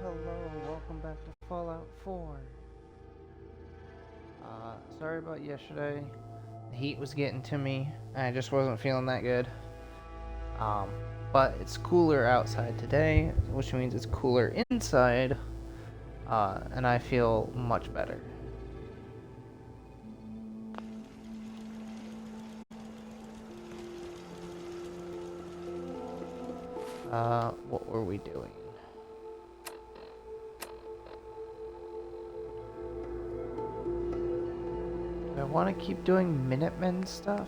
Hello, welcome back to Fallout 4. Sorry about yesterday. The heat was getting to me. I just wasn't feeling that good. Um, but it's cooler outside today, which means it's cooler inside, and I feel much better. What were we doing? Do I want to keep doing Minutemen stuff?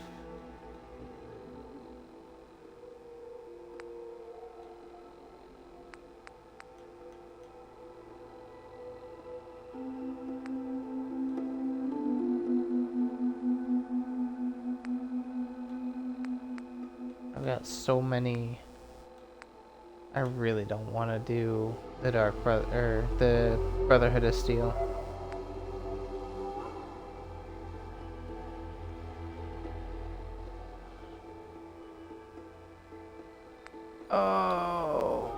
I've got so many. I really don't want to do the Dark Brother or the Brotherhood of Steel. Oh.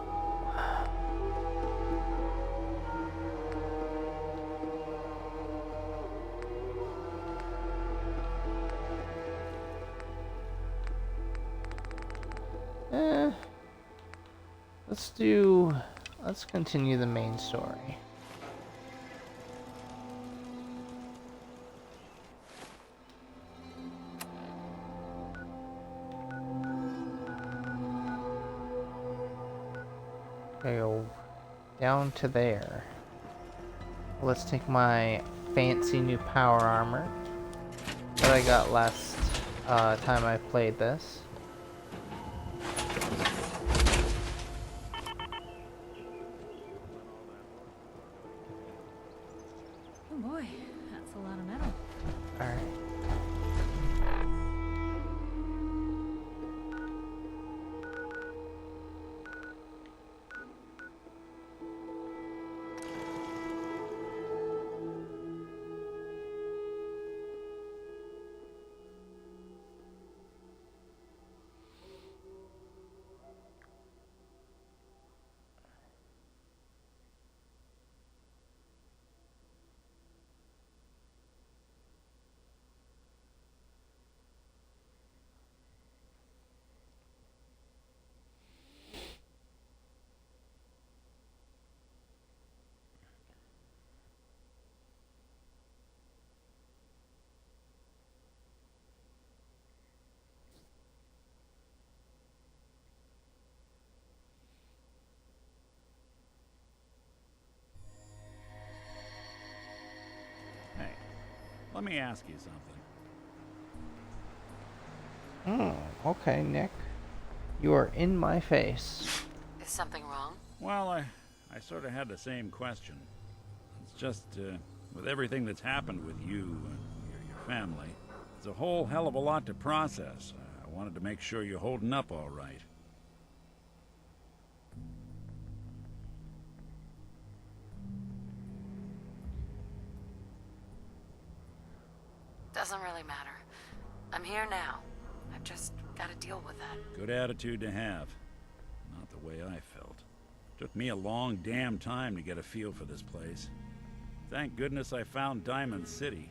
Let's continue the main story. Okay, go down to there. Let's take my fancy new power armor that I got last time I played this. Oh boy, that's a lot of metal. Alright. Hey, let me ask you something. Okay, Nick. You are in my face. Is something wrong? Well, I sort of had the same question. It's just, with everything that's happened with you and your family, it's a whole hell of a lot to process. I wanted to make sure you're holding up all right. Doesn't really matter. I'm here now. I've just got to deal with that. Good attitude to have. Not the way I felt. Took me a long damn time to get a feel for this place. Thank goodness I found Diamond City.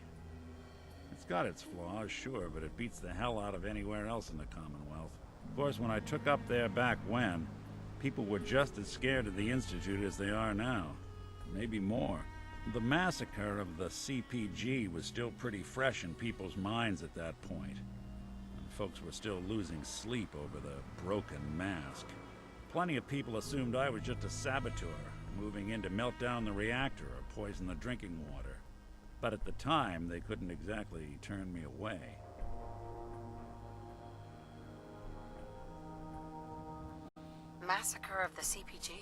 It's got its flaws, sure, but it beats the hell out of anywhere else in the Commonwealth. Of course, when I took up there back when, people were just as scared of the Institute as they are now. Maybe more. The massacre of the CPG was still pretty fresh in people's minds at that point. And folks were still losing sleep over the broken mask. Plenty of people assumed I was just a saboteur, moving in to melt down the reactor or poison the drinking water. But at the time, they couldn't exactly turn me away. Massacre of the CPG.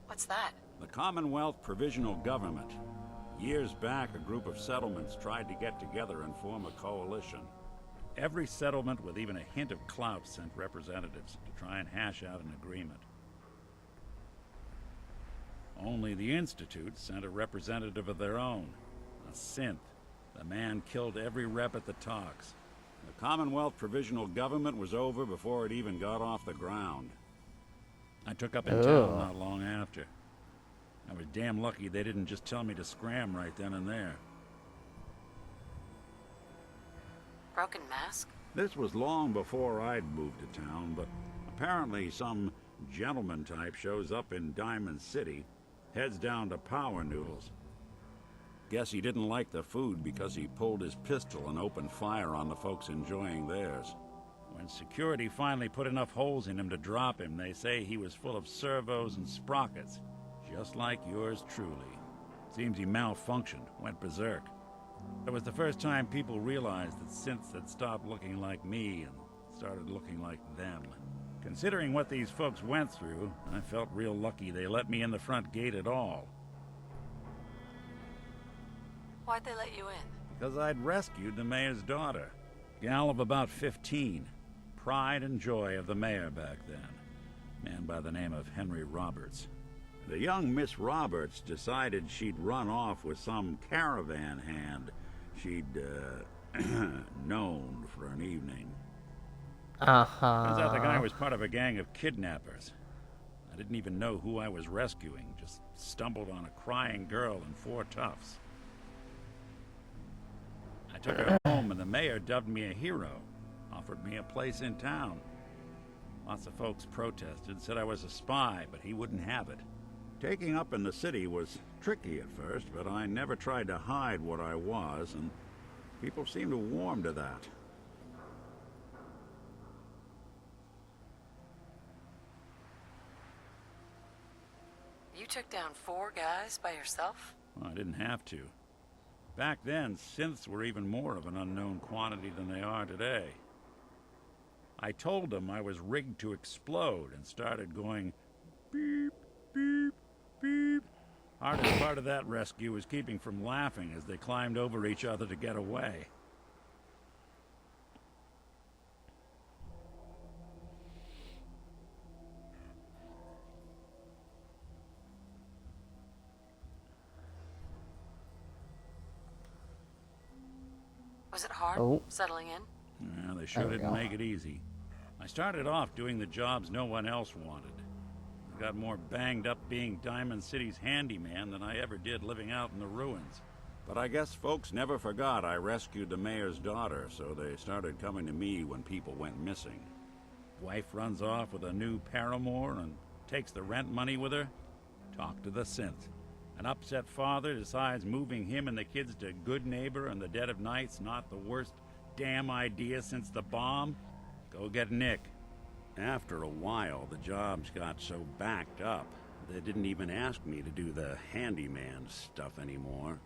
What's that? The Commonwealth Provisional Government. Years back, a group of settlements tried to get together and form a coalition. Every settlement with even a hint of clout sent representatives to try and hash out an agreement. Only the Institute sent a representative of their own, a synth. The man killed every rep at the talks. The Commonwealth Provisional Government was over before it even got off the ground. I took up in town not long after. I was damn lucky they didn't just tell me to scram right then and there. Broken mask? This was long before I'd moved to town, but apparently some gentleman type shows up in Diamond City, heads down to Power Noodles. Guess he didn't like the food because he pulled his pistol and opened fire on the folks enjoying theirs. When security finally put enough holes in him to drop him, they say he was full of servos and sprockets, just like yours truly. Seems he malfunctioned, went berserk. It was the first time people realized that synths had stopped looking like me and started looking like them. Considering what these folks went through, I felt real lucky they let me in the front gate at all. Why'd they let you in? Because I'd rescued the mayor's daughter. Gal of about 15. Pride and joy of the mayor back then. Man by the name of Henry Roberts. The young Miss Roberts decided she'd run off with some caravan hand she'd, known for an evening. Turns out the guy was part of a gang of kidnappers. I didn't even know who I was rescuing, just stumbled on a crying girl and 4 toughs. I took her home and the mayor dubbed me a hero, offered me a place in town. Lots of folks protested, said I was a spy, but he wouldn't have it. Taking up in the city was tricky at first, but I never tried to hide what I was, and people seemed to warm to that. You took down 4 guys by yourself? Well, I didn't have to. Back then, synths were even more of an unknown quantity than they are today. I told them I was rigged to explode and started going beep, beep, beep. Hardest part of that rescue was keeping from laughing as they climbed over each other to get away. Was it hard settling in? Yeah, they sure didn't make it easy. I started off doing the jobs no one else wanted. I got more banged up being Diamond City's handyman than I ever did living out in the ruins. But I guess folks never forgot I rescued the mayor's daughter, so they started coming to me when people went missing. Wife runs off with a new paramour and takes the rent money with her. Talk to the synth. An upset father decides moving him and the kids to Good Neighbor in the dead of night's not the worst damn idea since the bomb. Go get Nick. After a while, the jobs got so backed up, they didn't even ask me to do the handyman stuff anymore.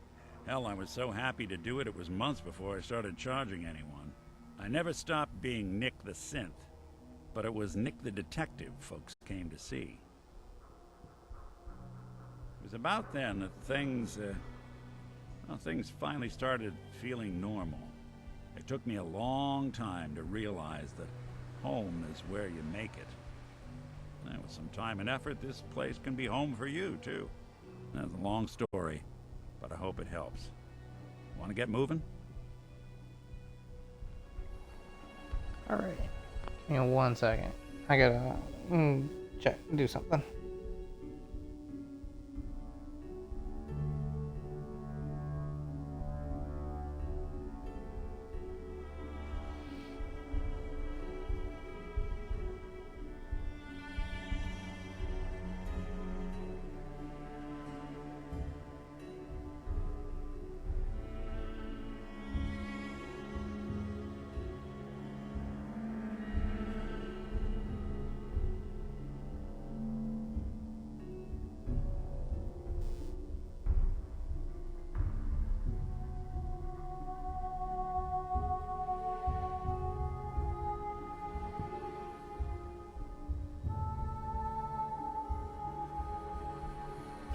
Hell, I was so happy to do it, it was months before I started charging anyone. I never stopped being Nick the Synth, but it was Nick the Detective folks came to see. It was about then that things finally started feeling normal. It took me a long time to realize that home is where you make it. And with some time and effort, this place can be home for you, too. That's a long story, but I hope it helps. Want to get moving? Alright. Hang on 1 second. I gotta do something.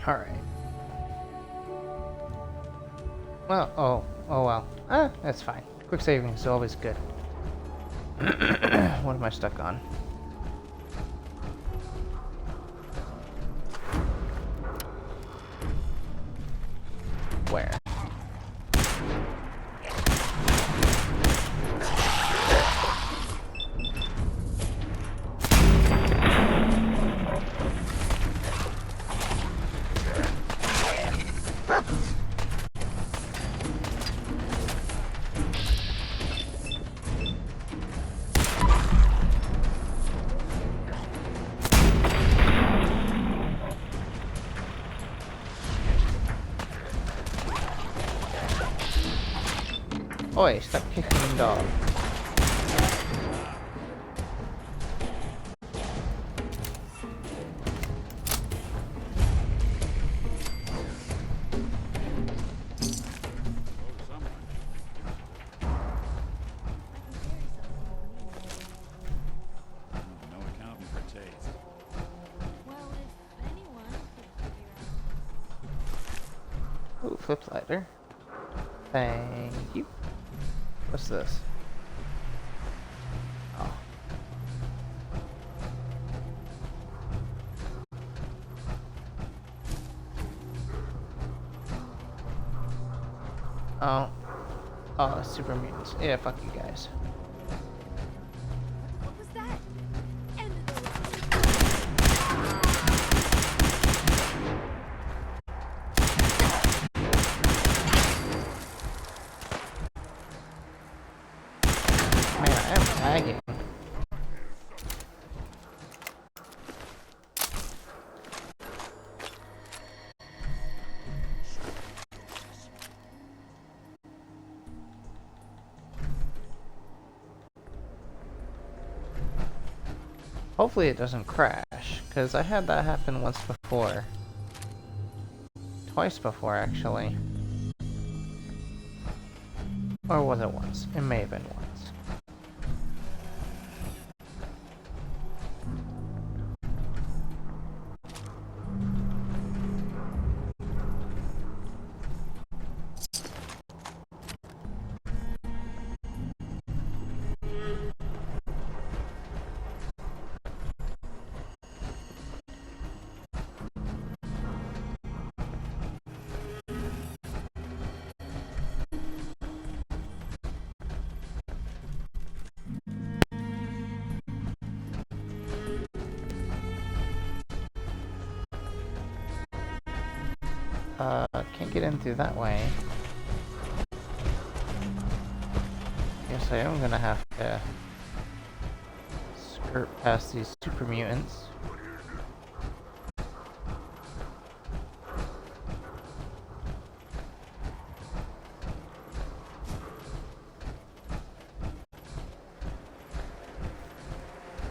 Alright. Well, oh well. That's fine. Quick saving is always good. What am I stuck on? Where? Oi, stop kicking the dog. No accounting for taste. Well, if anyone could figure out. Ooh, flip slider. Thank you. What's this? Oh. Oh. Oh, super mutants. Yeah, fuck you guys. What was that? End of the Man, I am lagging. Hopefully it doesn't crash, because I had that happen once before. Twice before, actually. Or was it once? It may have been once. Can't get in through that way. Guess I am gonna have to skirt past these super mutants.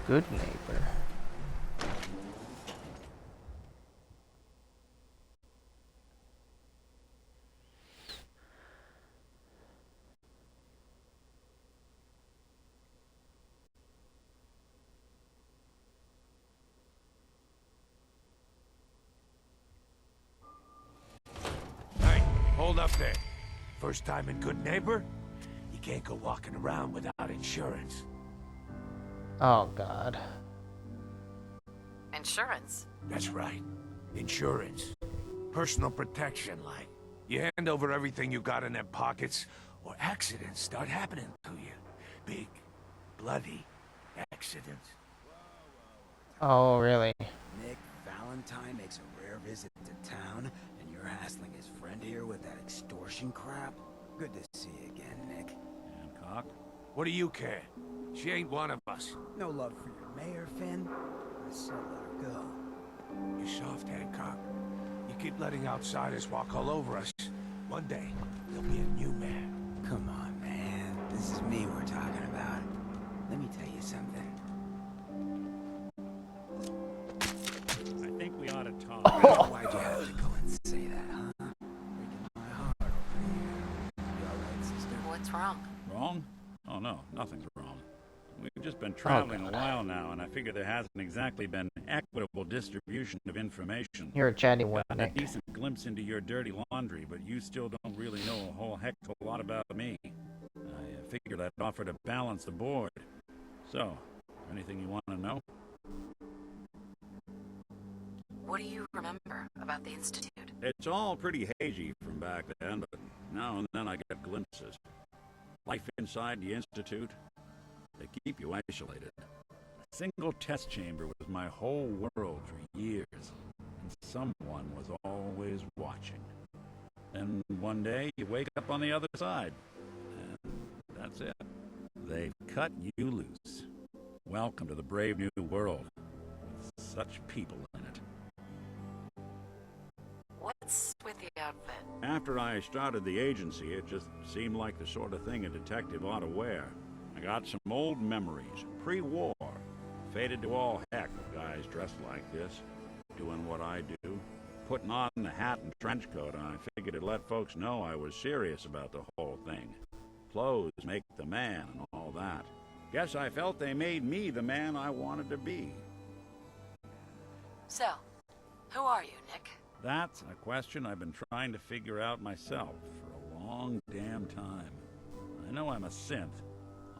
Good neighbor. Hey, hold up there. First time in Good Neighbor? You can't go walking around without insurance. Oh god. Insurance? That's right. Insurance. Personal protection, like. You hand over everything you got in them pockets, or accidents start happening to you. Big, bloody accidents. Oh really? Nick, Valentine makes a rare visit to town, and you're hassling his friend here with that extortion crap? Good to see you again, Nick. Hancock? What do you care? She ain't one of us. No love for your mayor, Finn? I said let her go. You soft, Hancock. You keep letting outsiders walk all over us. One day, there'll be a new mayor. Come on, man. This is me we're talking about. Let me tell you something. I think we ought to talk. Oh, why'd you have to go and say that, huh? Breaking my heart over here. You alright, sister? What's wrong? Wrong? Oh no, nothing's wrong. We've just been traveling a God. while now, and I figure there hasn't exactly been equitable distribution of information. You're a chatty one, Got a Nick. decent glimpse into your dirty laundry, but you still don't really know a whole heck of a lot about me. I figured I'd offer to balance the board. So, anything you want to know? What do you remember about the Institute? It's all pretty hazy from back then, but now and then I get glimpses. Life inside the Institute, they keep you isolated. A single test chamber was my whole world for years, and someone was always watching. Then one day you wake up on the other side, and that's it. They've cut you loose. Welcome to the brave new world, with such people in it. What's with the outfit? After I started the agency, it just seemed like the sort of thing a detective ought to wear. I got some old memories, pre-war. Faded to all heck of guys dressed like this, doing what I do. Putting on the hat and trench coat, and I figured it'd let folks know I was serious about the whole thing. Clothes make the man and all that. Guess I felt they made me the man I wanted to be. So, who are you, Nick? That's a question I've been trying to figure out myself for a long damn time. I know I'm a synth,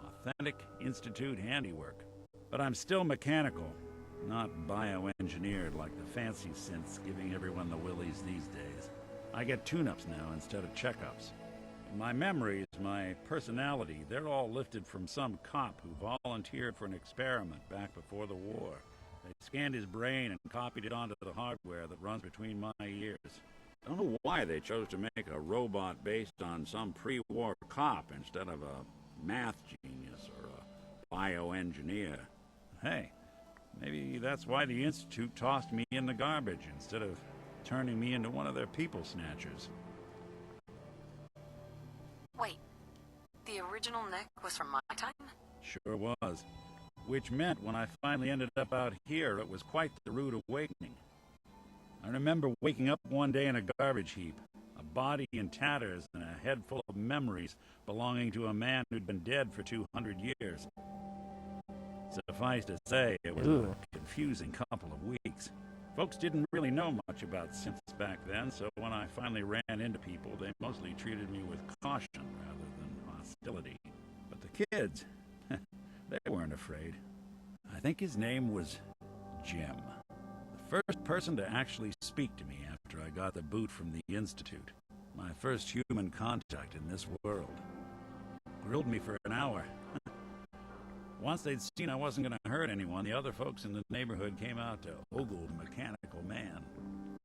authentic Institute handiwork, but I'm still mechanical, not bioengineered like the fancy synths giving everyone the willies these days. I get tune-ups now instead of checkups. My memories, my personality, they're all lifted from some cop who volunteered for an experiment back before the war. They scanned his brain and copied it onto the hardware that runs between my ears. I don't know why they chose to make a robot based on some pre-war cop instead of a math genius or a bioengineer. Hey, maybe that's why the Institute tossed me in the garbage instead of turning me into one of their people snatchers. Wait, the original Nick was from my time? Sure was. Which meant when I finally ended up out here, it was quite the rude awakening. I remember waking up one day in a garbage heap, a body in tatters and a head full of memories belonging to a man who'd been dead for 200 years. Suffice to say, it was a confusing couple of weeks. Folks didn't really know much about synths back then, so when I finally ran into people, they mostly treated me with caution rather than hostility. But the kids, they weren't afraid. I think his name was Jim. The first person to actually speak to me after I got the boot from the Institute. My first human contact in this world. Grilled me for an hour. Once they'd seen I wasn't going to hurt anyone, the other folks in the neighborhood came out to ogle the mechanical man.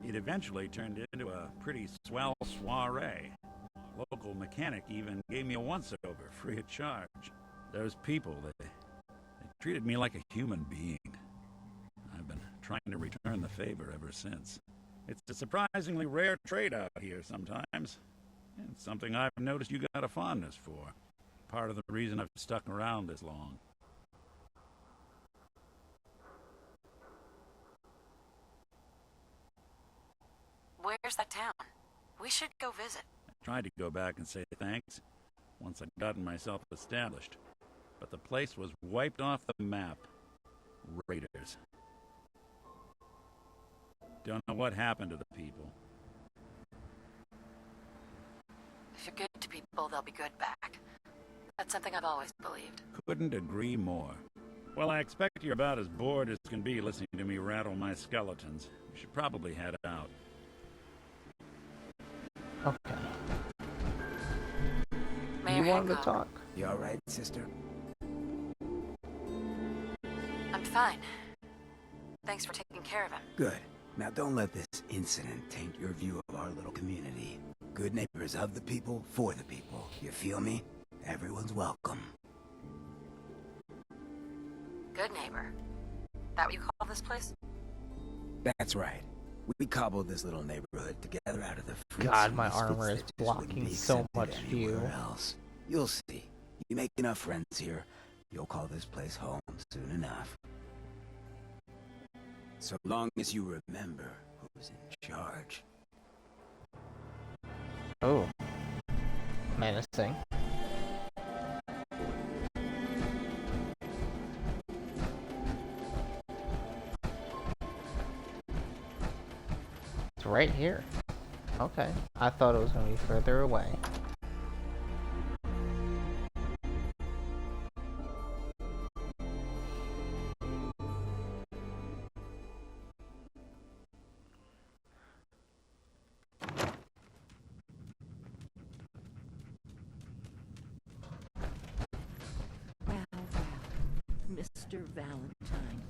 It eventually turned into a pretty swell soiree. A local mechanic even gave me a once-over free of charge. Those people, they treated me like a human being. I've been trying to return the favor ever since. It's a surprisingly rare trait out here sometimes. It's something I've noticed you got a fondness for. Part of the reason I've stuck around this long. Where's that town? We should go visit. I tried to go back and say thanks once I'd gotten myself established. But the place was wiped off the map. Raiders. Don't know what happened to the people. If you're good to people, they'll be good back. That's something I've always believed. Couldn't agree more. Well, I expect you're about as bored as can be listening to me rattle my skeletons. You should probably head out. Okay. Mayor You wanted to Hancock. talk? You alright, sister? I'm fine. Thanks for taking care of him. Good. Now don't let this incident taint your view of our little community. Good neighbors of the people, for the people. You feel me? Everyone's welcome. Good neighbor. That what you call this place? That's right. We cobbled this little neighborhood together out of the fruits God, of my misfits armor that is just wouldn't blocking be so accepted much view. anywhere else. You'll see. You make enough friends here, you'll call this place home soon enough. So long as you remember who's in charge. Oh. Menacing. It's right here. Okay. I thought it was going to be further away. Well, Mr. Valentine,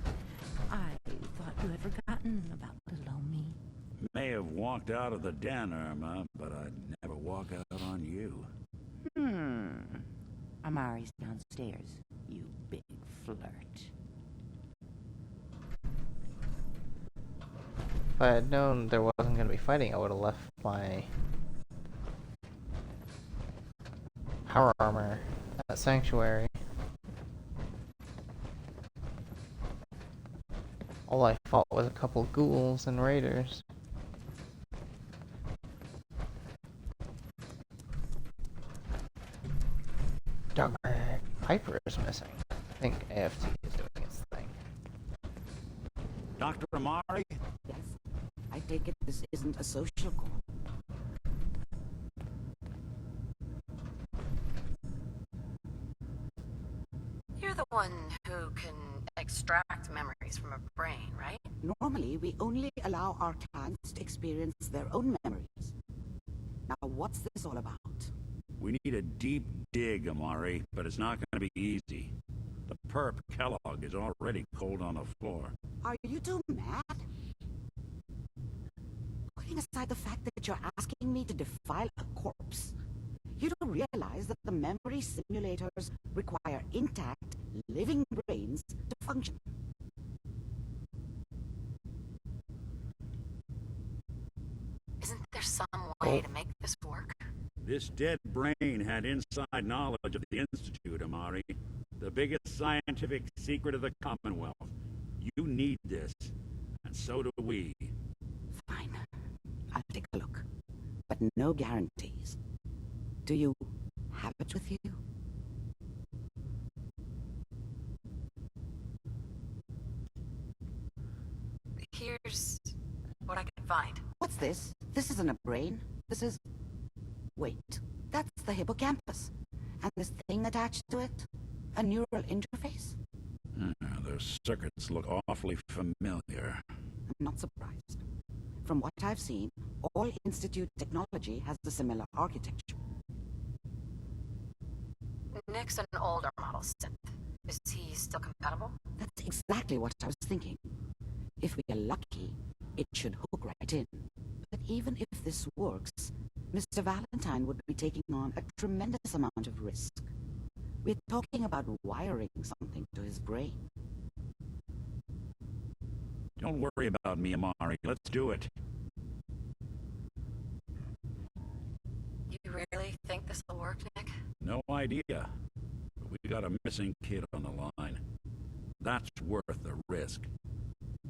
I thought you had forgotten about little old me. May have walked out of the den, Irma, but I'd never walk out on you. Amari's downstairs, you big flirt. I had known there wasn't going to be fighting, I would have left my power armor at Sanctuary. All I fought was a couple ghouls and raiders. Darn, Piper is missing. I think AFT is doing its thing. Dr. Amari? Yes, I take it this isn't a social call. You're the one who can extract memories from a brain, right? Normally, we only allow our clients to experience their own memories. Now, what's this all about? We need a deep dig, Amari, but it's not going to be easy. The perp, Kellogg, is already cold on the floor. Are you two mad? Putting aside the fact that you're asking me to defile a corpse, you don't realize that the memory simulators require intact, living brains to function. Isn't there some way to make this work? This dead brain had inside knowledge of the Institute, Amari. The biggest scientific secret of the Commonwealth. You need this, and so do we. Fine. I'll take a look. But no guarantees. Do you have it with you? Here's what I can find. What's this? This isn't a brain. This is... Wait, that's the hippocampus. And this thing attached to it? A neural interface? Those circuits look awfully familiar. I'm not surprised. From what I've seen, all Institute technology has a similar architecture. Nick's an older model synth. Is he still compatible? That's exactly what I was thinking. If we are lucky, it should hook right in. But even if this works, Mr. Valentine would be taking on a tremendous amount of risk. We're talking about wiring something to his brain. Don't worry about me, Amari. Let's do it. You really think this will work, Nick? No idea. But we got a missing kid on the line. That's worth the risk.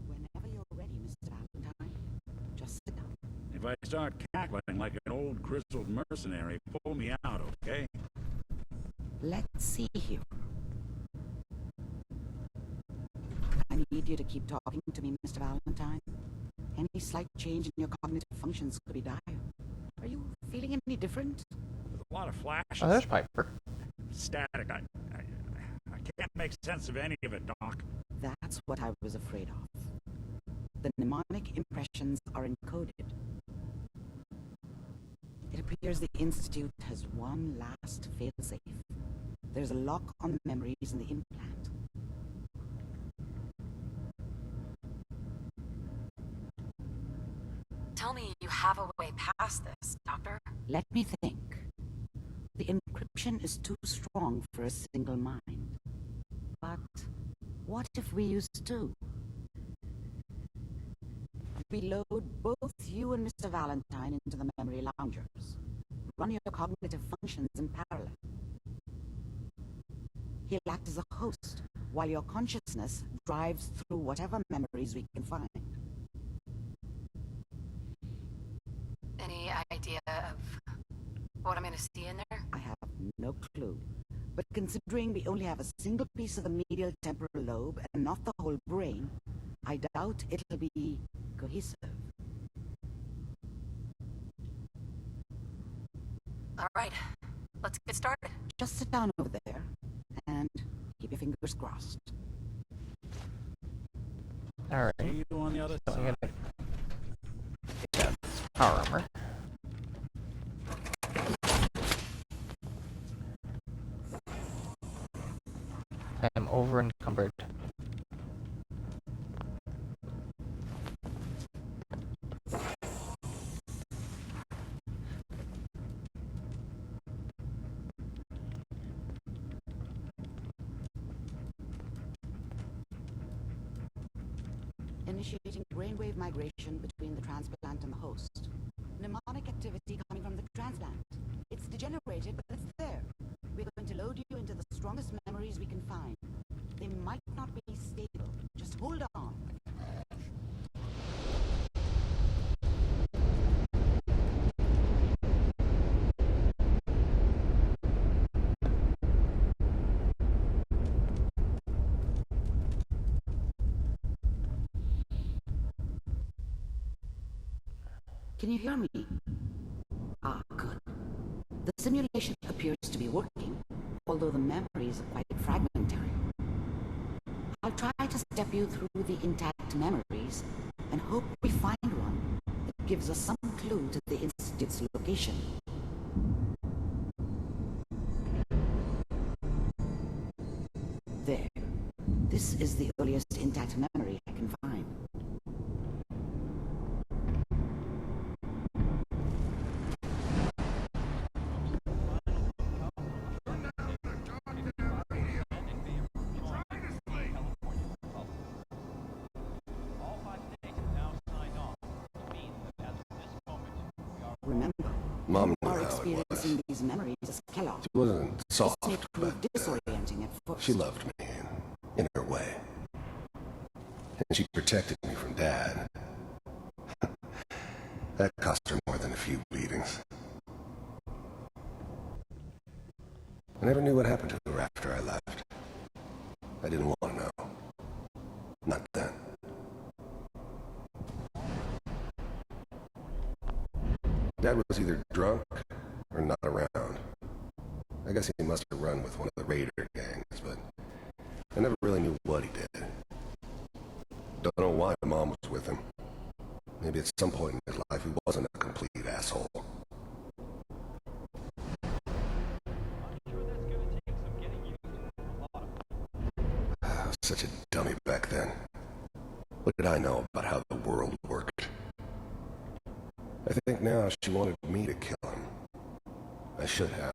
Whenever you're ready, Mr. Valentine, just sit down. If I start cackling like an old grizzled mercenary, pull me out, okay? Let's see here. I need you to keep talking to me, Mr. Valentine. Any slight change in your cognitive functions could be dire. Are you feeling any different? There's a lot of flashes. Oh, there's Piper. Static. I can't make sense of any of it, Doc. That's what I was afraid of. The mnemonic impressions are encoded. It appears the Institute has one last failsafe. There's a lock on the memories in the implant. Tell me you have a way past this, Doctor. Let me think. The encryption is too strong for a single mind. But what if we use two? We load both you and Mr. Valentine into the memory loungers. Run your cognitive functions in parallel. He'll act as a host, while your consciousness drives through whatever memories we can find. Any idea of what I'm gonna see in there? I have no clue. But considering we only have a single piece of the medial temporal lobe and not the whole brain, I doubt it'll be cohesive. All right, let's get started. Just sit down over there and keep your fingers crossed. Alright. See you on the other So I side. gotta get this power armor. I am over encumbered. Initiating brainwave migration between the transplant and the host. Mnemonic activity coming from the transplant. It's degenerated, but it's there. We're going to load you into the strongest memories we can find. They might not be stable. Just hold on. Can you hear me? Ah, good. The simulation appears to be working, although the memories are quite fragmentary. I'll try to step you through the intact memories and hope we find one that gives us some clue to the Institute's location. There. This is the earliest intact memory I can find. Remember, Mom you knew are how it was. experiencing these memories as Kellogg. She wasn't soft, This may prove but disorienting at first. she loved me in her way. And she protected me from Dad. That cost her more than a few beatings. I never knew what happened to her after I left. I didn't want to know. Not then. Dad was either drunk or not around. I guess he must have run with one of the raider gangs, but I never really knew what he did. Don't know why Mom was with him. Maybe at some point in his life he wasn't a complete asshole. I was such a dummy back then. What did I know about how the world worked? I think now she wanted me to kill him. I should have.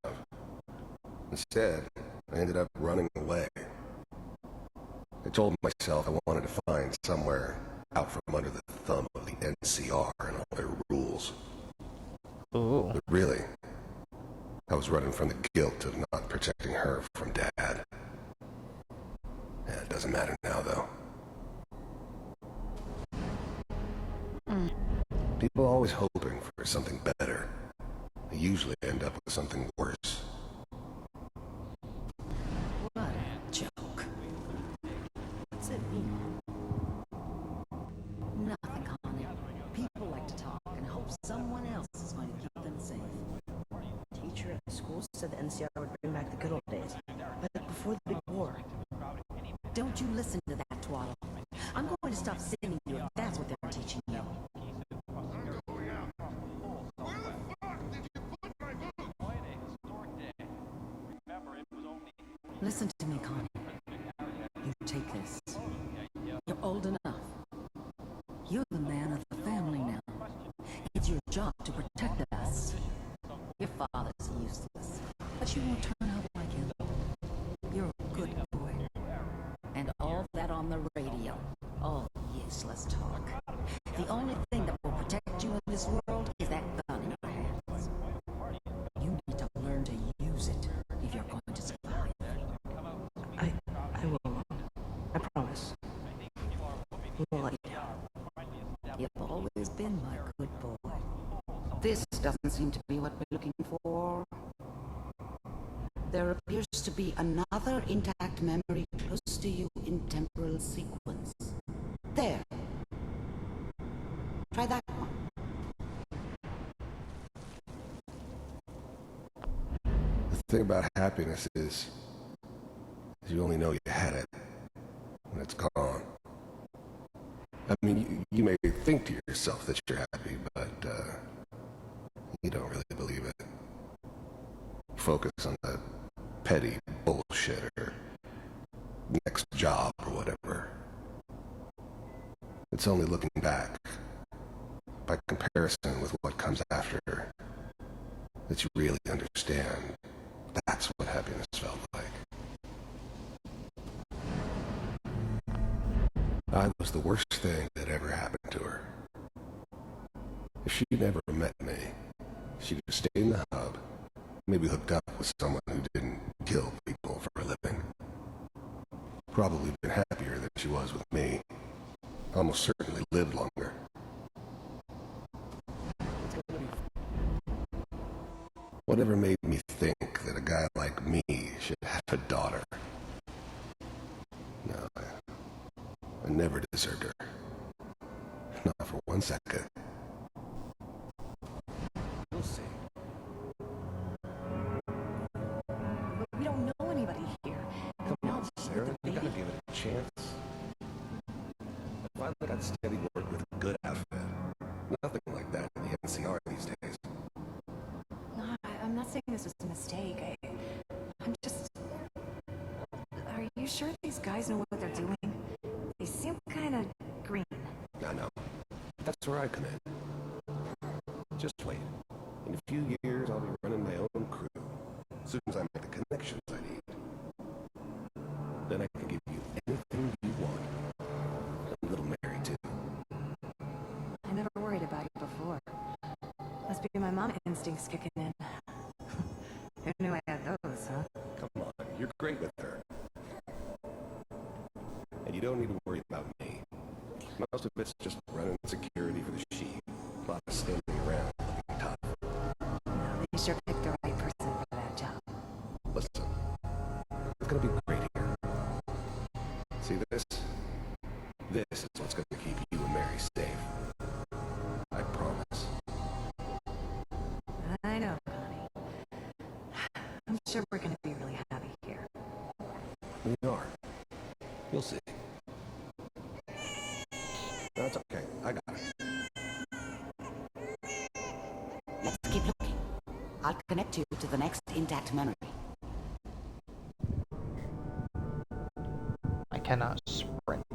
Instead, I ended up running away. I told myself I wanted to find somewhere out from under the thumb of the NCR and all their rules. Ooh. But really, I was running from the guilt of not protecting her from Dad. Yeah, it doesn't matter now, though. People are always hoping for something better. They usually end up with something worse. What a joke. What's it mean? Nothing, Connie. People like to talk and hope someone else is going to keep them safe. Teacher at the school said the NCR would bring back the good old days, like before the big war. Don't you listen to that twaddle. I'm going to stop sending you if that's what they're teaching you. Listen to me, Connie. You take this. You're old enough. You're the man of the family now. It's your job to protect us. Your father's useless, but you won't turn out like him. You're a good boy. And all that on the radio, all useless talk. The only thing that will protect you in this world is that gun in your hands. You need to learn to use it if you're going to survive. I will, Mom. I promise. We won't let you down. You've always been my good boy. This doesn't seem to be what we're looking for. There appears to be another intact memory close to you in temporal sequence. There. Try that one. The thing about happiness is you only know you had it when it's gone. I mean, you may think to yourself that you're happy, but you don't really believe it. Focus on the petty bullshit or next job or whatever. It's only looking back, by comparison with what comes after, that you really understand. That's what happiness felt like. I was the worst thing that ever happened to her. she never met me, she'd have stayed in the hub, maybe hooked up with someone who didn't kill people for a living. Probably been happier than she was with me. Almost certainly lived longer. Whatever made me think that a guy like me should have a daughter? No, I never deserved her. Not for 1 second. We'll see. But we don't know anybody here. Come on, Sarah, you gotta give it a chance. I finally got steady work with a good outfit. Nothing like that in the NCR these days. No, I'm not saying this was a mistake. I'm just... Are you sure these guys know what they're doing? They seem kind of green. I know. That's where I come in. Just wait. In a few years, I'll be running my own crew. As soon as I make the connections I need. Then I can give you anything you want. And little Mary, too. I never worried about you before. Must be my mom instincts kicking in. Who knew I had those, huh? Come on, you're great with her. And you don't need to worry about me. Most of it's just running security for the sheep. A lot of standing around looking tough. No, they sure picked the right person for that job. Listen, it's gonna be great here. See this? This is what's gonna keep you and Mary safe. I promise. I know, Connie. I'm sure we're gonna be really happy here. We are. You'll see. That's okay. I got it. Let's keep looking. I'll connect you to the next intact memory. I cannot sprint.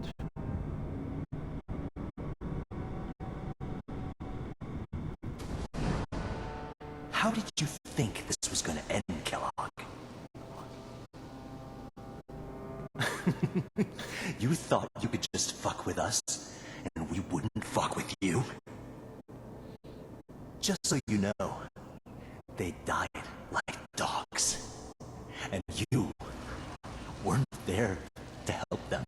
How did you think this was gonna end, Kellogg? You thought you could just fuck with us, and we wouldn't fuck with you? Just so you know, they died like dogs. And you weren't there to help them.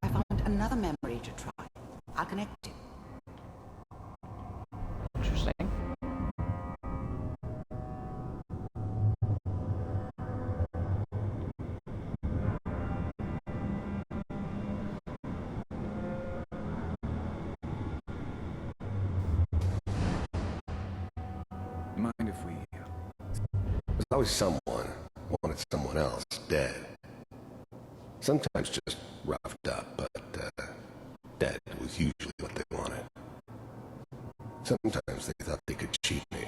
I found another memory to try. I'll connect you. Interesting. Mind if we... There's always someone wanted someone else dead. Sometimes just roughed up, but dead was usually what they wanted. Sometimes they thought they could cheat me.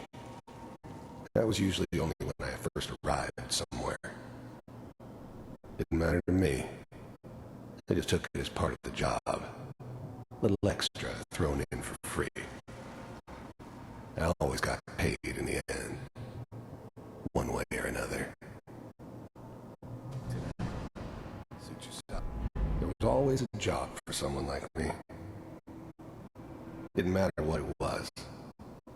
That was usually only when I first arrived somewhere. Didn't matter to me. They just took it as part of the job. A little extra thrown in for free. I always got paid in the end. One way or another. Suit yourself. There was always a job for someone like me. Didn't matter what it was.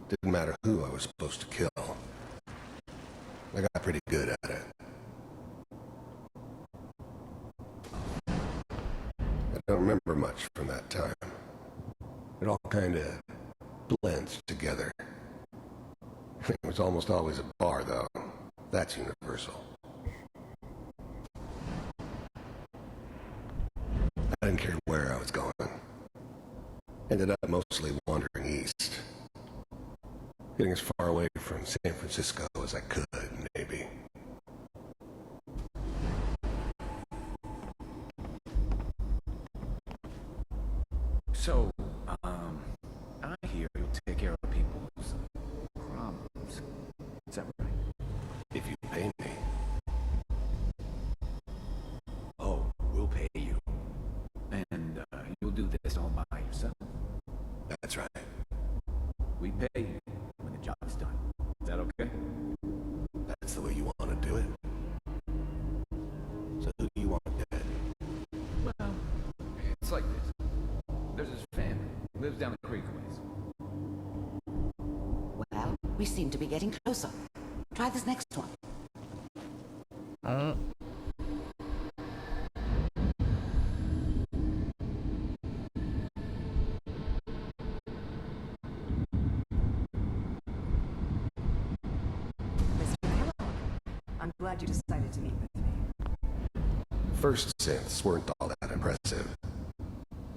Didn't matter who I was supposed to kill. I got pretty good at it. I don't remember much from that time. It all kinda blends together. It was almost always a bar, though. That's universal. I didn't care where I was going. Ended up mostly wandering east. Getting as far away from San Francisco as I could, maybe. So, I hear you'll take care of people's problems. Is that right? If you pay me. Oh, we'll pay you. And, you'll do this all by yourself. That's right. We pay you when the job's done. Is that okay? That's the way you want to do it. So who do you want dead? It's like this. There's his family. Lives down the creek a ways. Well, we seem to be getting closer. Try this next one. Mr. Kellogg, I'm glad you decided to meet with me. First synths weren't all that impressive.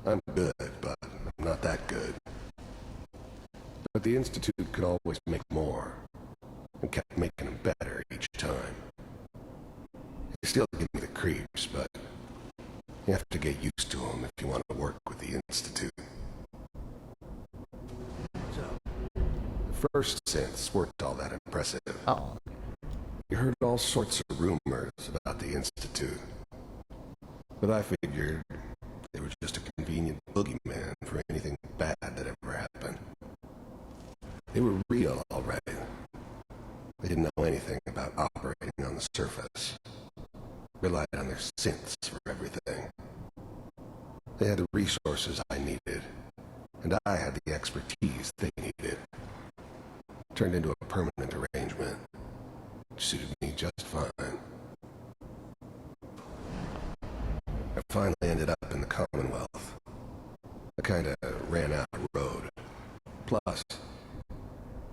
I'm good, but I'm not that good. But the Institute could always make more, and kept making them better each time. They still give me the creeps, but you have to get used to them if you want to work with the Institute. So, the first synths weren't all that impressive. Oh. You heard all sorts of rumors about the Institute. But I figured they were just a convenient boogeyman for anything bad that ever happened. They were real, all right. They didn't know anything about operating on the surface. Relied on their synths for everything. They had the resources I needed, and I had the expertise they needed. Turned into a permanent arrangement, which suited me just fine. I finally ended up in the Commonwealth. I kinda ran out of road. Plus,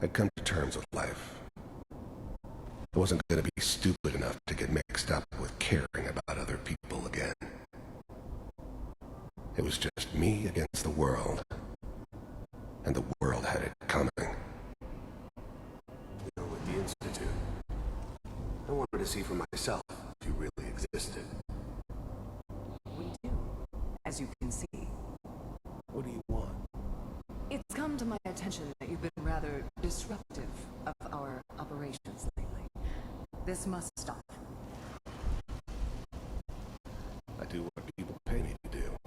I'd come to terms with life. I wasn't gonna be stupid enough to get mixed up with caring about other people again. It was just me against the world. And the world had it coming. You know, with the Institute, I wanted to see for myself if you really existed. We do, as you can see. What do you want? It's come to my attention that you've been rather disruptive of our operations lately. This must stop. I do what people pay me to do.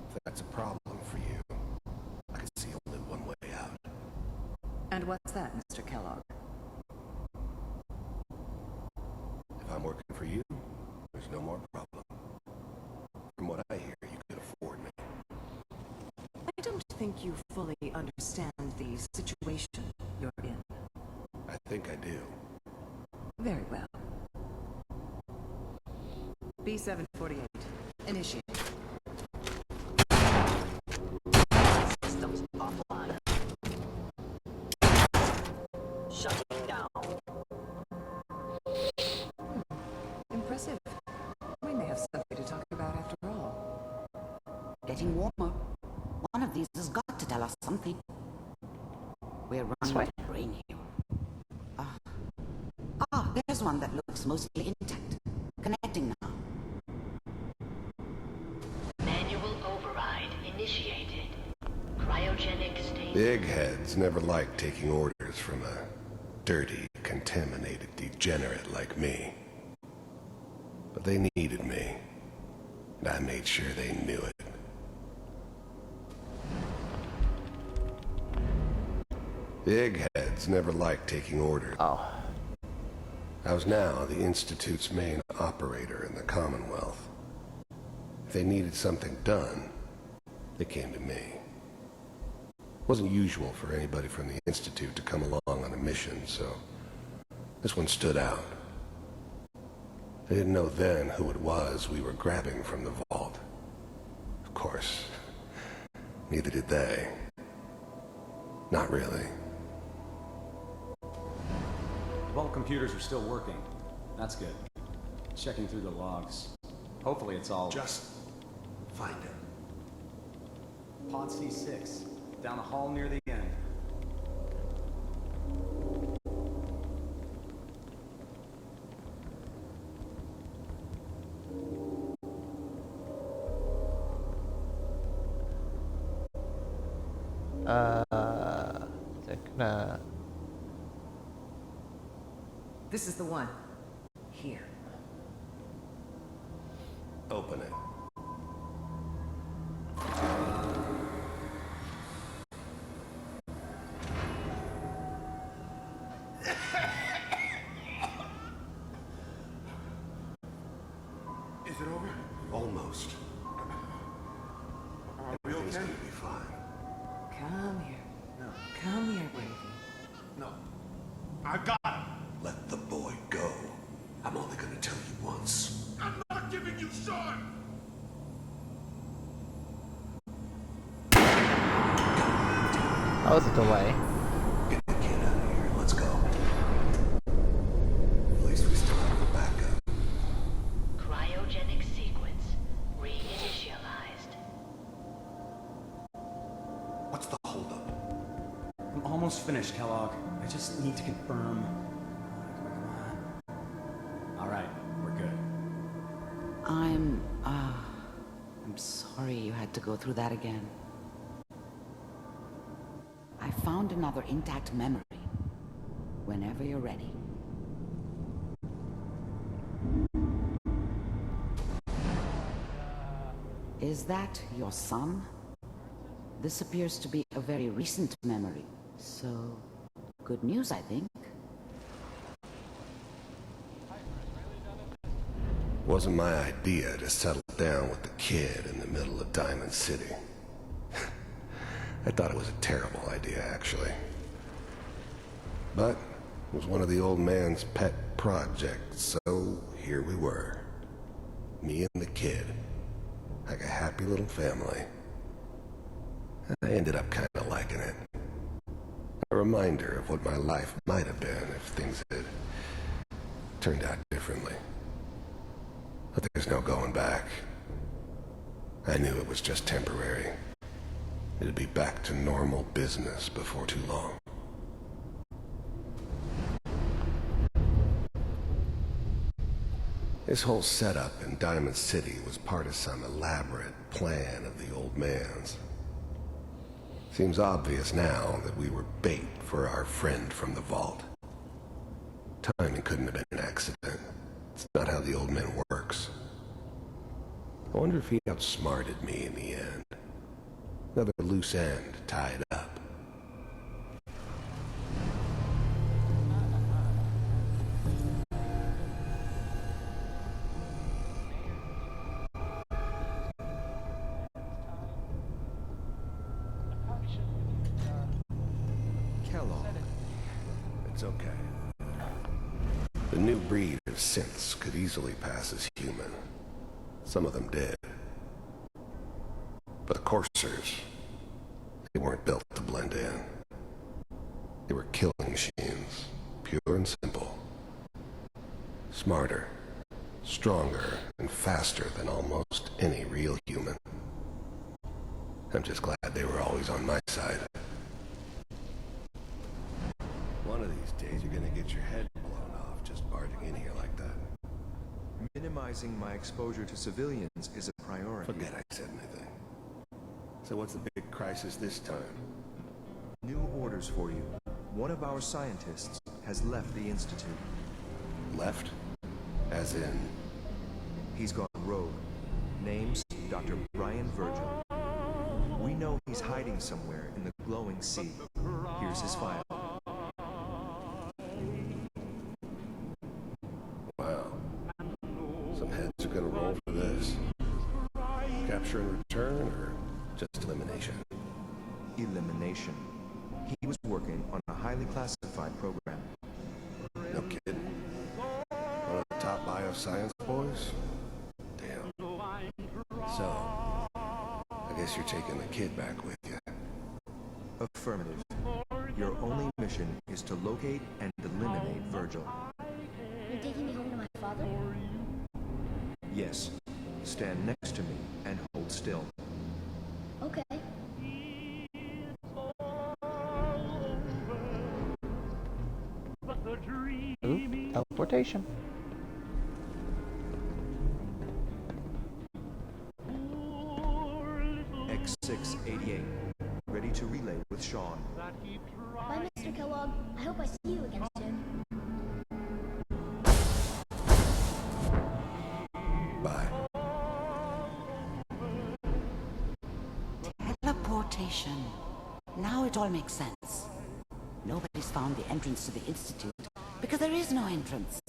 If that's a problem for you, I can see only one way out. And what's that, Mr. Kellogg? If I'm working for you, there's no more problem. From what I hear, you could afford me. I don't think you fully understand the situation you're in. I think I do. Very well. B-748, initiate. Systems offline. Shutting down. Impressive. We may have something to talk about after all. Getting warmer. One of these has got to tell us something. We're running out of brain here. There's one that looks mostly intact. Connecting now. Manual override initiated. Cryogenic state. The eggheads never liked taking orders from a dirty, contaminated degenerate like me. But they needed me, and I made sure they knew it. The eggheads never liked taking orders. Oh. I was now the Institute's main operator in the Commonwealth. If they needed something done, they came to me. It wasn't usual for anybody from the Institute to come along on a mission, so this one stood out. They didn't know then who it was we were grabbing from the vault. Of course, neither did they. Not really. All the computers are still working. That's good. Checking through the logs. Hopefully it's all... Just find him. Pod C6. Down the hall near the end. This is the one. Here. Open it. Is it over? Almost. That was a delay. Get the kid out of here. Let's go. At least we still have the backup. Cryogenic sequence reinitialized. What's the holdup? I'm almost finished, Kellogg. I just need to confirm. Come on. All right, we're good. I'm sorry you had to go through that again. I found another intact memory. Whenever you're ready. Is that your son? This appears to be a very recent memory, so good news, I think. Wasn't my idea to settle down with the kid in the middle of Diamond City. I thought it was a terrible idea, actually. But it was one of the old man's pet projects, so here we were. Me and the kid. Like a happy little family. I ended up kind of liking it. A reminder of what my life might have been if things had turned out differently. But there's no going back. I knew it was just temporary. It'd be back to normal business before too long. This whole setup in Diamond City was part of some elaborate plan of the old man's. Seems obvious now that we were bait for our friend from the vault. Timing couldn't have been an accident. It's not how the old man works. I wonder if he outsmarted me in the end. Another loose end tied up. Kellogg. It's okay. The new breed of synths could easily pass as human. Some of them did. But the coursers, they weren't built to blend in. They were killing machines, pure and simple. Smarter, stronger, and faster than almost any real human. I'm just glad they were always on my side. One of these days you're gonna get your head blown off just barging in here like that. Minimizing my exposure to civilians is a priority. Forget I said anything. So what's the big crisis this time? New orders for you. One of our scientists has left the Institute. Left? As in? He's gone rogue. Name's Dr. Brian Virgil. We know he's hiding somewhere in the glowing sea. Here's his file. Wow. Some heads are gonna roll for this. Capture and return, or just elimination? Elimination. He was working on a highly classified program. No kidding. One of the top bioscience boys? Damn. So, I guess you're taking the kid back with you. Affirmative. Your only mission is to locate and eliminate Virgil. You're taking me home to my father? Yes. Stand next to me and hold still. Okay. Ooh, teleportation. X688. Ready to relay with Sean. Bye, Mr. Kellogg. I hope I see you again soon. Bye. Teleportation. Now it all makes sense. Nobody's found the entrance to the Institute because there is no entrance.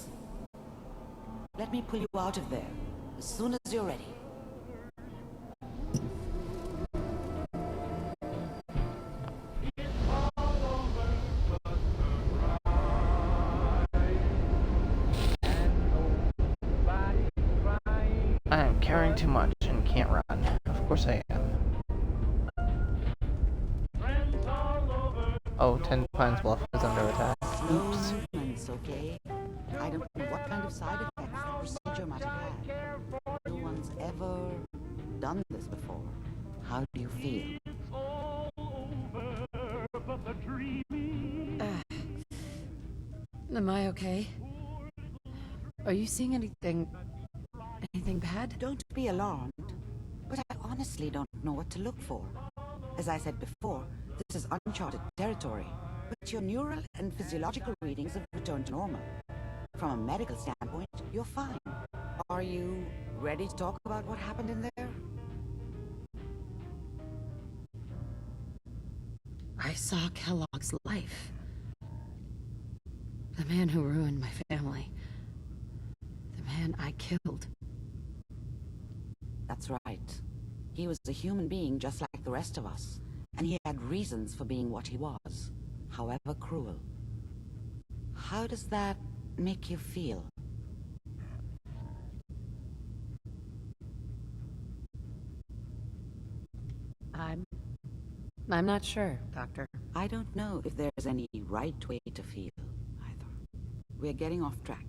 Let me pull you out of there as soon as you're ready. I am carrying too much and can't run. Of course I am. Oh, 10 Pines Bluff is under attack. Slow Oops. movements, okay? I don't know what kind of side effects the procedure might have had. No one's ever done this before. How do you feel? Am I okay? Are you seeing anything bad? Don't be alarmed, but I honestly don't know what to look for. As I said before, this is uncharted territory, but your neural and physiological readings have returned to normal. From a medical standpoint, you're fine. Are you ready to talk about what happened in there? I saw Kellogg's life. The man who ruined my family. The man I killed. That's right. He was a human being just like the rest of us, and he had reasons for being what he was, however cruel. How does that make you feel? I'm not sure, Doctor. I don't know if there's any right way to feel, either. We're getting off track.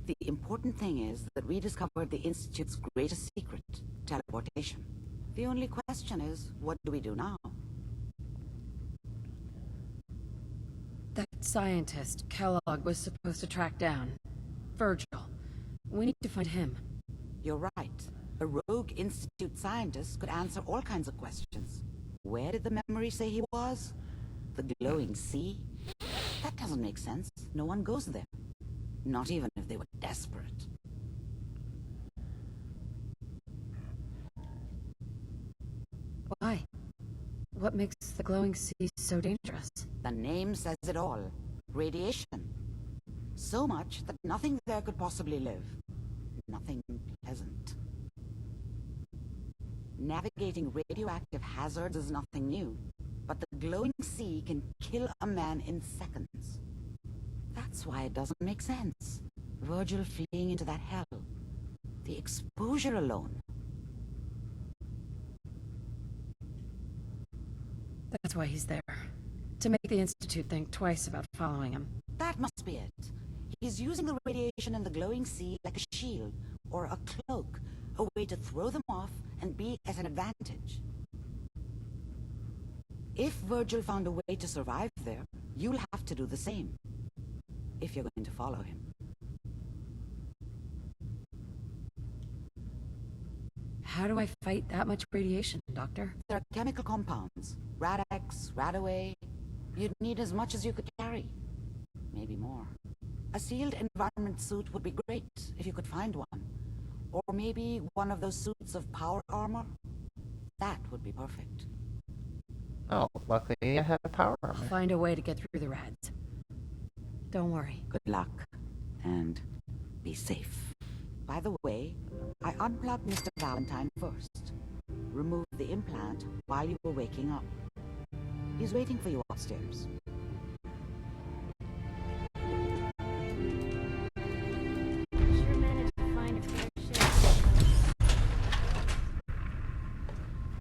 The important thing is that we discovered the Institute's greatest secret, teleportation. The only question is, what do we do now? That scientist Kellogg was supposed to track down. Virgil. We need to find him. You're right. A rogue Institute scientist could answer all kinds of questions. Where did the memory say he was? The glowing sea? That doesn't make sense. No one goes there. Not even if they were desperate. Why? What makes the glowing sea so dangerous? The name says it all. Radiation. So much that nothing there could possibly live. Nothing pleasant. Navigating radioactive hazards is nothing new, but the glowing sea can kill a man in seconds. That's why it doesn't make sense. Virgil fleeing into that hell. The exposure alone. That's why he's there. To make the Institute think twice about following him. That must be it. He's using the radiation in the glowing sea like a shield, or a cloak, a way to throw them off and be at an advantage. If Virgil found a way to survive there, you'll have to do the same. If you're going to follow him. How do I fight that much radiation, Doctor? There are chemical compounds. Rad-X, Rad-Away. You'd need as much as you could carry. Maybe more. A sealed environment suit would be great, if you could find one. Or maybe one of those suits of power armor. That would be perfect. Oh, luckily I have power armor. I'll find a way to get through the rads. Don't worry. Good luck. And be safe. By the way, I unplugged Mr. Valentine first. Removed the implant while you were waking up. He's waiting for you upstairs. Sure managed to find a fair share.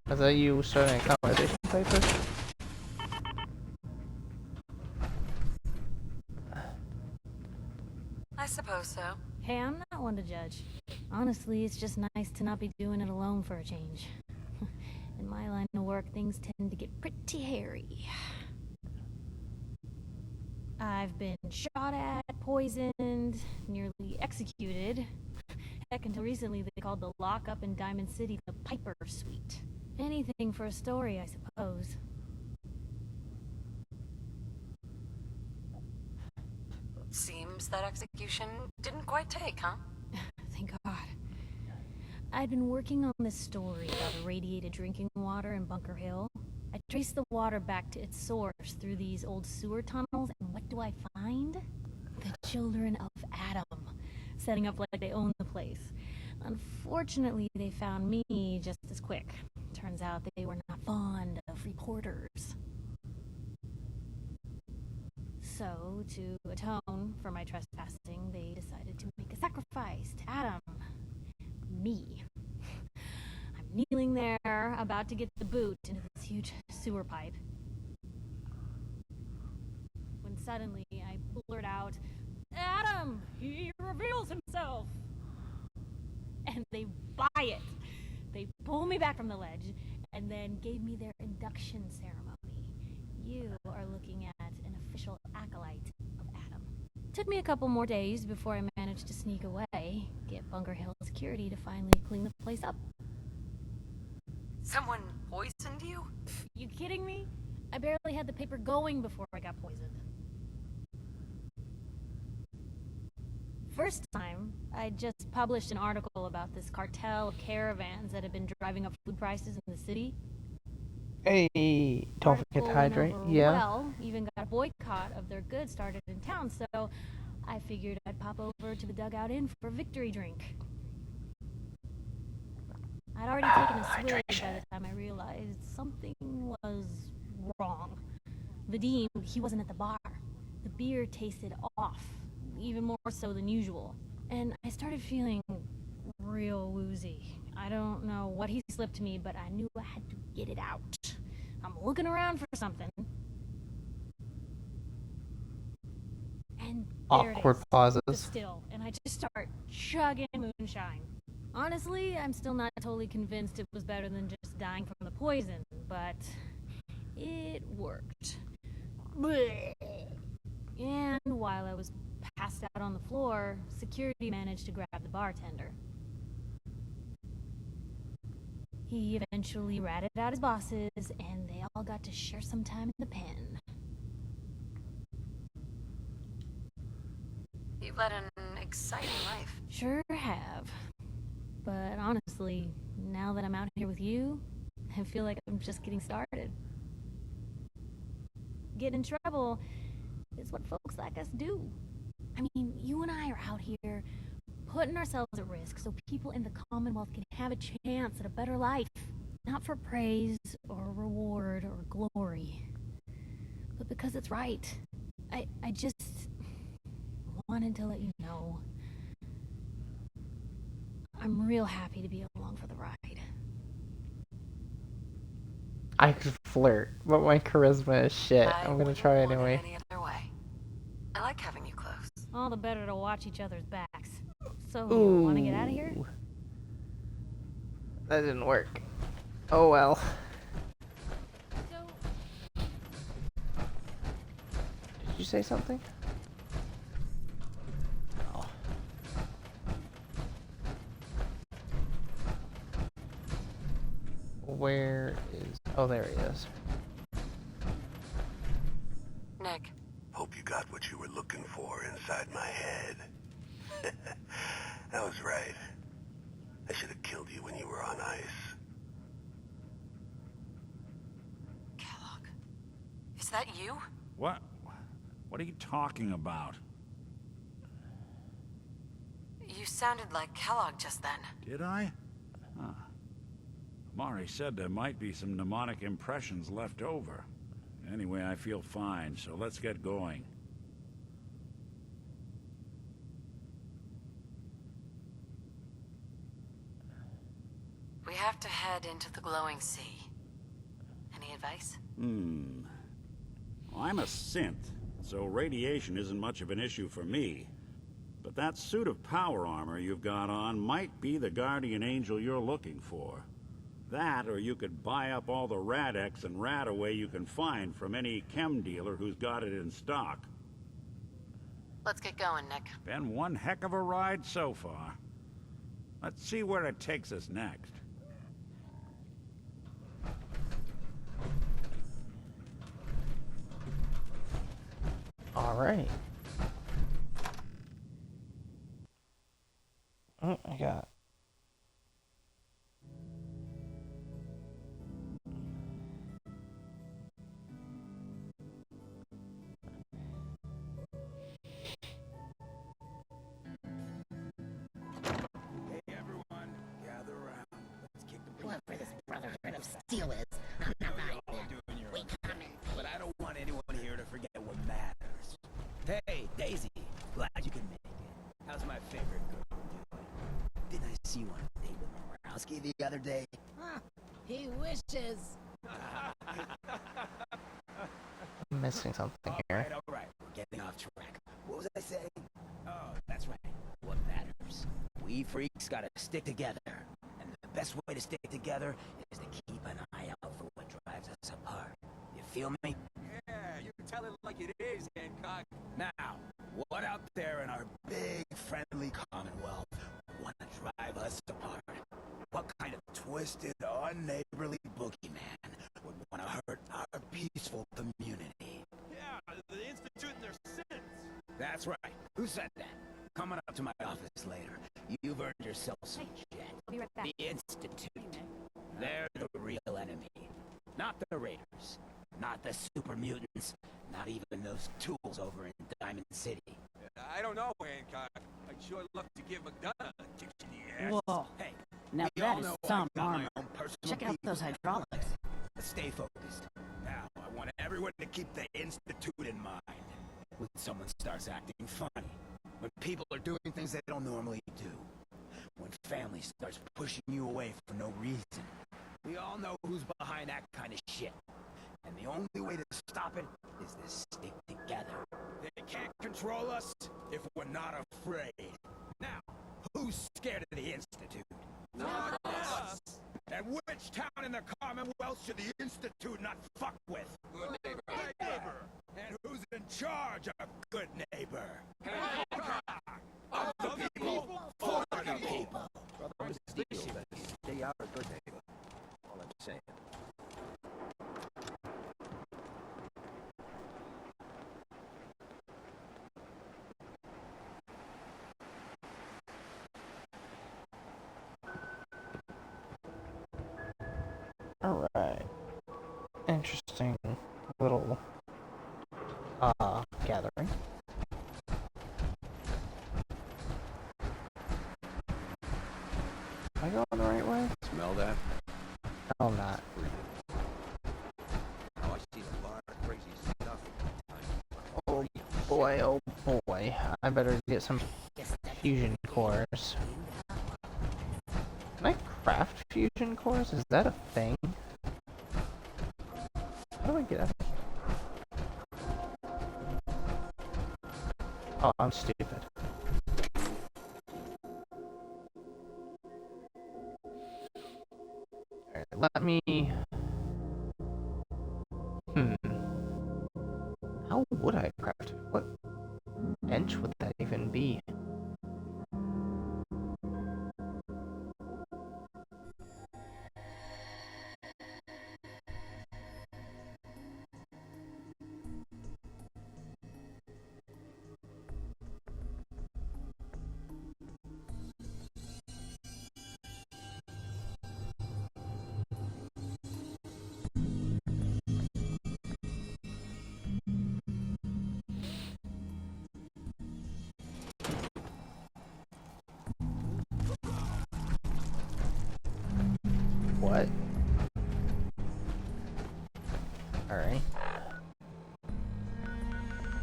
Is that you starting a conversation paper? I suppose so. Hey, I'm not one to judge. Honestly, it's just nice to not be doing it alone for a change. In my line of work, things tend to get pretty hairy. I've been shot at, poisoned, nearly executed. Heck, until recently they called the lockup in Diamond City the Piper Suite. Anything for a story, I suppose. Seems that execution didn't quite take, huh? Thank God. I'd been working on this story about irradiated drinking water in Bunker Hill. I traced the water back to its source through these old sewer tunnels, and what do I find? The children of Adam, setting up like they own the place. Unfortunately, they found me just as quick. Turns out they were not fond of reporters. So, to atone for my trespassing, they decided to make a sacrifice to Adam. me. I'm kneeling there, about to get the boot into this huge sewer pipe. When suddenly I blurt out, "Adam! He reveals himself!" And they buy it. They pull me back from the ledge, and then gave me their induction ceremony. You are looking at an official acolyte of Adam. Took me a couple more days before I managed to sneak away, get Bunker Hill security to finally clean the place up. Someone poisoned you? You kidding me? I barely had the paper going before I got poisoned. First time, I just published an article about this cartel of caravans that had been driving up food prices in the city. Hey, don't forget to hydrate. Yeah. Well, even got a boycott of their goods started in town, so I figured I'd pop over to the Dugout Inn for a victory drink. I'd already taken a swig by the time I realized something was wrong. Vadim, he wasn't at the bar. The beer tasted off, even more so than usual. And I started feeling real woozy. I don't know what he slipped me, but I knew I had to get it out. I'm looking around for something. And there Awkward it is, pauses. the still, and I just start chugging moonshine. Honestly, I'm still not totally convinced it was better than just dying from the poison, but it worked. Blech. And while I was passed out on the floor, security managed to grab the bartender. He eventually ratted out his bosses, and they all got to share some time in the pen. You've led an exciting life. Sure have. But honestly, now that I'm out here with you, I feel like I'm just getting started. Getting in trouble is what folks like us do. I mean, you and I are out here putting ourselves at risk so people in the Commonwealth can have a chance at a better life. Not for praise or reward or glory, but because it's right. I just wanted to let you know I'm real happy to be along for the ride. I could flirt, but my charisma is shit. I'm gonna try anyway. Any other way. I like having you close. All the better to watch each other's backs. So, you want to get out of here? That didn't work. Oh well. Did you say something? Oh. Where is... Oh, there he is. Nick. Hope you got what you were looking for inside my head. That was right. I should have killed you when you were on ice. Kellogg. Is that you? What? What are you talking about? You sounded like Kellogg just then. Did I? Huh. Mari said there might be some mnemonic impressions left over. Anyway, I feel fine, so let's get going. We have to head into the glowing sea. Any advice? I'm a synth, so radiation isn't much of an issue for me. But that suit of power armor you've got on might be the guardian angel you're looking for. That, or you could buy up all the Rad-X and Rad-Away you can find from any chem dealer who's got it in stock. Let's get going, Nick. Been one heck of a ride so far. Let's see where it takes us next. All right. Oh, I got... Whoever this Brotherhood of Steel is, I'm not buying that. We come in peace. But I don't want anyone here to forget what matters. Hey, Daisy, glad you can make it. How's my favorite girl doing? Didn't I see you on a date husky the other day? He wishes. I'm missing something here. All right, we're getting off track. What was I saying? Oh, that's right. What matters? We freaks gotta stick together. And the best way to stick together is to keep an eye out for what drives us apart. You feel me? Yeah, you tell it like it is, Hancock. Now, what out there in our big, friendly Commonwealth wanna drive us apart? What kind of twisted, unneighborly boogeyman would wanna hurt our peaceful community? Yeah, the Institute and their sins. That's right. Who said that? Coming up to my office later. You've earned yourself some shit. I'll be right back. The Institute. They're the real enemy. Not the Raiders. Not the super mutants. Not even those tools over in Diamond City. I don't know, Hancock. I'd sure love to give McDonough a kick in the ass. Whoa. Hey, Now we that all is know some I got my armor. own personal Check out those people. hydraulics. Stay focused. Now, I want everyone to keep the Institute in mind. When someone starts acting funny. When people are doing things they don't normally do. When family starts pushing you away for no reason. We all know who's behind that kind of shit. And the only way to stop it is to stick together. They can't control us if we're not afraid. Now, who's scared of the Institute? Not us. And which town in the Commonwealth should the Institute not fuck with? Good neighbor. And who's in charge of good neighbor? Hancock. Of the people, for the people. Brother, Steele, stay out of good neighbor. All I'm saying. Alright. Interesting little gathering. Am I going the right way? Smell that? No, I'm not. Oh, I see a lot of crazy stuff. Oh boy. I better get some fusion cores. Can I craft fusion cores? Is that a thing? How do I get out? Oh, I'm stupid. Alright, let me... How would I craft it? What bench would that even be? What? Alright.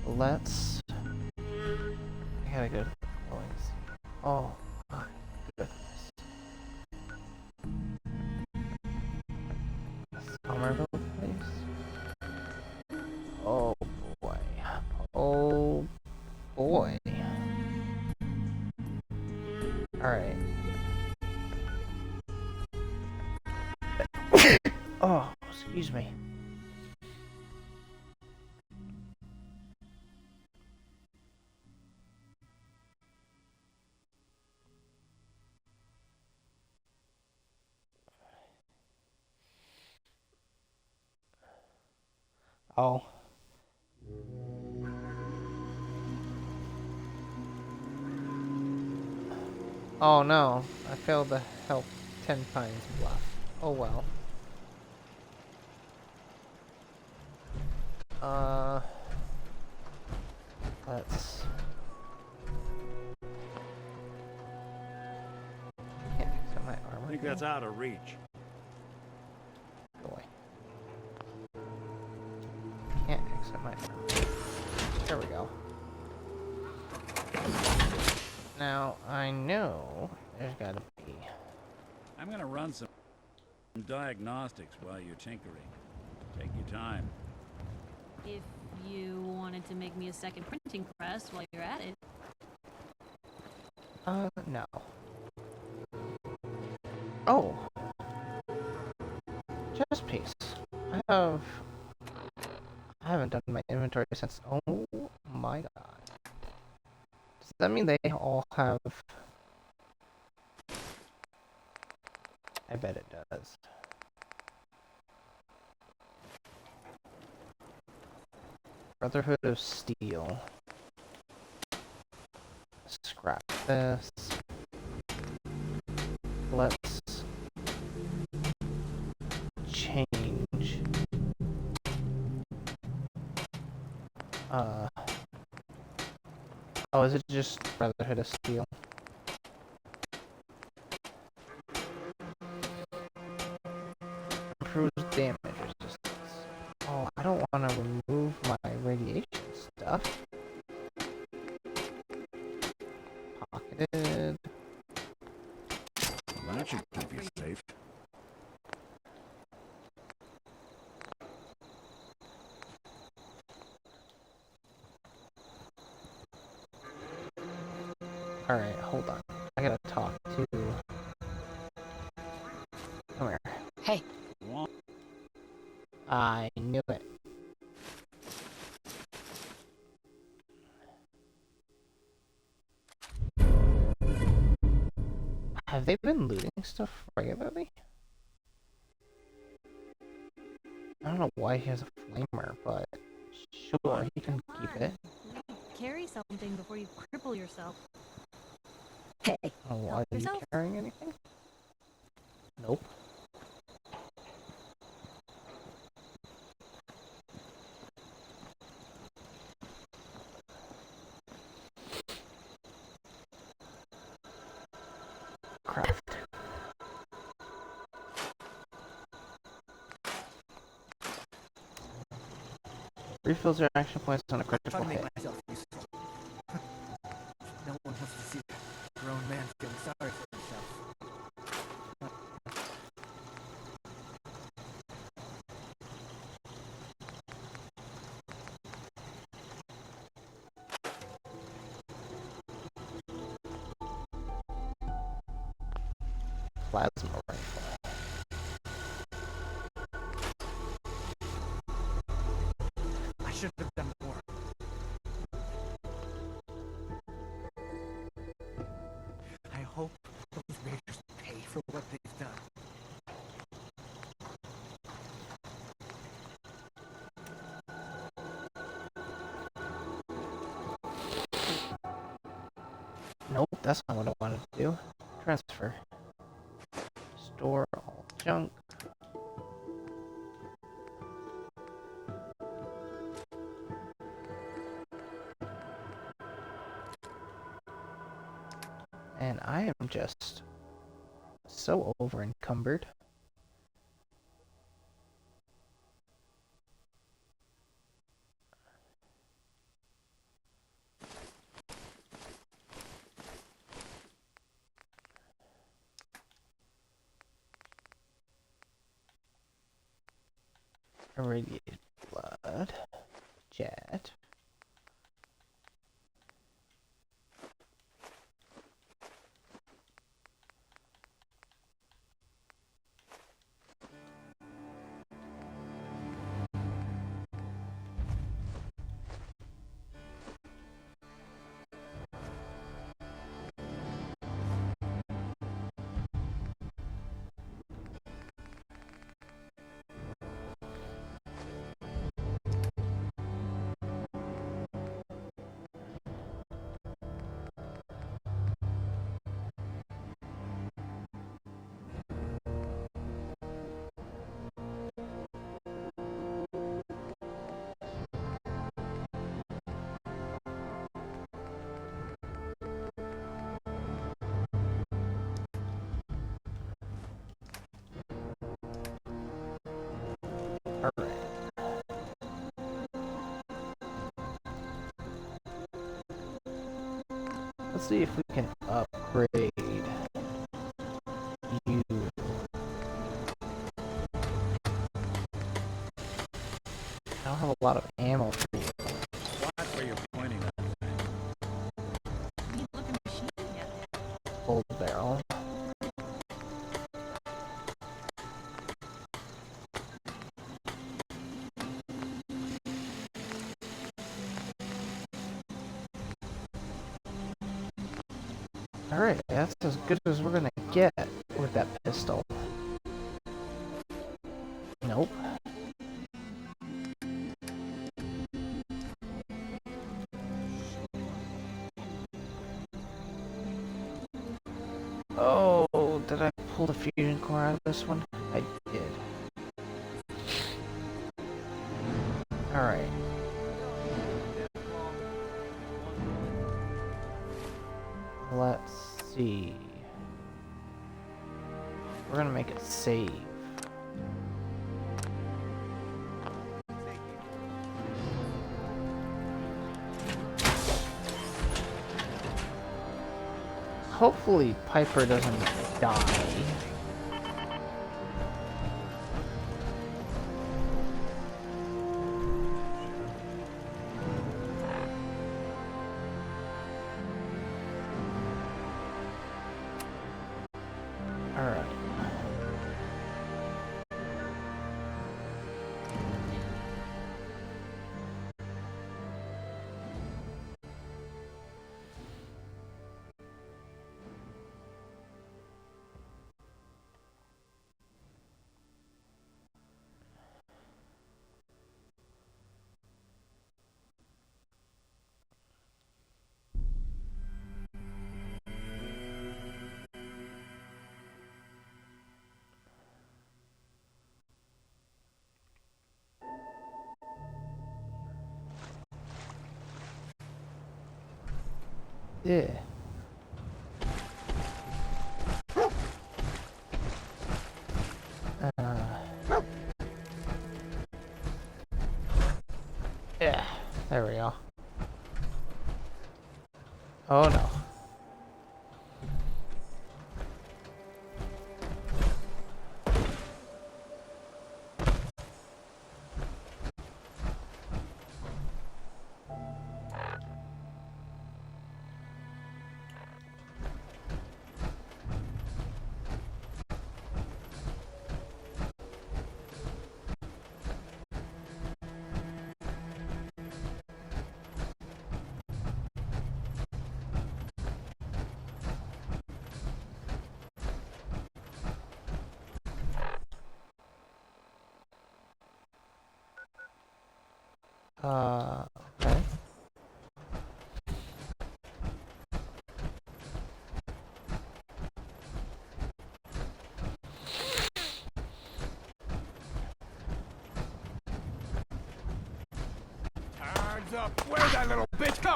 Let's... I gotta go to the dwellings. Oh, my goodness. Somerville place? Oh boy. Oh boy. Alright. Oh, excuse me. Oh. Oh no, I failed to help 10 Pines bluff. Oh well. Let's... Can't fix my armor. I think that's out of reach. Boy. Can't exit my armor. There we go. Now, I know there's gotta be I'm gonna run some diagnostics while you're tinkering. Take your time. If you wanted to make me a second printing press while you're at it. No. Oh. Chest piece. I haven't done my inventory since. Oh my god. Does that mean they all have? I bet it does. Brotherhood of Steel. Scrap this. Let's change. Oh, is it just Brotherhood of Steel? Improves damage resistance. Oh, I don't want to remove my radiation stuff. Pocketed. Well, that should keep you safe. Alright, hold on. I gotta talk to... Come here. Hey. I knew it. Have they been looting stuff regularly? I don't know why he has a flamer, but sure, he can keep it. Carry something before you cripple yourself. Hey. Oh, why are you carrying anything? Nope. Craft. Refills your action points on a critical hit. No one wants to see a grown man feeling sorry for himself. Plasma rifle. I should have done more. I hope those raiders pay for what they've done. Nope, that's not what I wanted to do. Transfer. Store all junk. And I am just so over encumbered. Irradiated blood. Jet. Alright. Let's see if we can upgrade you old barrel. Alright, that's as good as we're gonna get with that pistol. Nope. Oh, did I pull the fusion core out of this one? I did. Alright. Let's see. We're gonna make it save. Hopefully Piper doesn't die. Alright. Yeah. Yeah, there we go. Oh no. Okay. Hands up! Where'd that little bitch go?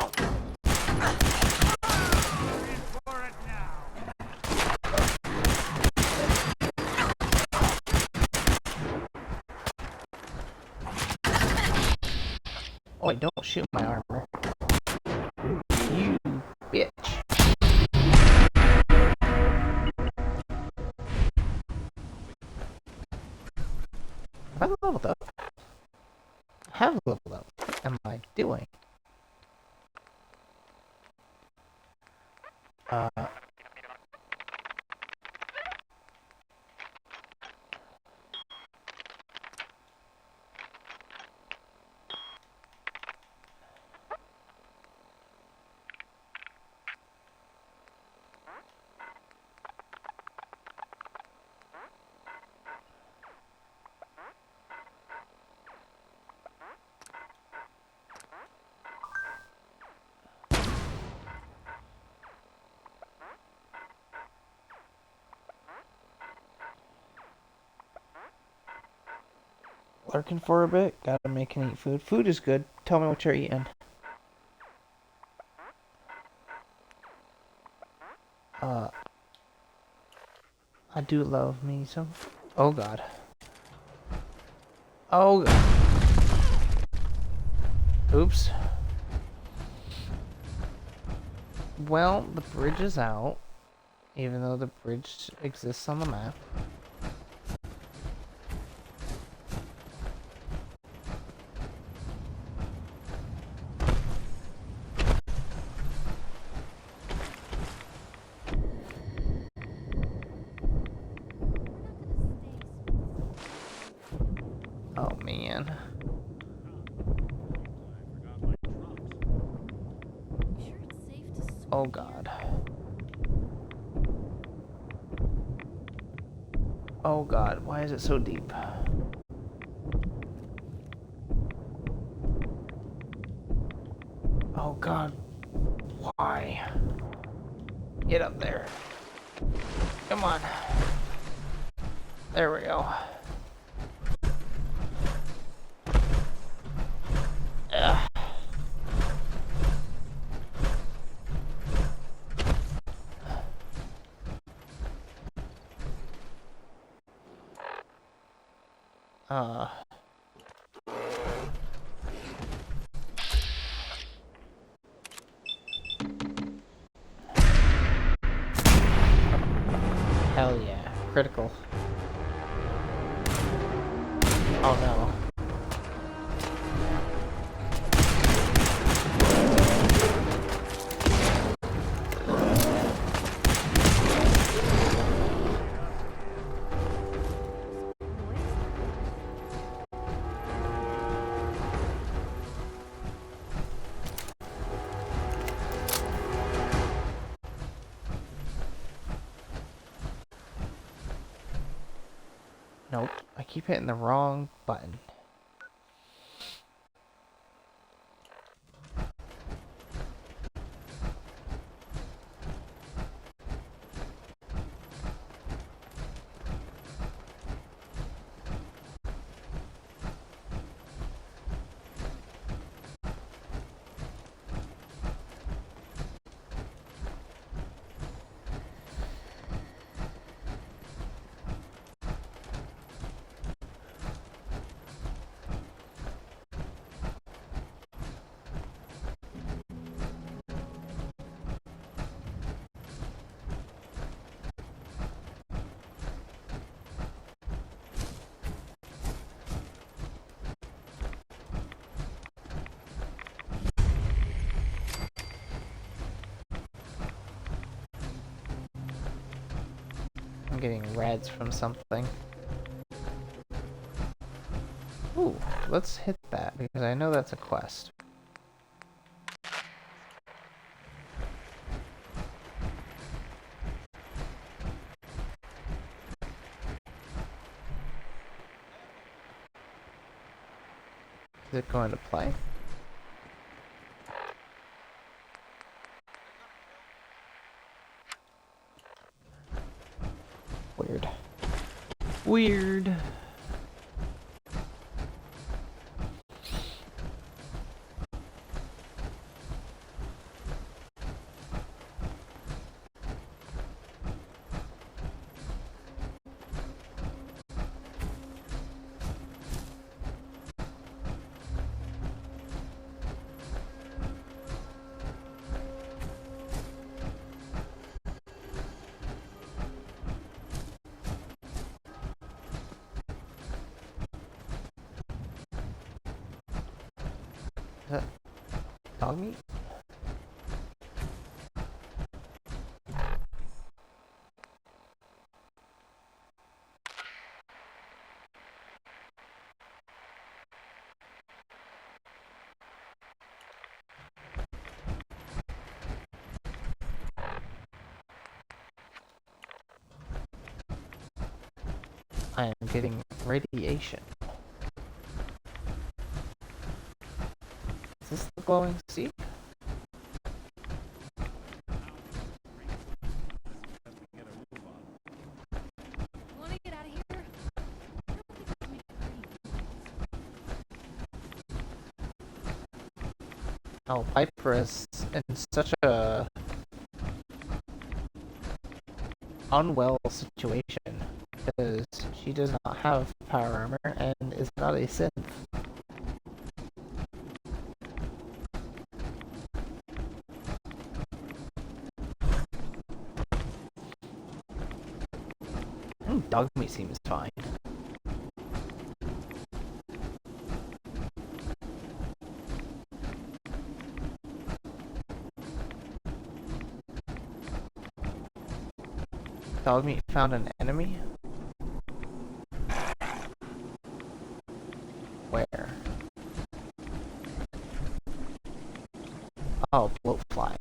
In for it now. Oh, wait, don't shoot my armor. You bitch. Have I leveled up? I have leveled up. What am I doing? Lurking for a bit. Gotta make and eat food. Food is good. Tell me what you're eating. I do love me some. Oh god. Oh god. Oops. Well, the bridge is out. Even though the bridge exists on the map. Oh god. Oh god, why is it so deep? Oh god, why? Get up there. Come on. There we go. Ugh. Hell yeah. Critical. Oh no. Nope, I keep hitting the wrong button. I'm getting reds from something. Ooh, let's hit that because I know that's a quest. Is it going to play? Weird. Weird. Is that dog meat? I am getting radiation. Is this the glowing sea? Wanna get out of here? Oh, Piper is in such a unwell situation because she does not have power armor and is not a synth. Dog meat seems fine. Dog meat found an enemy? Where? Oh, bloatfly.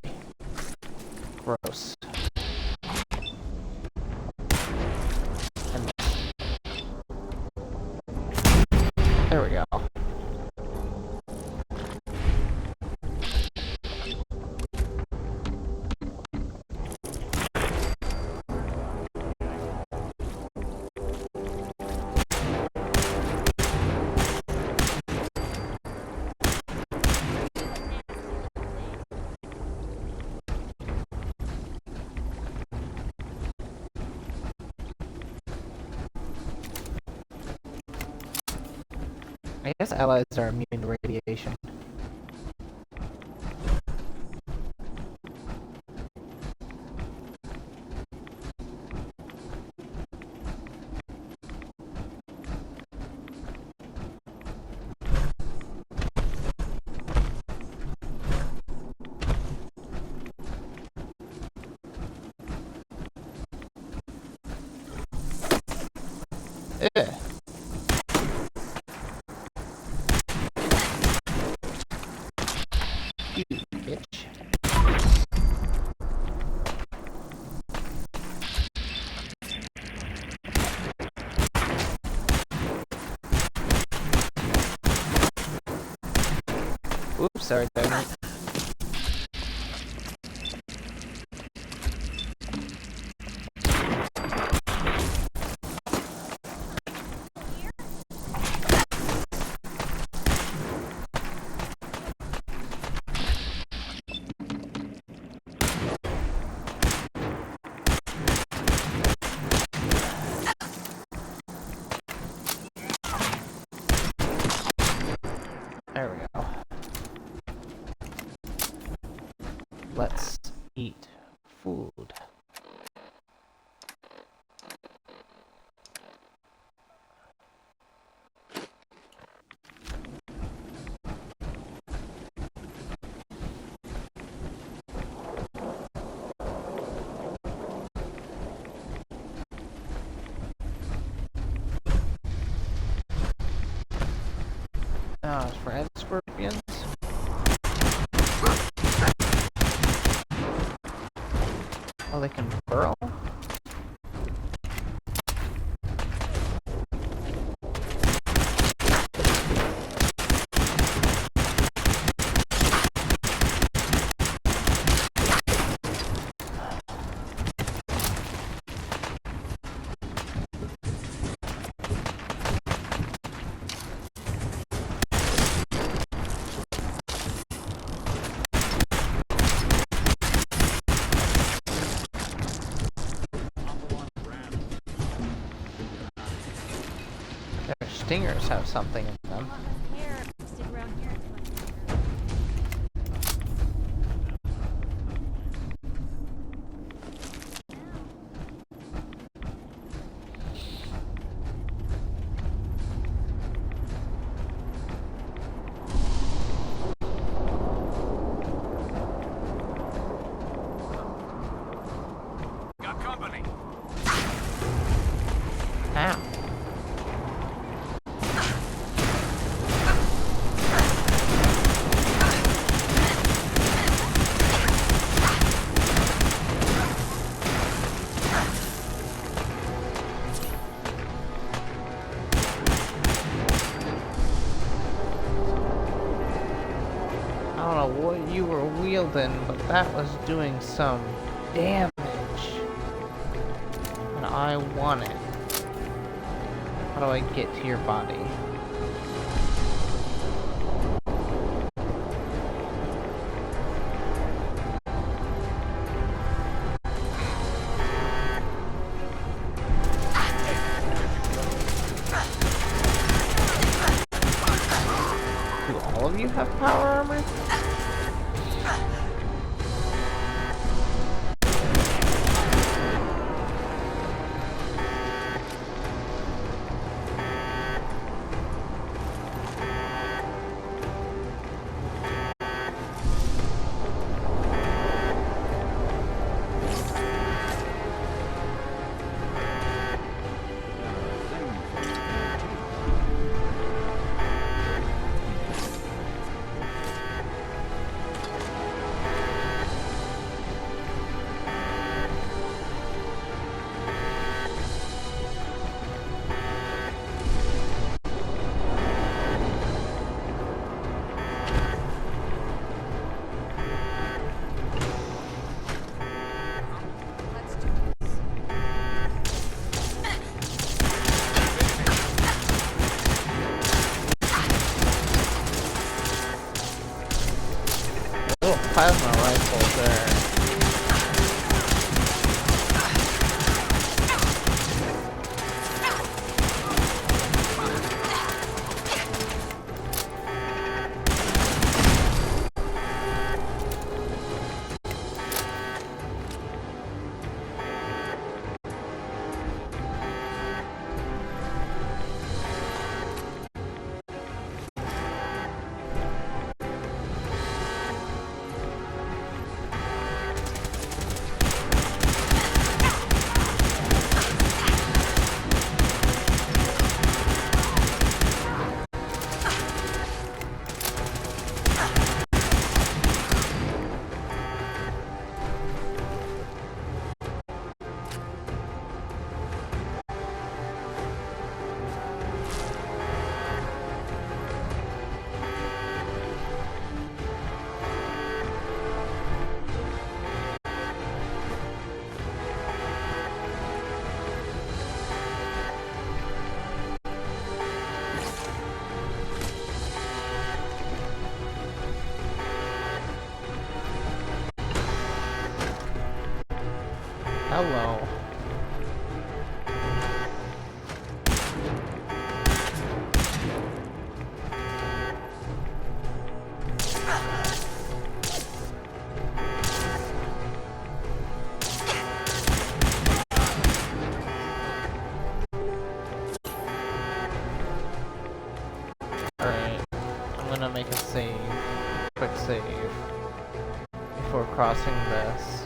There we go. I guess allies are immune to radiation. Ugh. You bitch. Oops, sorry, Doin. There we go. Let's eat food. Red scorpions. Oh, they can burrow? Their stingers have something in them. Got company. Ow. I don't know what you were wielding, but that was doing some damage. And I want it. How do I get to your body? Do all of you have power armor? Hello. Alright, I'm gonna make a save. Quick save. Before crossing this.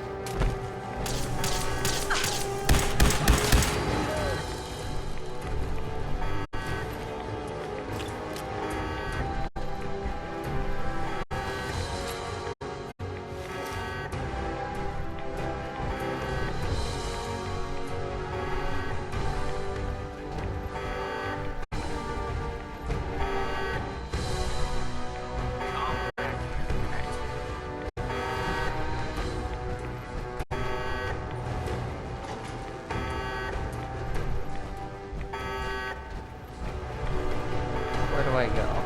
Where do I go?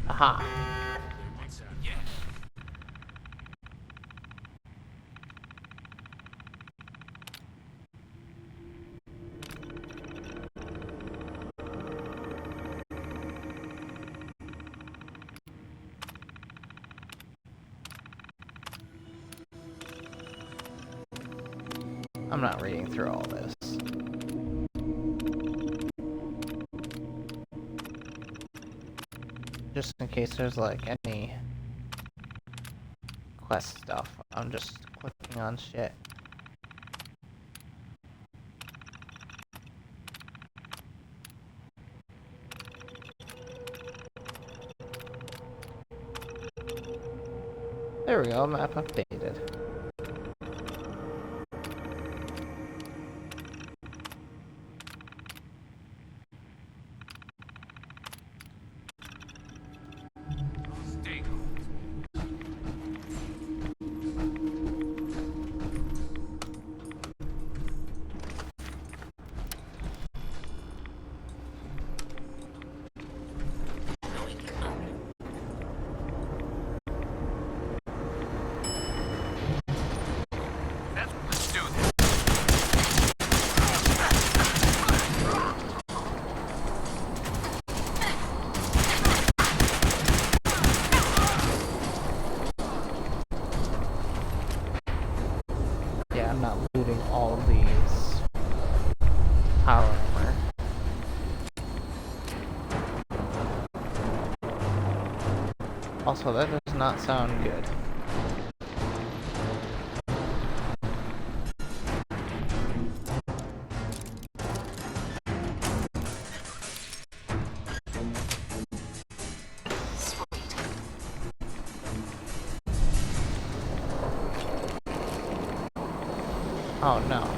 Aha. I'm not reading through all this. Just in case there's like any quest stuff, I'm just clicking on shit. There we go, map updated. Yeah, I'm not looting all of these power armor. Also, that does not sound good. Oh no.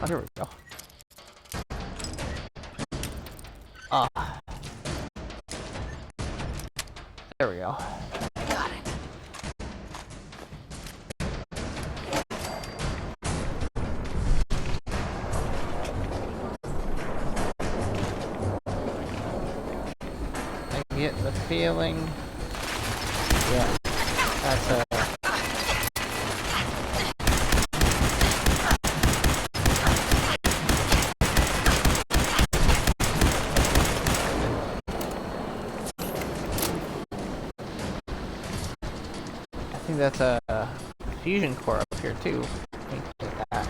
Oh, here we go. Ah. There we go. Got it. I get the feeling. Yeah. That's a. think that's a fusion core up here too. Let me get that.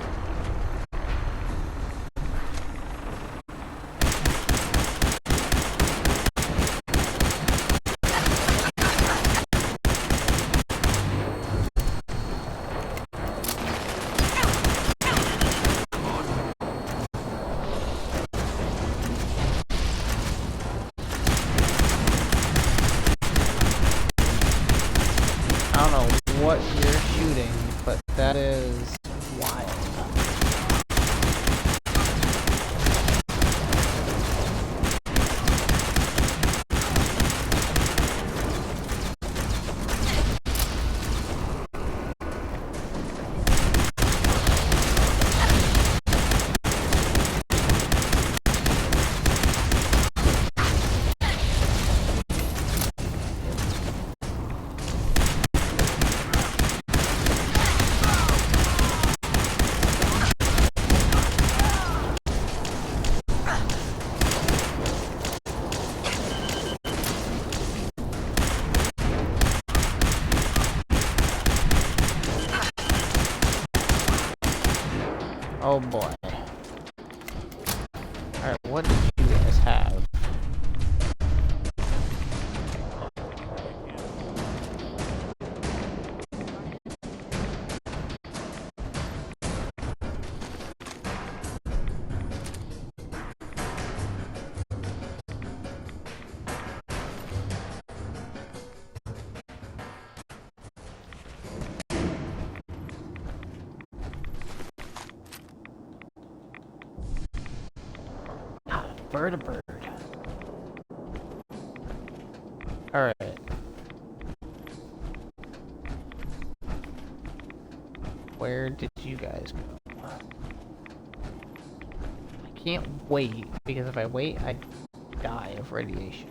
I don't know what you're shooting, but that is wild. Oh boy. Alright, what did you guys have? Bird a bird. Alright. Where did you guys go? I can't wait, because if I wait, I die of radiation.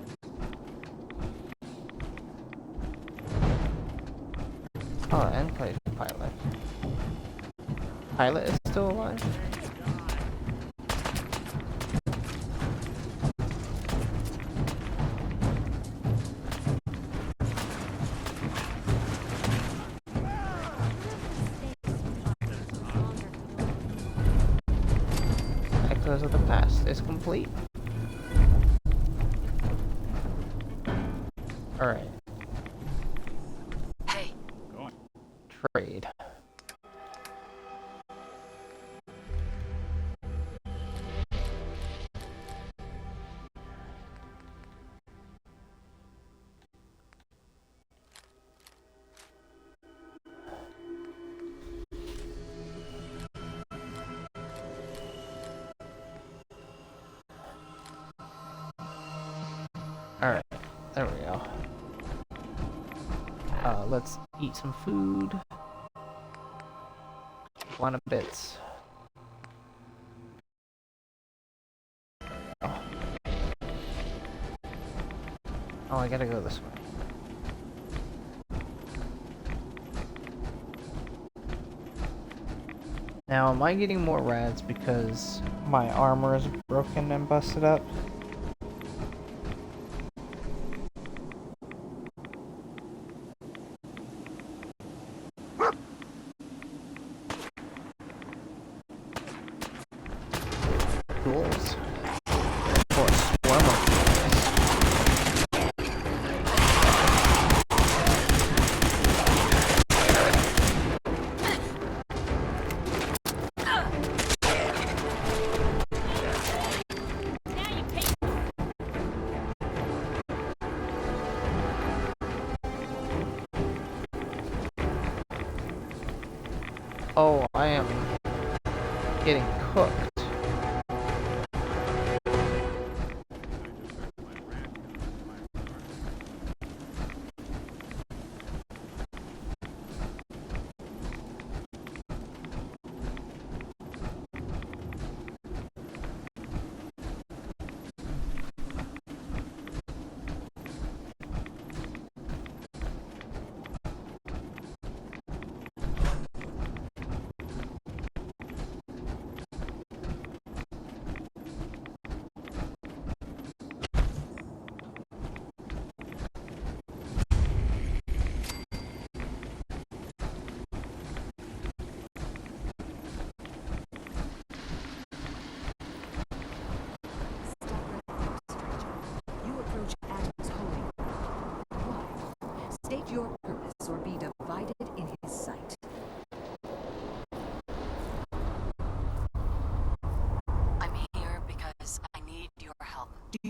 Oh, and play pilot. Pilot is still alive? Echoes of the past is complete. Alright. Hey. Trade. Alright, there we go. Let's eat some food. One of bits. Oh, I gotta go this way. Now, am I getting more rads because my armor is broken and busted up? Ghouls. Or a swarm of ghouls. Oh, I am getting cooked.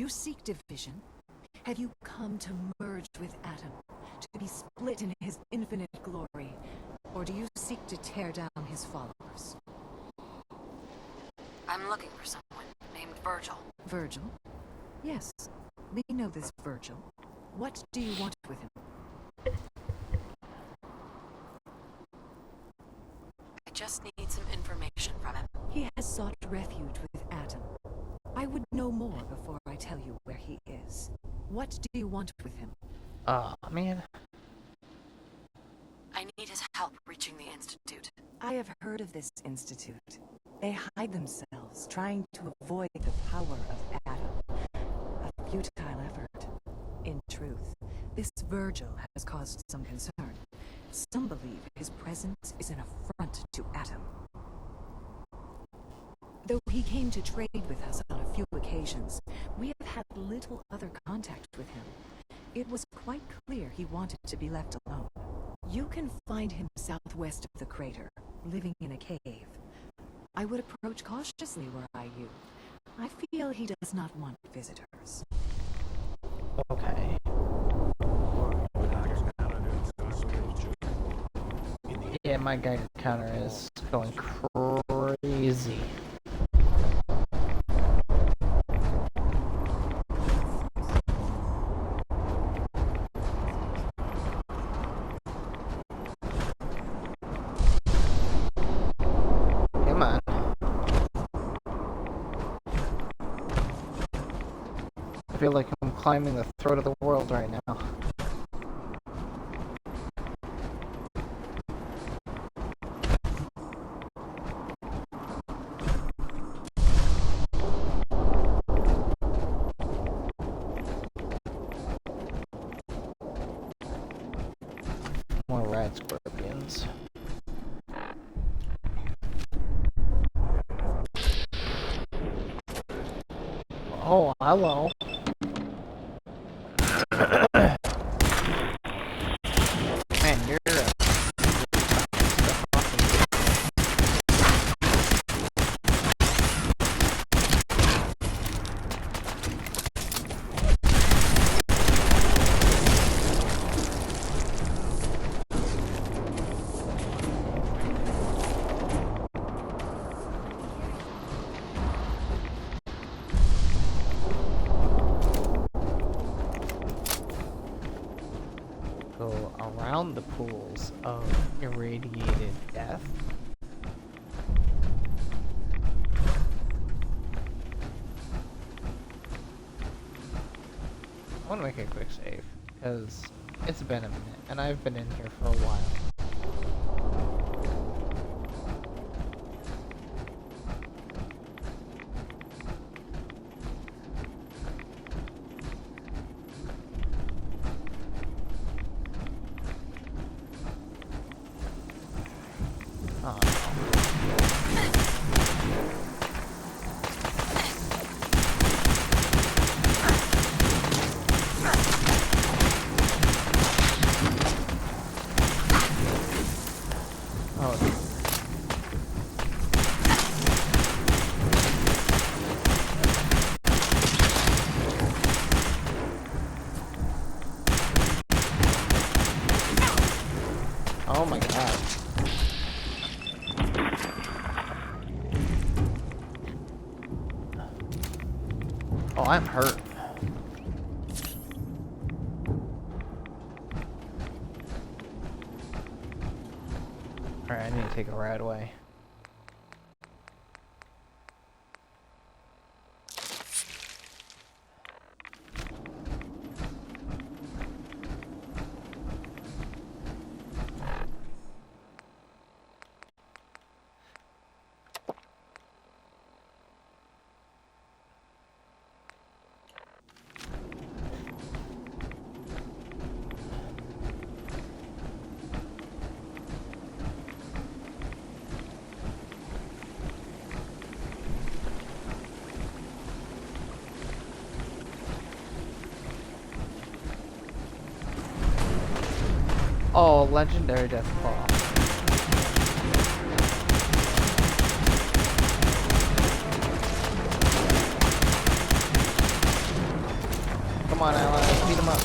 you seek division? Have you come to merge with Adam, to be split in his infinite glory? Or do you seek to tear down his followers? I'm looking for someone named Virgil. Virgil? Yes, we know this Virgil. What do you want with him? I just need some information from him. He has sought refuge with Adam. I would know more before I tell you where he is. What do you want with him? Man. I need his help reaching the Institute. I have heard of this institute. They hide themselves, trying to avoid the power of Adam. A futile effort. In truth, this Virgil has caused some concern. Some believe his presence is an affront to Adam. Though he came to trade with us on a few occasions, we have had little other contact with him. It was quite clear he wanted to be left alone. You can find him southwest of the crater, living in a cave. I would approach cautiously were I you. I feel he does not want visitors. Okay. Yeah, my Geiger counter is going crazy. Come on. I feel like I'm climbing the throat of the world right now. More rat scorpions. Oh, hello. Man, you're go around the pools of irradiated death. I want to make a quick save, because it's been a minute, and I've been in here for a while. Oh, oh my god. Oh, I'm hurt. Alright, I need to take a ride away. Oh, legendary death claw. on, Alan. Beat him up.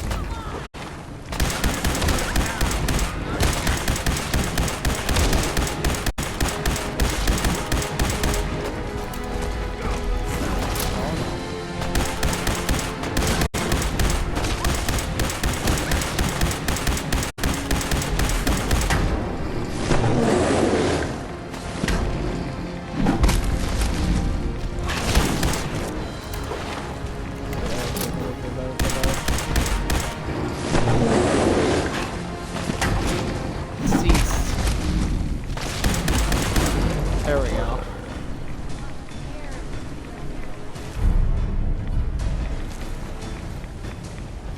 There we go.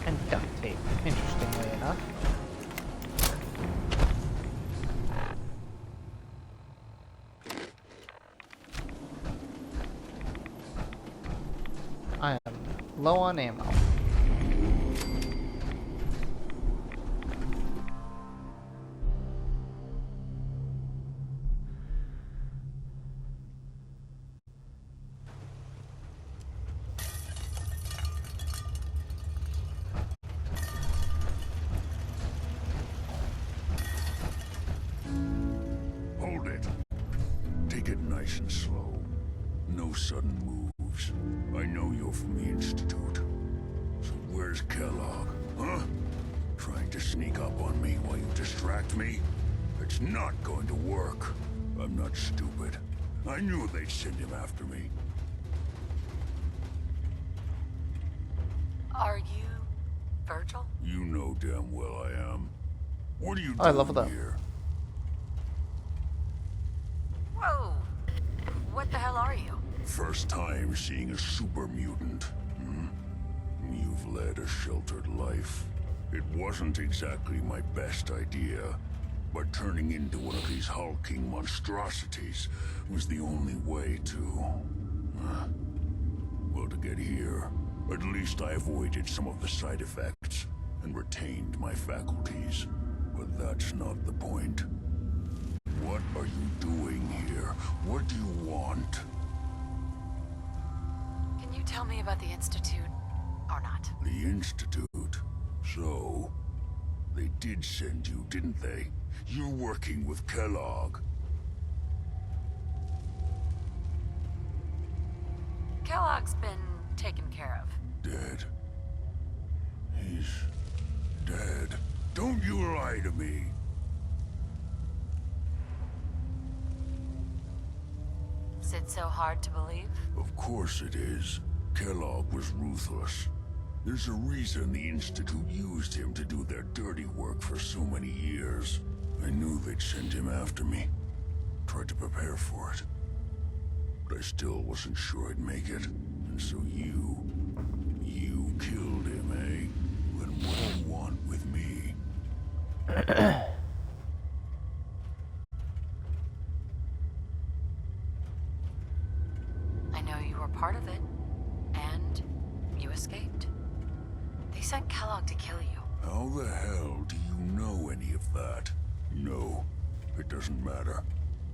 And duct tape, interestingly enough. I am low on ammo. Hold it. Take it nice and slow. No sudden moves. I know you're from the Institute. So where's Kellogg, huh? Trying to sneak up on me while you distract me? It's not going to work. I'm not stupid. I knew they'd send him after me. Are you Virgil? You know damn well I am. What are you I leveled doing up. here? Whoa! What the hell are you? First time seeing a super mutant. You've led a sheltered life. It wasn't exactly my best idea, but turning into one of these hulking monstrosities was the only way to... well, to get here, at least I avoided some of the side effects and retained my faculties. But that's not the point. What are you doing here? What do you want? Can you tell me about the Institute, or not? The Institute? So, they did send you, didn't they? You're working with Kellogg. Kellogg's been taken care of. Dead. He's dead. Don't you lie to me. Is it so hard to believe? Of course it is. Kellogg was ruthless. There's a reason the Institute used him to do their dirty work for so many years. I knew they'd send him after me. Tried to prepare for it. But I still wasn't sure I'd make it. And so you killed him, eh? Then what do you want with me? I know you were part of it, and you escaped. They sent Kellogg to kill you. How the hell do you know any of that? No, it doesn't matter.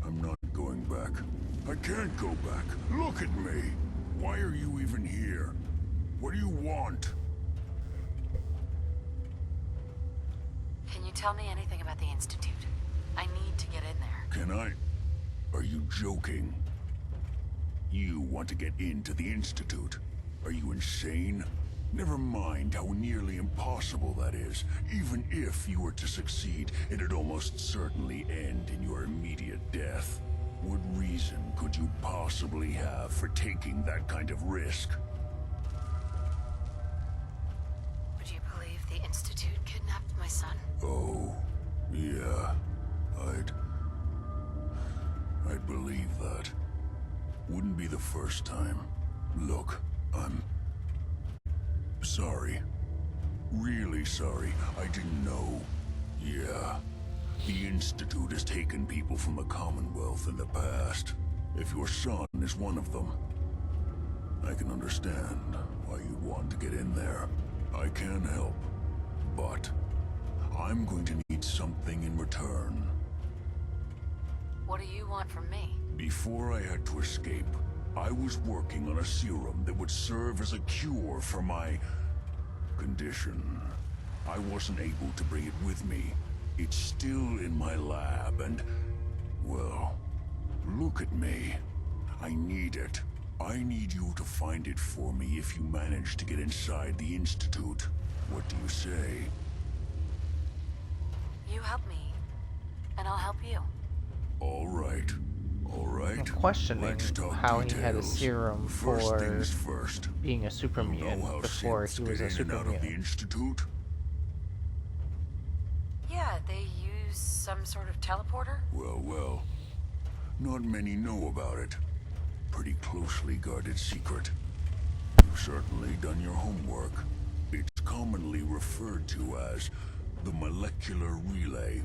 I'm not going back. I can't go back. Look at me. Why are you even here? What do you want? Can you tell me anything about the Institute? I need to get in there. Can I? Are you joking? You want to get into the Institute? Are you insane? Never mind how nearly impossible that is. Even if you were to succeed, it'd almost certainly end in your immediate death. What reason could you possibly have for taking that kind of risk? Would you believe the Institute kidnapped my son? Oh, yeah. I'd believe that. Wouldn't be the first time. Look, I'm sorry. Really sorry. I didn't know. Yeah. The Institute has taken people from the Commonwealth in the past. If your son is one of them, I can understand why you'd want to get in there. I can help, but I'm going to need something in return. What do you want from me? Before I had to escape, I was working on a serum that would serve as a cure for my condition. I wasn't able to bring it with me. It's still in my lab and, well, look at me. I need it. I need you to find it for me if you manage to get inside the Institute. What do you say? You help me, and I'll help you. All right. All right. I'm questioning Let's talk how he had a details. serum First for things first. being a super You know mutant how before synths he was get a in and super out of the mutant. Institute? Yeah, they use some sort of teleporter? Well. Not many know about it. Pretty closely guarded secret. You've certainly done your homework. It's commonly referred to as the molecular relay.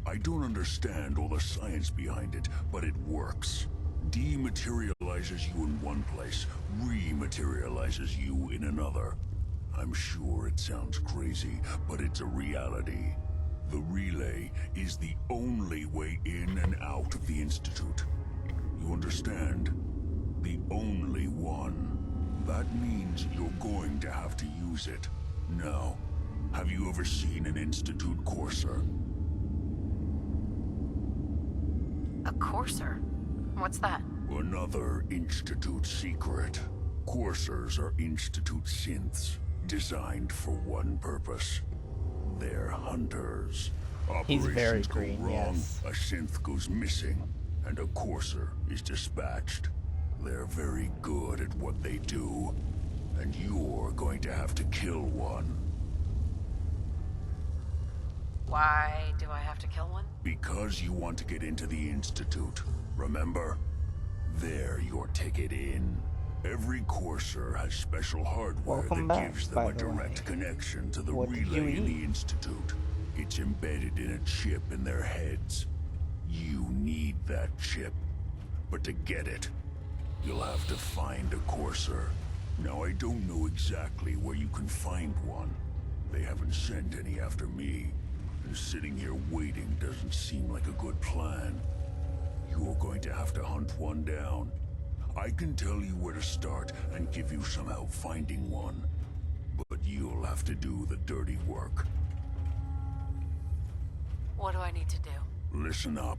I don't understand all the science behind it, but it works. Dematerializes you in one place, rematerializes you in another. I'm sure it sounds crazy, but it's a reality. The relay is the only way in and out of the Institute. You understand? The only one. That means you're going to have to use it. Now, have you ever seen an Institute courser? A courser? What's that? Another Institute secret. Coursers are Institute synths, designed for one purpose. They're hunters. He's very Operations go green, wrong, yes. a synth goes missing, and a courser is dispatched. They're very good at what they do, and you're going to have to kill one. Why do I have to kill one? Because you want to get into the Institute, remember? They're your ticket in. Every courser has special hardware Welcome that back, gives them by a the way. direct connection to the What did you relay in eat? the Institute. It's embedded in a chip in their heads. You need that chip. But to get it, you'll have to find a courser. Now, I don't know exactly where you can find one. They haven't sent any after me. And sitting here waiting doesn't seem like a good plan. You're going to have to hunt one down. I can tell you where to start and give you some help finding one. But you'll have to do the dirty work. What do I need to do? Listen up.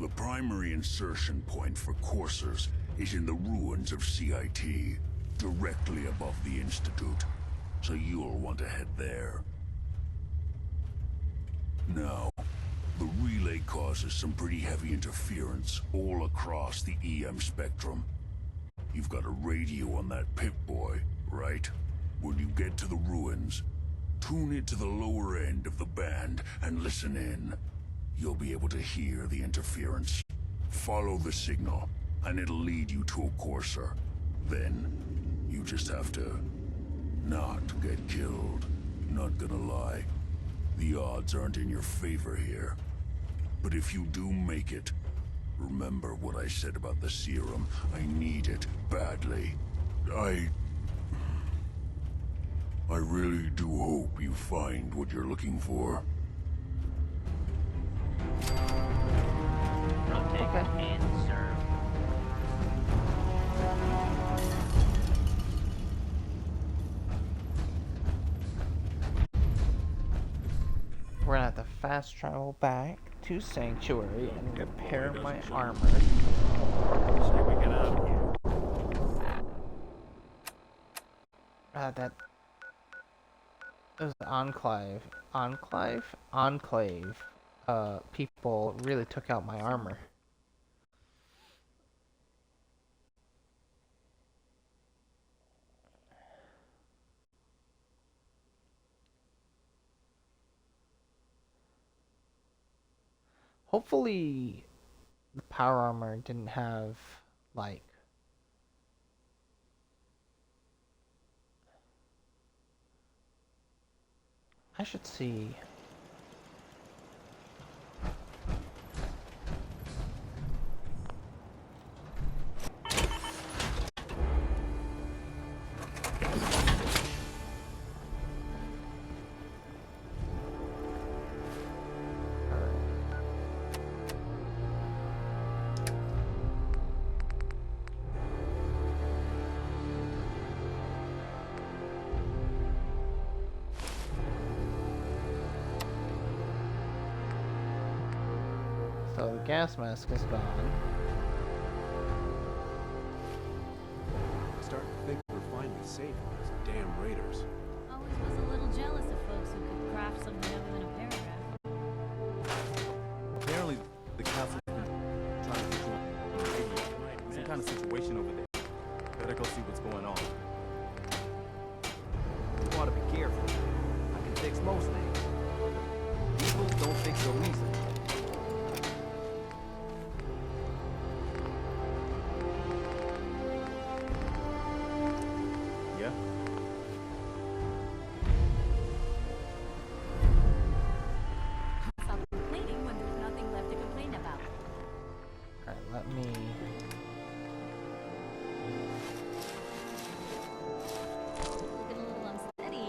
The primary insertion point for coursers is in the ruins of CIT, directly above the Institute. So you'll want to head there. Now, the relay causes some pretty heavy interference all across the EM spectrum. You've got a radio on that Pip-Boy, right? When you get to the ruins, tune it to the lower end of the band and listen in. You'll be able to hear the interference. Follow the signal, and it'll lead you to a courser. Then, you just have to not get killed. Not gonna lie. The odds aren't in your favor here. But if you do make it, remember what I said about the serum. I need it badly. I really do hope you find what you're looking for. Okay. And serve. We're gonna have to fast travel back to Sanctuary and repair my armor. Say we get out of here. That was Enclave. People really took out my armor. Hopefully, the power armor didn't have, like, I should see. So the gas mask is gone. I'm starting to think we're finally safe from those damn raiders. Always was a little jealous of folks who could craft something other than a paragraph. Apparently, the castle's been trying to put you on the radio. Some kind of situation over there. Better go see what's going on. You ought to be careful. I can fix most things. People don't fix so easily. Yeah? Stop complaining when there's nothing left to complain about. Alright, let me... Looking a little unsteady.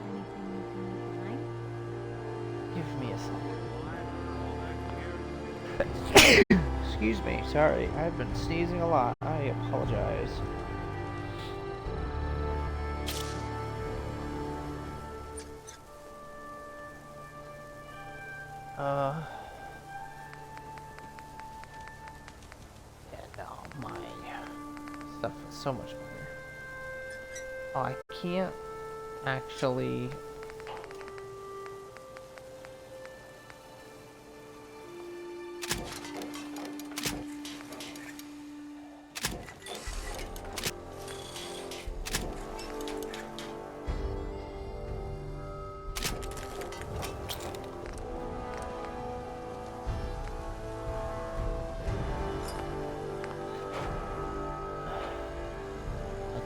Anything you can find? Give me a second. Excuse me, sorry. I've been sneezing a lot. I apologize. Yeah, no, my stuff is so much better. Oh, I can't actually...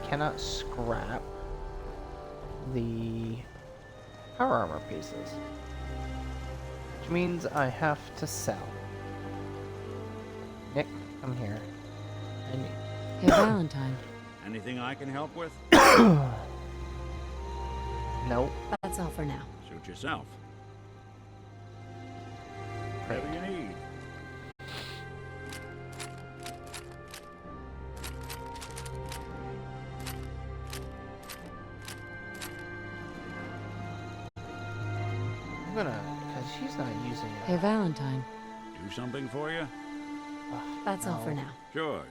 cannot scrap the power armor pieces, which means I have to sell. Nick, come here. I need... Hey, Valentine. Anything I can help with? Nope. That's all for now. Suit yourself. Great. Whatever you need. I'm gonna, because she's not using it. Hey, Valentine. Do something for you? That's all for now. Sure.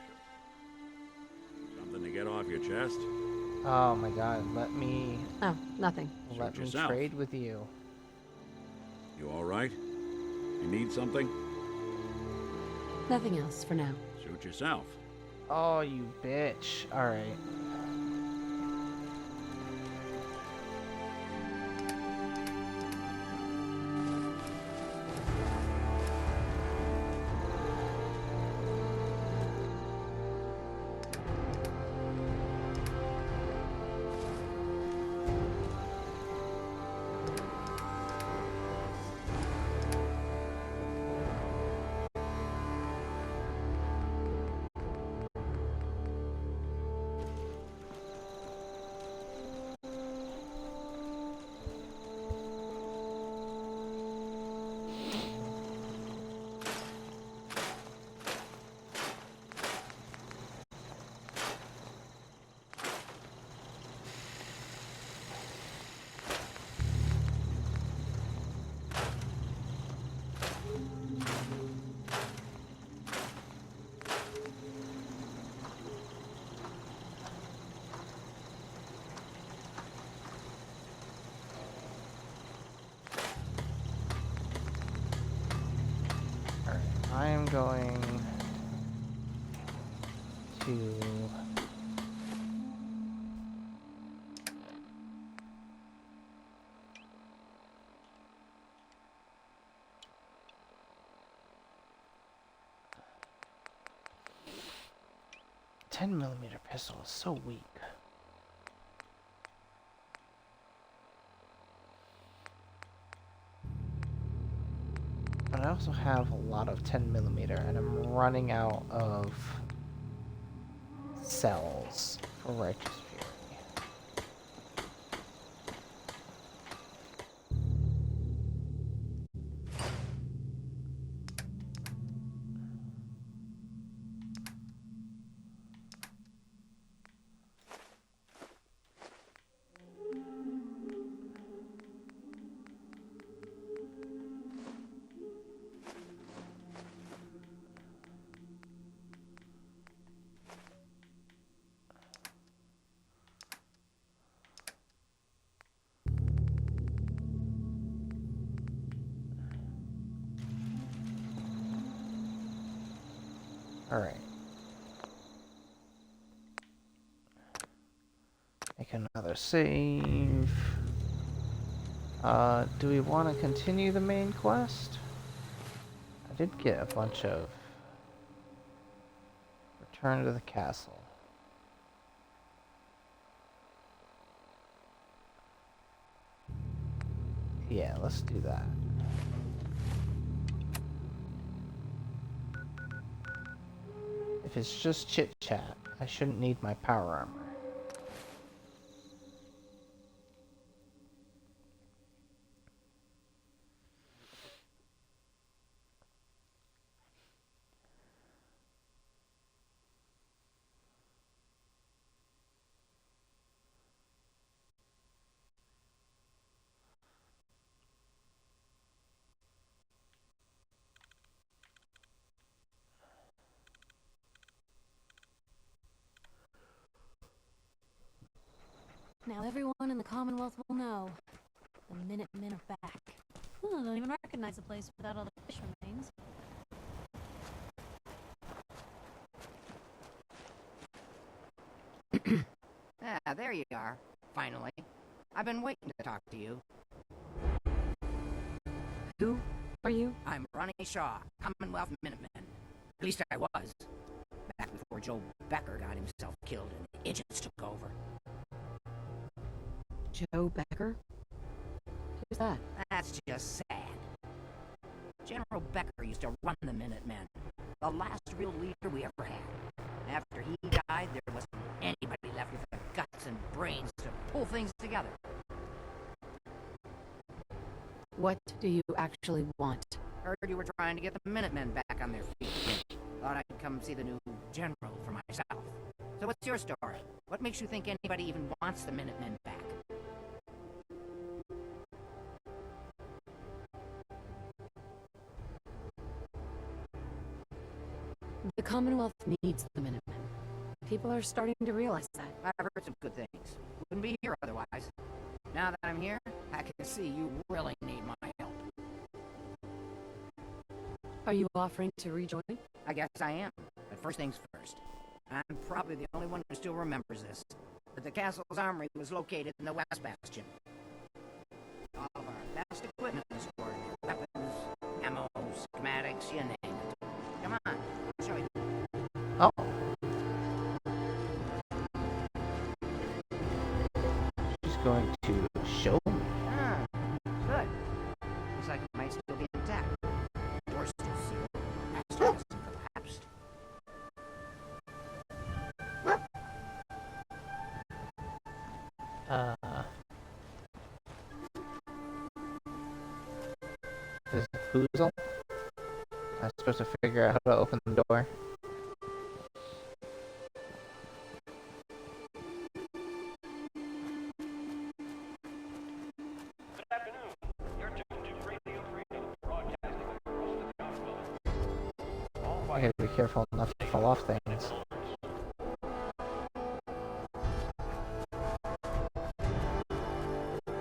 Something to get off your chest? Oh my god, let me... Oh, nothing. Let me yourself. trade with you. You all right? You need something? Nothing else for now. Suit yourself. Oh, you bitch. Alright. I am going to... .10mm pistol is so weak. But I also have a lot of 10mm, and I'm running out of cells for Righteous Fury. Alright. Make another save. Do we want to continue the main quest? I did get a bunch of... Return to the castle. Yeah, let's do that. If it's just chit-chat, I shouldn't need my power armor. Now everyone in the Commonwealth will know. The Minutemen are back. I don't even recognize the place without all the fish remains. Ah, there you are. Finally. I've been waiting to talk to you. Who are you? I'm Ronnie Shaw, Commonwealth Minuteman. At least I was. Back before Joe Becker got himself killed and the agents took over. Joe Becker? Who's that? That's just sad. General Becker used to run the Minutemen. The last real leader we ever had. After he died, there wasn't anybody left with the guts and brains to pull things together. What do you actually want? Heard you were trying to get the Minutemen back on their feet. Thought I'd come see the new general for myself. So what's your story? What makes you think anybody even wants the Minutemen back? The Commonwealth needs the Minutemen. People are starting to realize that. I've heard some good things. Wouldn't be here otherwise. Now that I'm here, I can see you really need my help. Are you offering to rejoin? I guess I am. But first things first. I'm probably the only one who still remembers this. But the castle's armory was located in the West Bastion. All of our best equipment was stored there. Weapons, ammo, schematics, you name it. Come on, I'll show you. Oh. She's going to show me. Ah, good. Looks like it might still be intact. Door's still sealed. Master hasn't collapsed. Is it Foozle? I'm supposed to figure out how to open the door. Good afternoon. You're tuned to Radio Freedom, broadcasting across the Commonwealth. I gotta be careful not to fall off things.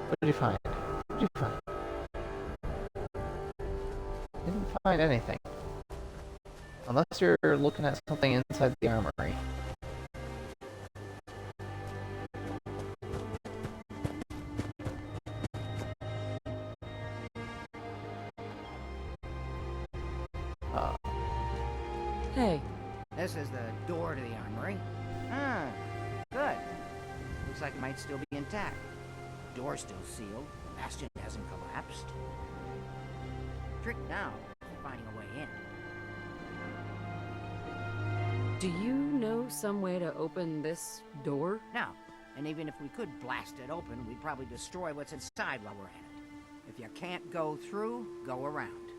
What did you find? What did you find? Didn't find anything. Unless you're looking at something inside the armory. Hey. This is the door to the armory. Ah, good. Looks like it might still be intact. Door's still sealed. The bastion hasn't collapsed. Trick now is finding a way in. Do you know some way to open this door? No. And even if we could blast it open, we'd probably destroy what's inside while we're at it. If you can't go through, go around.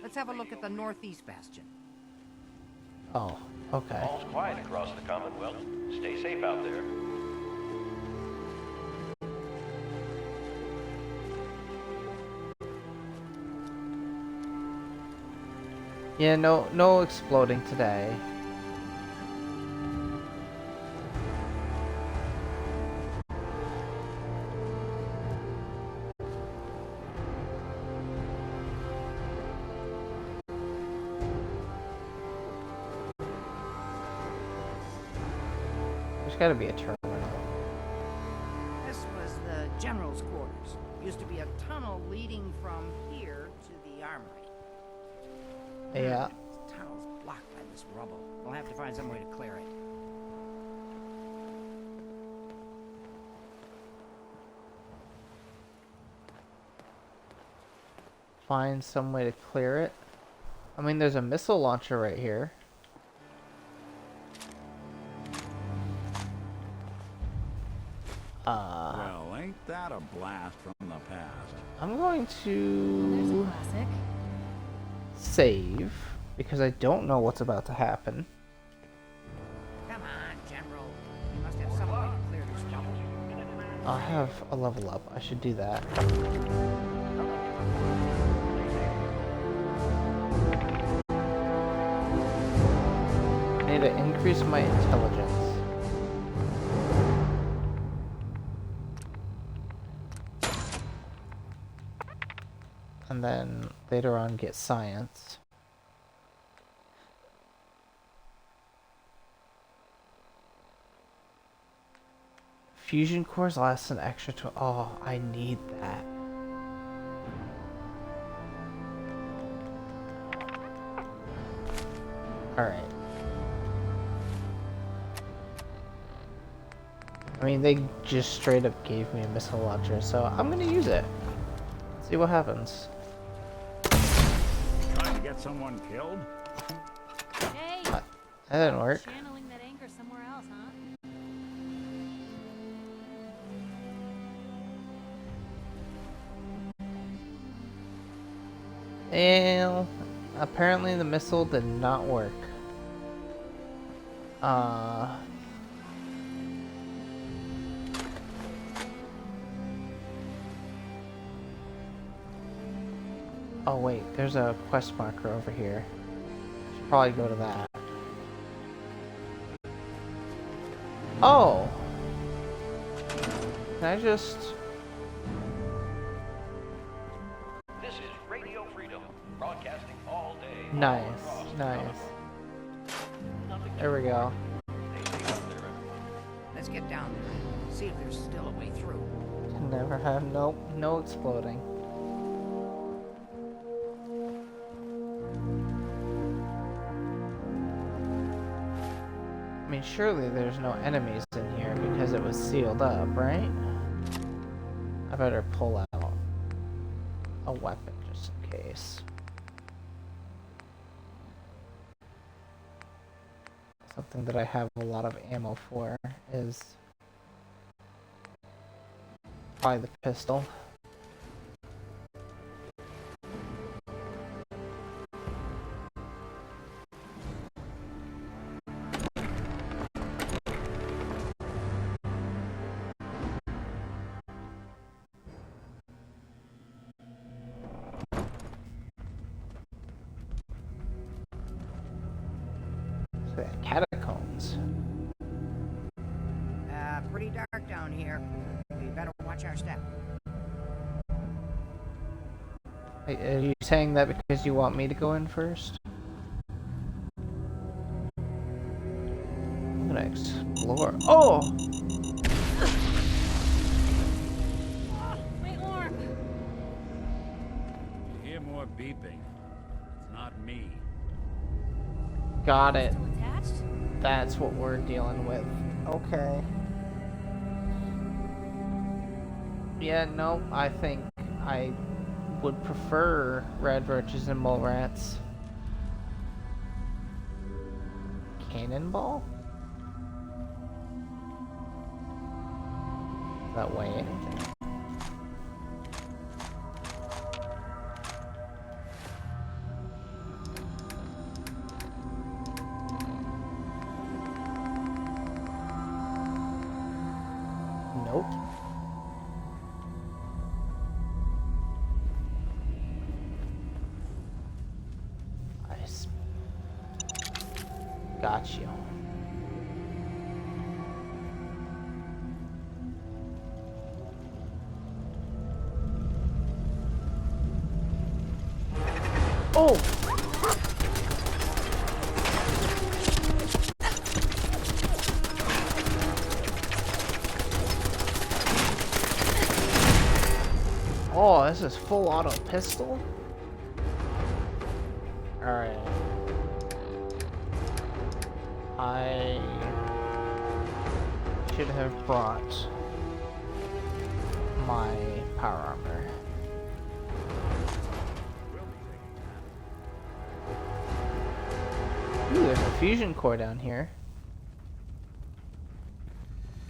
Let's have a look at the northeast bastion. Oh, okay. All's quiet across the Commonwealth. Stay safe out there. Yeah, no exploding today. There's gotta be a terminal. This was the general's quarters. Used to be a tunnel leading from here to the armory. Yeah. The tunnel's blocked by this rubble. We'll have to find some way to clear it. Find some way to clear it. I mean, there's a missile launcher right here. Well, ain't that a blast from the past? I'm going There's a to classic. save because I don't know what's about to happen. Come on, General. You must have some way to clear this rubble. I have a level up. I should do that. I need to increase my intelligence. And then later on get science. Fusion cores last an extra oh, I need that. Alright. I mean, they just straight up gave me a missile launcher, so I'm gonna use it. See what happens. Trying to get someone killed? Hey! That didn't work. Channeling that anger somewhere else, huh? And apparently the missile did not work. Oh wait, there's a quest marker over here. Should probably go to that. Oh! Can I just... This is Radio Freedom, broadcasting all day. Nice, nice. There we go. Let's get down there. See if there's still a way through. Can never have, nope, no exploding. I mean, surely there's no enemies in here because it was sealed up, right? I better pull out a weapon just in case. Something that I have a lot of ammo for is probably the pistol. Catacombs. Pretty dark down here. We better watch our step. Are you saying that because you want me to go in first? I'm gonna explore. Oh! My arm! You hear more beeping. It's not me. Got it. Still attached? That's what we're dealing with. Okay. Yeah, no, I think I would prefer red roaches and mole rats. Cannonball? That way anything. Nope. Nice. Got you. Oh! this is full auto pistol? Alright. I should have brought my power armor. Ooh, there's a fusion core down here.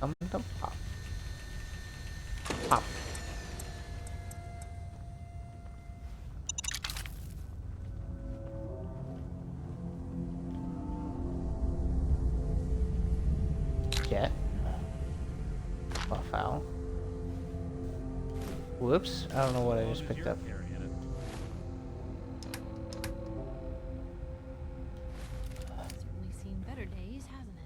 Pop. Pop. Jet. Buff out. Whoops, I don't know what I just picked up. Certainly seen better days, hasn't it?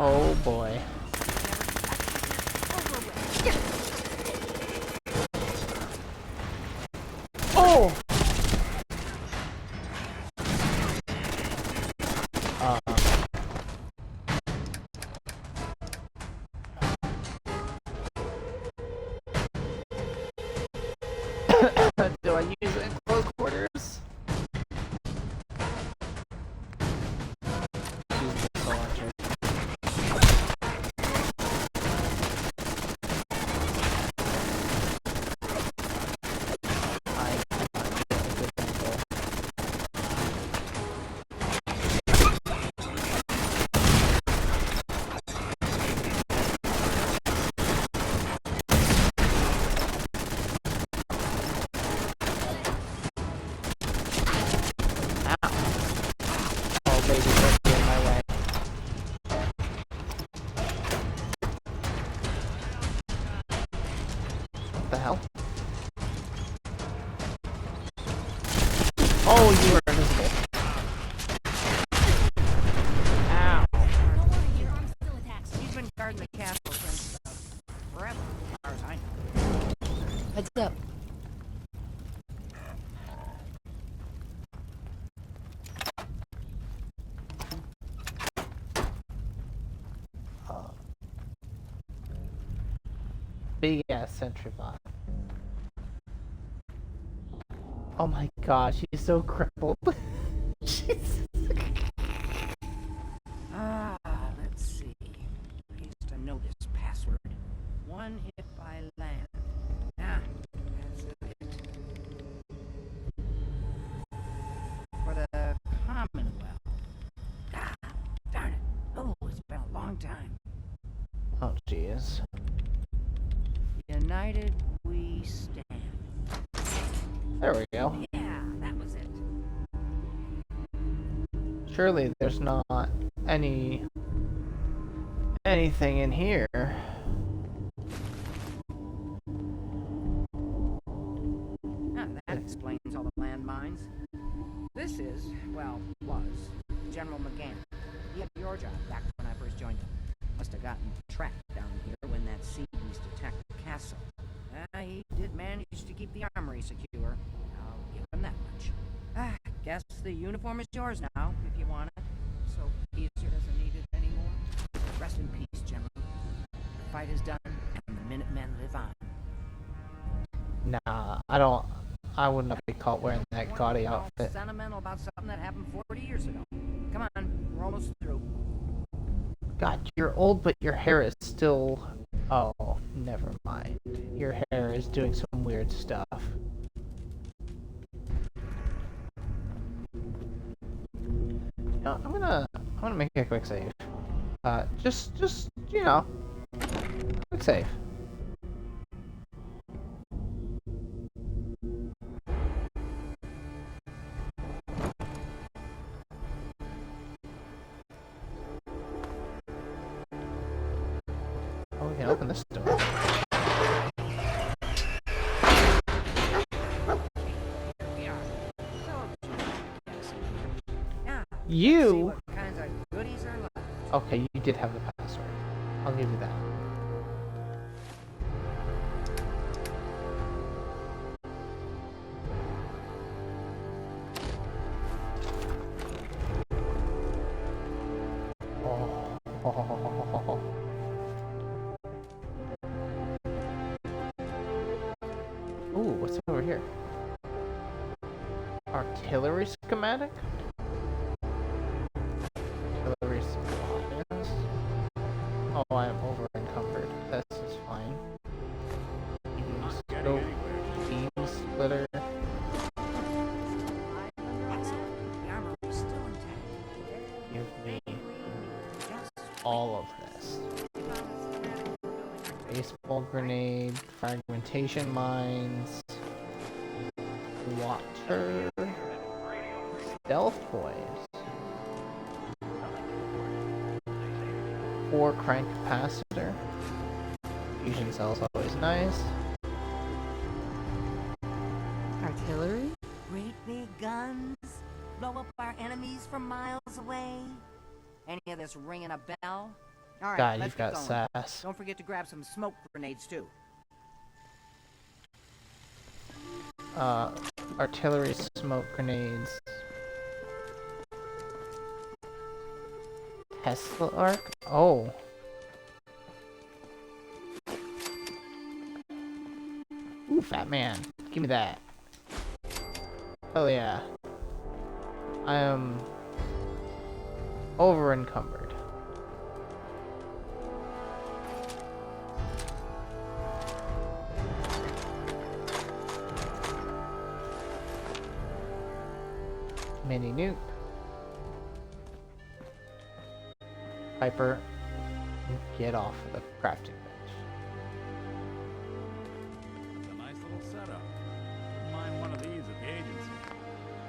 Oh boy. Oh! Do I use it in close quarters? Use the missile launcher. Oh baby, don't get in my way. What the hell? Oh, you are invisible. Ow. Don't worry, your arm still attached. He's been guarding the castle since forever, as far as I know. Heads up. Big ass sentry bot. Oh my gosh, she's so crippled. She's... Let's see. I used to know this password. One hit by land. That's it. For the Commonwealth. Darn it. Oh, it's been a long time. Oh jeez. United we stand. There we go. Yeah, that was it. Surely there's not anything in here. That explains all the landmines. This is, well, was General McGann. He had your job back when I first joined him. Must have gotten trapped down here when that sea beast attacked the castle. He did manage to keep the armory secure. I'll give him that much. Guess the uniform is yours now, if you want it. So Caesar doesn't need it anymore. Rest in peace, General. The fight is done, and the Minutemen live on. Nah, I would not be caught wearing that gaudy outfit. Sentimental about something that happened 40 years ago. Come on, we're almost through. God, you're old, but your hair is still... Oh, never mind. Your hair is doing some weird stuff. No, I'm gonna make a quick save. Just, you know, quick save. Oh, we can open this door. You? What kinds of goodies are left? Okay, you did have the password. I'll give you that. Ooh, what's over here? Artillery schematic? Artillery supplies. Oh, I am over encumbered. This is fine. Scope, beam splitter. Give me all of this. Baseball grenade, fragmentation mines, water, stealth boys, 4 crank capacitor, fusion cells always nice. Artillery? Great big guns? Blow up our enemies from miles away? Any of this ringing a bell? All right, God, let's you've got get going. sass. Don't forget to grab some smoke grenades too. Artillery smoke grenades. Tesla arc? Oh. Ooh, fat man. Give me that. Oh yeah. I am over encumbered. Mini nuke. Piper, get off the crafting bench. It's a nice little setup. Wouldn't mind one of these at the agency.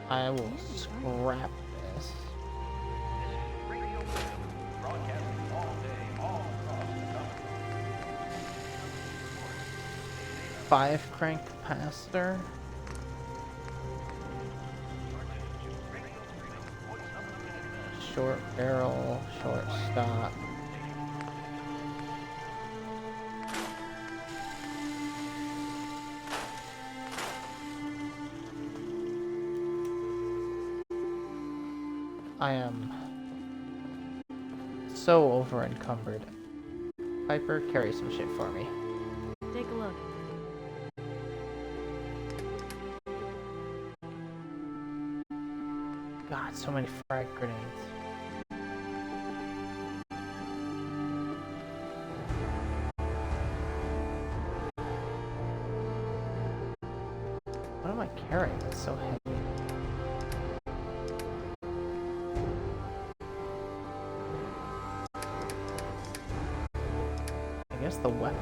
I will scrap this. Broadcasting all day, all across the country. 5 crank capacitor. Short barrel, short stock. I am so over encumbered. Piper, carry some shit for me. Take a look. God, so many frag grenades. What am I carrying that's so heavy? I guess the weapons.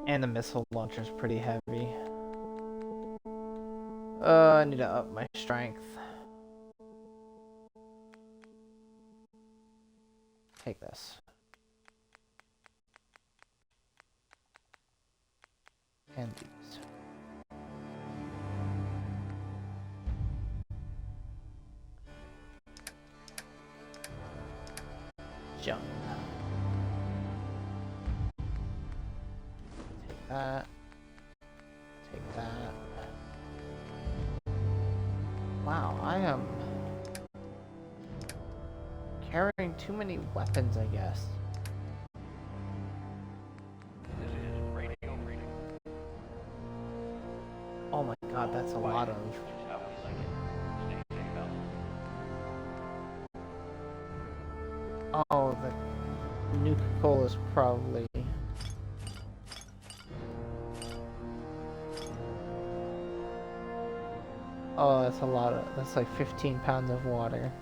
And the missile launcher's pretty heavy. I need to up my strength. Take this. And these. Jump. Take that. Take that. Wow, I am carrying too many weapons, I guess. Oh my god, that's a lot of... Oh, the nuke coal is probably... Oh, that's a lot of... That's like 15 pounds of water.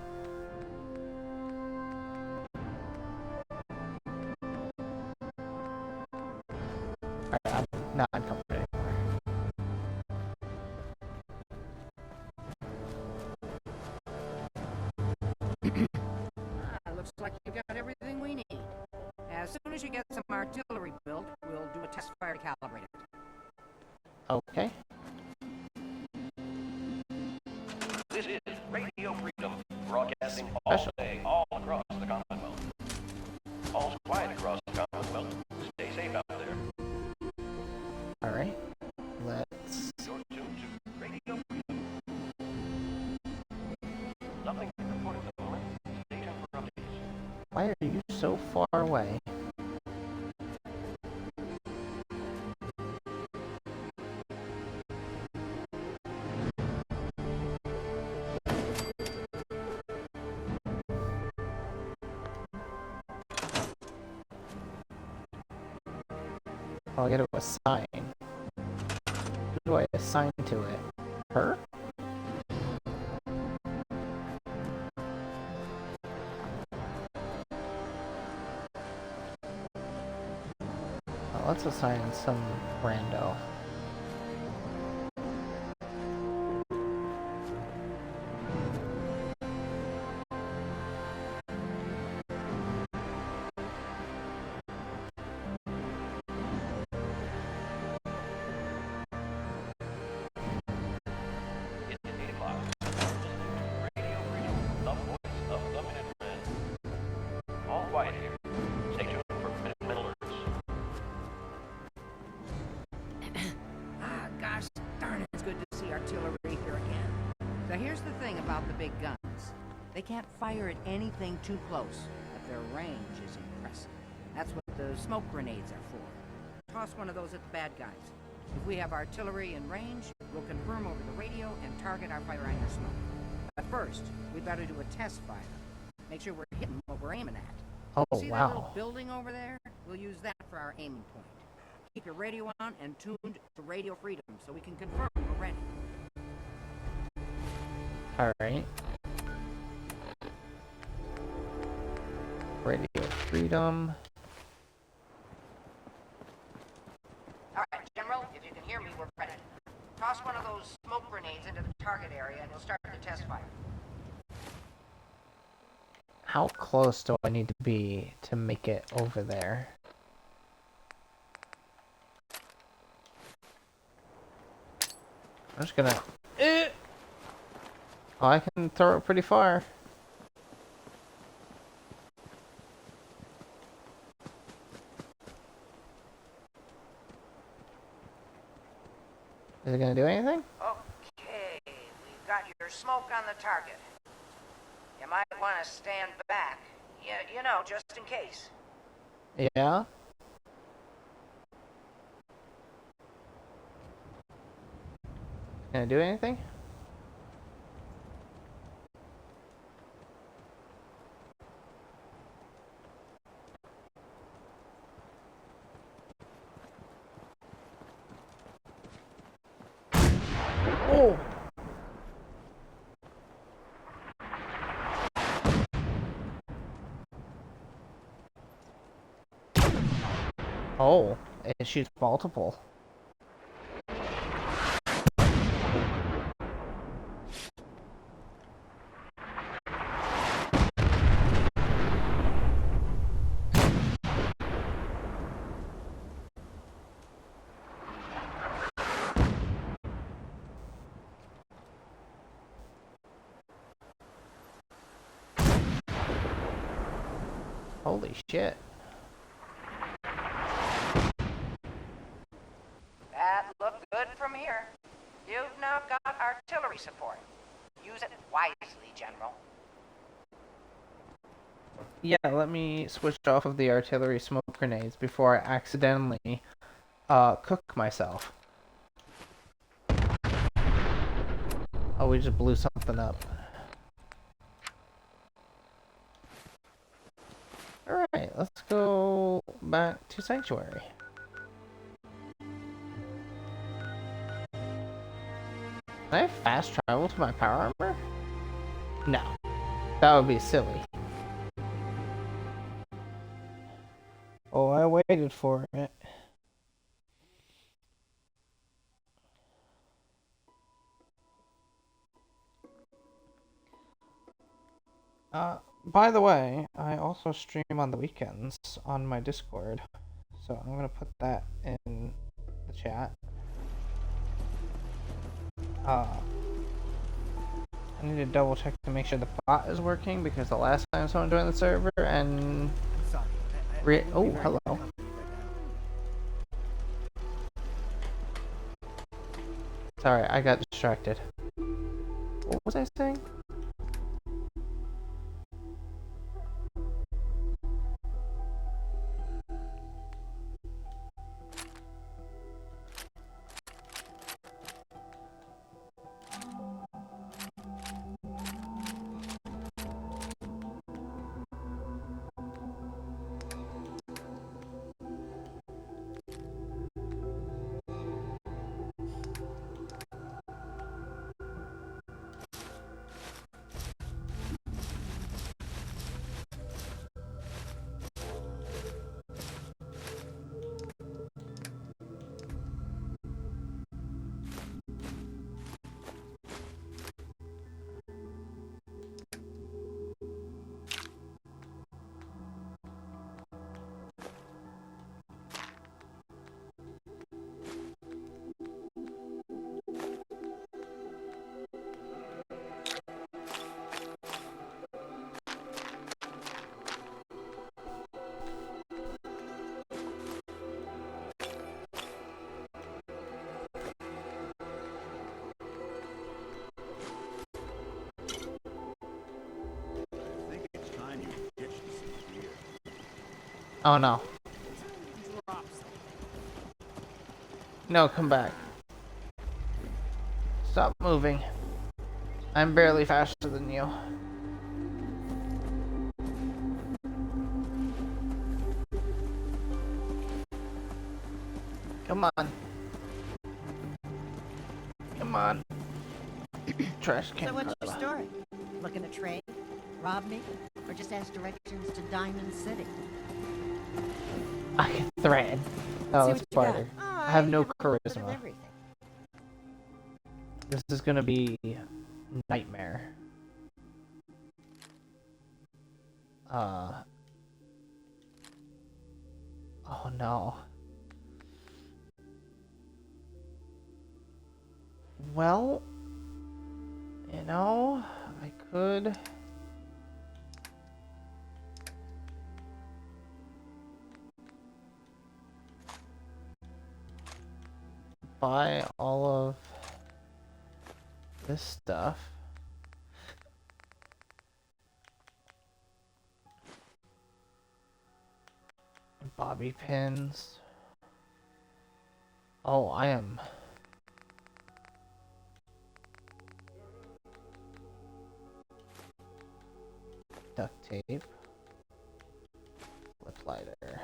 Alright, I'm not uncomfortable anymore. Looks like you got everything we need. As soon as you get some artillery built, we'll do a test fire to calibrate it. Okay. This is Radio Freedom, broadcasting all day, all across the Commonwealth. All's quiet across the Commonwealth. Stay safe out there. Alright. Let's so far away. I'll get it a sign. Who do I assign to it? Her? Well, let's assign some rando. Gosh darn it, it's good to see artillery here again. So here's the thing about the big guns. They can't fire at anything too close, but their range is impressive. That's what the smoke grenades are for. Toss one of those at the bad guys. If we have artillery in range, we'll confirm over the radio and target our fire on your smoke. But first, we better do a test fire. Make sure we're hitting what we're aiming at. Oh, See wow. that little building over there? We'll use that for our aiming point. Keep your radio on and tuned to Radio Freedom so we can confirm we're ready. Alright. Radio Freedom. Alright, General, if you can hear me, we're ready. Toss one of those smoke grenades into the target area and we'll start the test fire. How close do I need to be to make it over there? I'm just gonna... Oh, I can throw it pretty far. Is it gonna do anything? Okay, we've got your smoke on the target. You might want to stand back. You know, just in case. Yeah? Gonna do anything? Oh! Oh, it shoots multiple. Holy shit. That looked good from here. You've now got artillery support. Use it wisely, General. Yeah, let me switch off of the artillery smoke grenades before I accidentally cook myself. Oh, we just blew something up. Alright, let's go back to Sanctuary. Can I fast travel to my power armor? No. That would be silly. Oh, I waited for it. By the way, I also stream on the weekends on my Discord, so I'm gonna put that in the chat. I need to double check to make sure the bot is working because the last time someone joined the server and oh, hello. Sorry, I got distracted. What was I saying? Oh no. No, come back. Stop moving. I'm barely faster than you. Come on. Come on. Trash can. So what's your Carla. story? Looking to trade? Rob me? Or just ask directions to Diamond City? I can threaten. Oh, See that's what you got. barter. Oh, I have no a little bit of charisma. everything. This is gonna be nightmare. Oh no. Well, you know, I could buy all of this stuff. Bobby pins. Oh, I am. Duct tape. Lip lighter.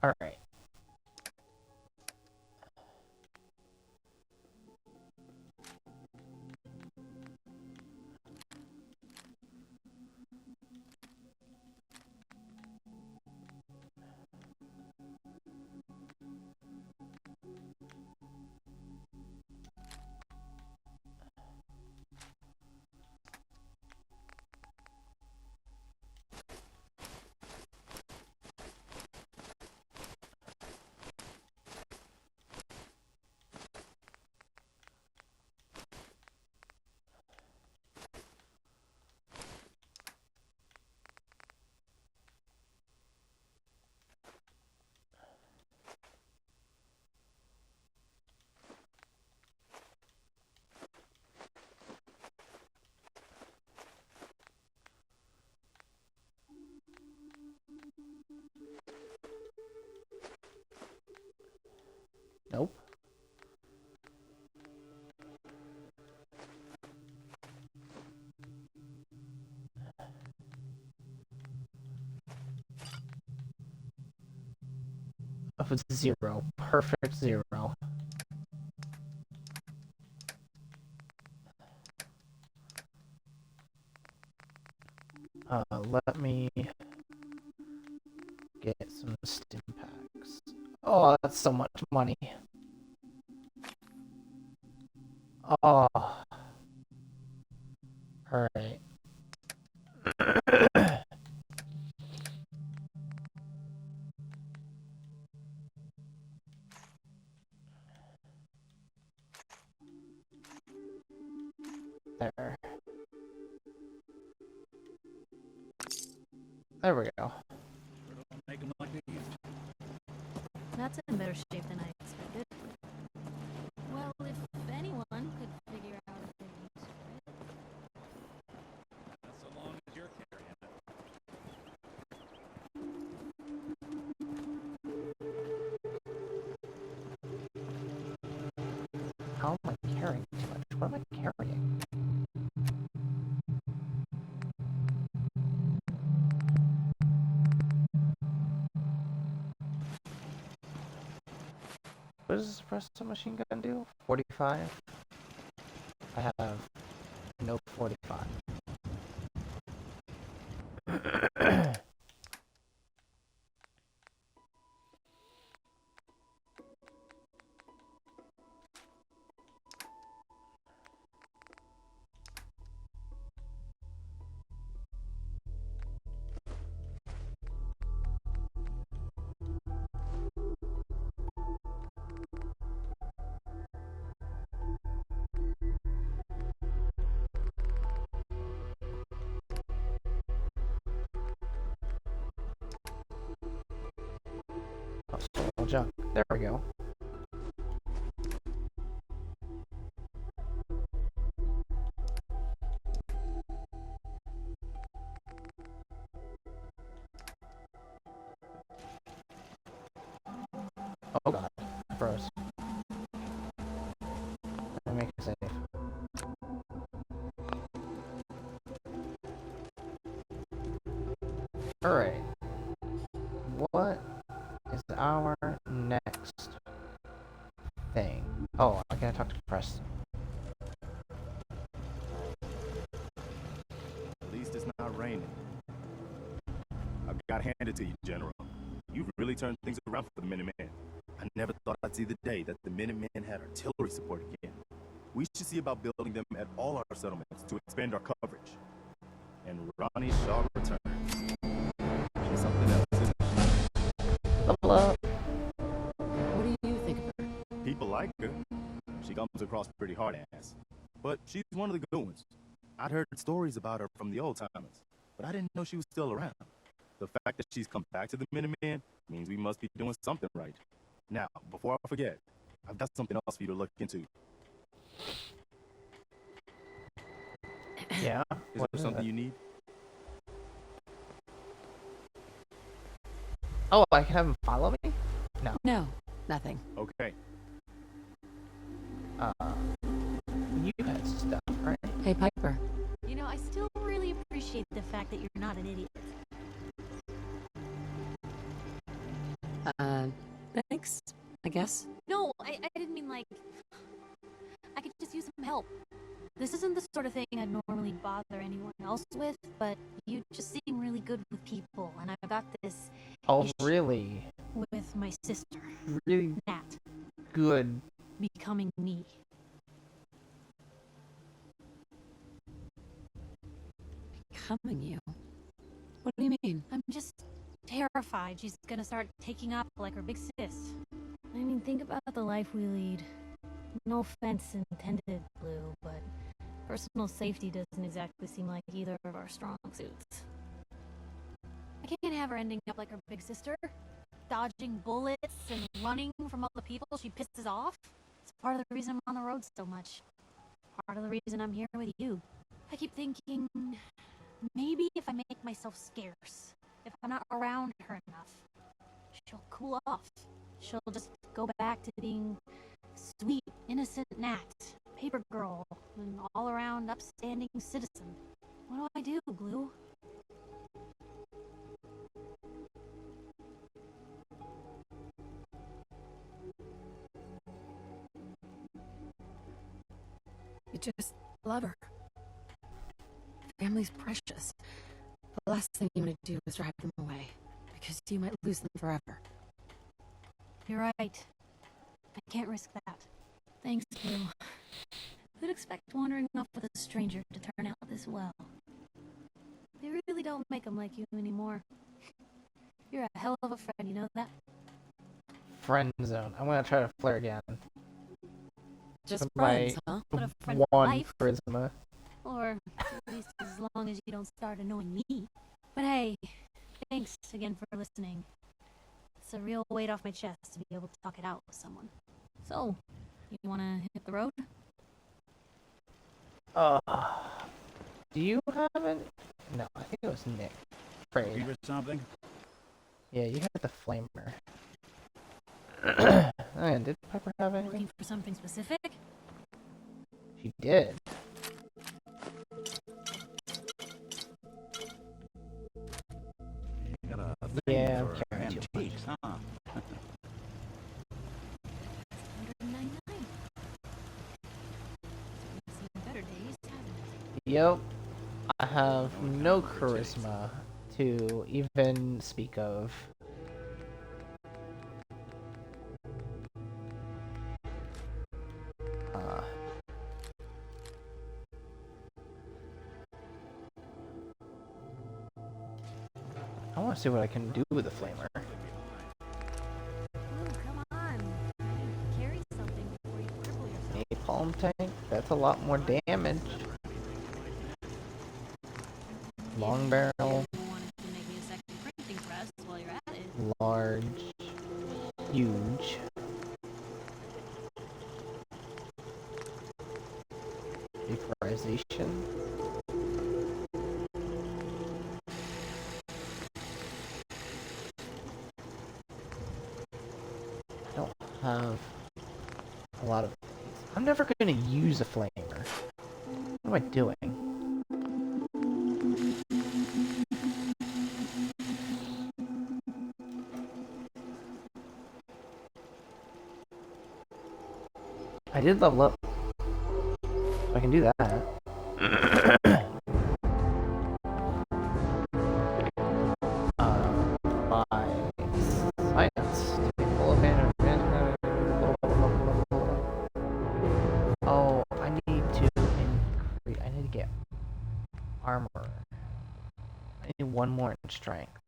All right. Nope. Of it's 0. Perfect 0. Let me get some stim packs. Oh, that's so much money. Oh. Alright. There. There we go. Make them like they used to. That's in better shape than I expected. Well, if anyone could figure out if they used it. Not so long as you're carrying it. How am I carrying too much? What am I carrying? What does this espresso machine gun do? 45? I have no 45. There we go. Oh god, I froze. Let me make a save. Alright. What is our next thing? Oh, I gotta talk to Preston. At least it's not raining. I've got to hand it to you, General. You've really turned things around for the Minutemen. I never thought I'd see the day that the Minutemen had artillery support again. We should see about building them at all our settlements to expand our coverage. And Ronnie Shaw returns. She's something else, isn't she? Level up. What do you think of her? People like her. She comes across pretty hard-ass. But she's one of the good ones. I'd heard stories about her from the old-timers, but I didn't know she was still around. The fact that she's come back to the Minutemen means we must be doing something right. Now, before I forget, I've got something else for you to look into. Yeah? Is there something you need? Oh, I can have him follow me? No. No, nothing. Okay. You had stuff, right? Hey, Piper. You know, I still really appreciate the fact that you're not an idiot. Thanks, I guess. No, I didn't mean like... I could just use some help. This isn't the sort of thing I'd normally bother anyone else with, but you just seem really good with people, and I've got this... Oh, really? With my sister. Really Nat. good. Becoming me. Becoming you? What do you mean? I'm just terrified she's gonna start taking up like her big sis. I mean, think about the life we lead. No offense intended, Blue, but personal safety doesn't exactly seem like either of our strong suits. I can't have her ending up like her big sister, dodging bullets and running from all the people she pisses off. It's part of the reason I'm on the road so much. Part of the reason I'm here with you. I keep thinking, maybe if I make myself scarce, if I'm not around her enough, she'll cool off. She'll just go back to being sweet, innocent Nat, paper girl, an all-around upstanding citizen. What do? Blue? You just love her. Family's precious. The last thing you want to do is drive them away, because you might lose them forever. You're right. I can't risk that. Thanks, Blue. Who'd expect wandering off with a stranger to turn out this well? They really don't make them like you anymore. You're a hell of a friend, you know that? Friend zone. I'm gonna try to flare again. Just With friends, my huh? But a friend for one life. charisma. Or at least as long as you don't start annoying me. But hey, thanks again for listening. It's a real weight off my chest to be able to talk it out with someone. So, you wanna hit the road? Do you have any? No, I think it was Nick. Afraid. Looking for something? Yeah, you had the flamer. And did Piper have anything? Looking for something specific? She did. You got a thing Yeah, I'm for carrying too much. antiques, huh? 199. Seen better days, hasn't it? Yep. I have no charisma to even speak of. I want to see what I can do with the flamer. Ooh, come on. I need to carry something before you cripple yourself. Napalm tank? That's a lot more damage. Long barrel. You wanted to make me a second printing press while you're at it. Large. Huge. Vaporization. I don't have a lot of these. I'm never going to use a flamer. What am I doing? I did level up. So I can do that. My science. Full of oh, I need to increase. I need to get armor. I need one more in strength.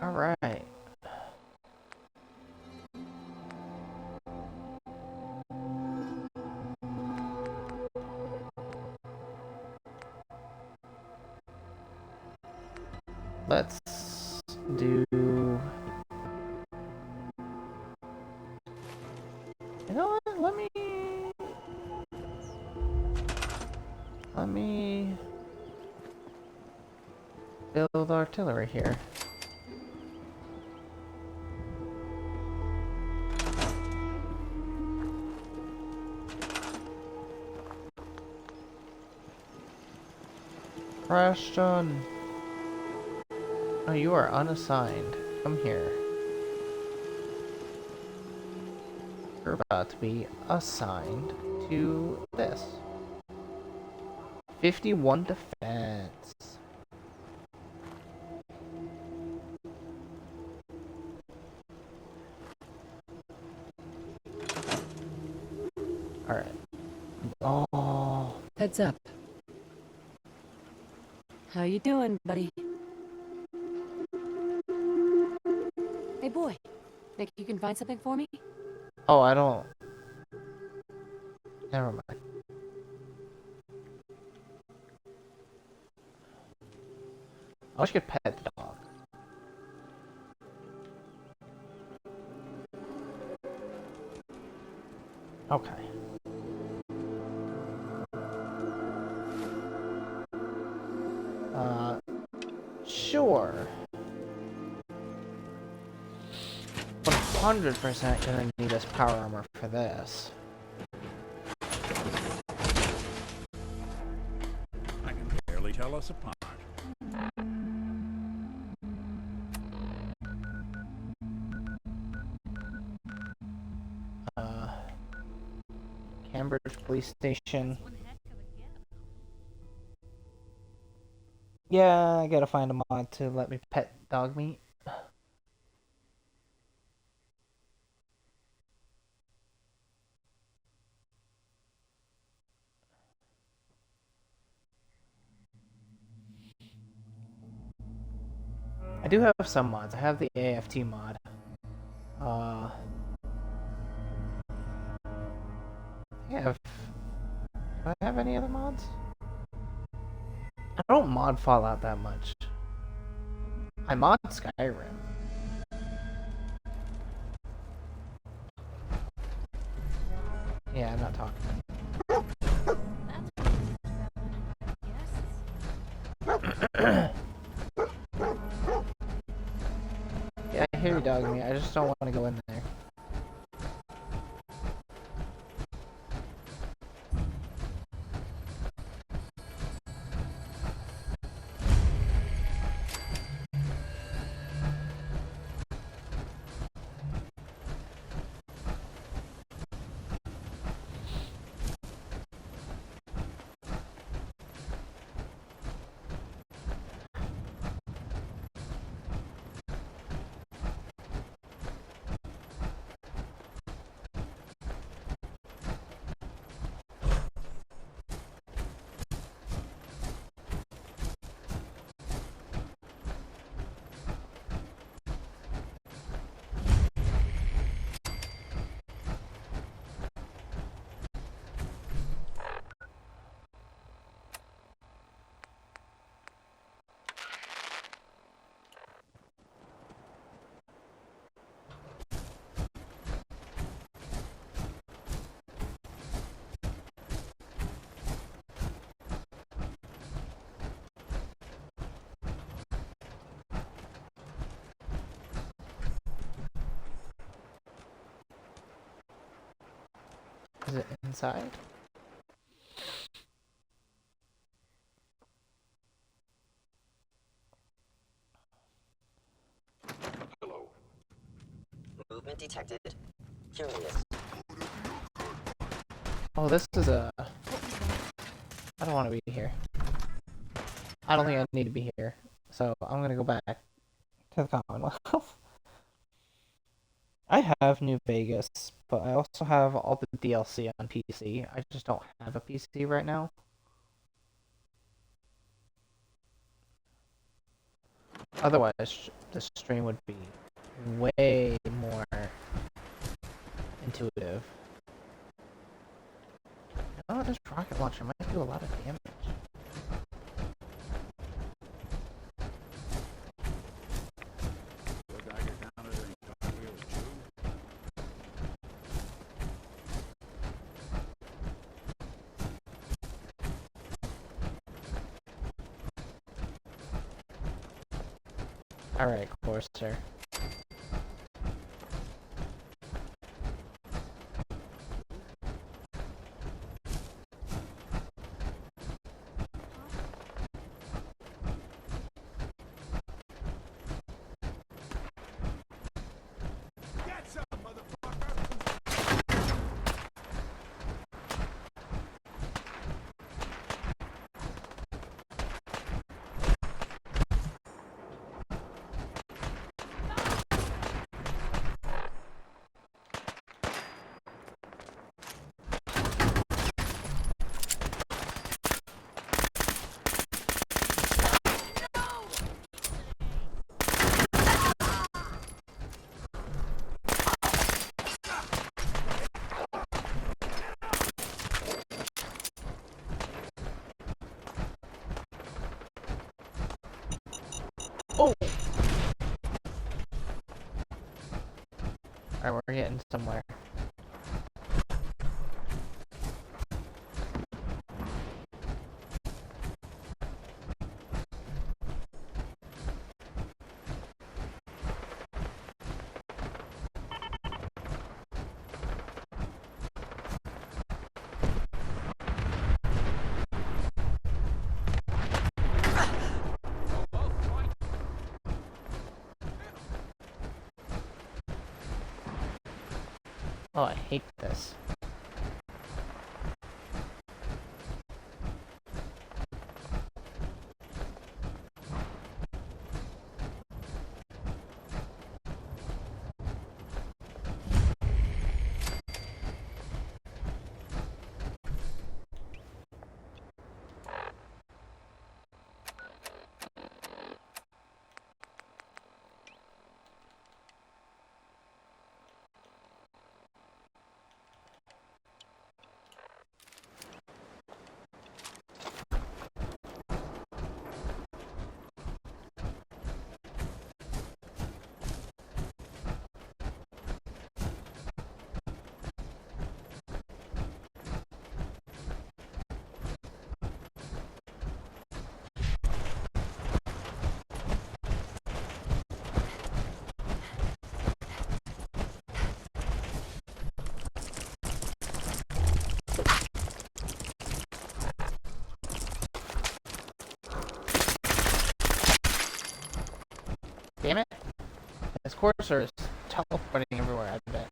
All right. Let's do... You know what? Let me build artillery here. Question. Oh, you are unassigned. Come here. You're about to be assigned to this. 51 defense. Alright. Oh. Heads up. How you doing, buddy? Hey, boy. Think you can find something for me? Oh, I don't... Never mind. I wish I could pet the dog. Okay. Sure. 100% gonna need this power armor for this. I can barely tell us apart. Cambridge Police Station. Yeah, I gotta find a mod to let me pet dog meat. I do have some mods. I have the AFT mod. Do I have any other mods? I don't mod Fallout that much. I mod Skyrim. Yeah, I'm not talking. Yeah, I hear you, dog meat. I just don't want to go in there. Is it inside? Hello. Movement detected. Curious. Oh, this is a... I don't want to be here. I don't think I need to be here. So I'm gonna go back to the Commonwealth. I have New Vegas, but I also have all the DLC on PC. I just don't have a PC right now. Otherwise, the stream would be way more intuitive. Oh, this rocket launcher might do a lot of damage. Alright, Courser. Oh! Alright, we're getting somewhere. Oh, I hate this. Damn it. This Courser is teleporting everywhere, I bet.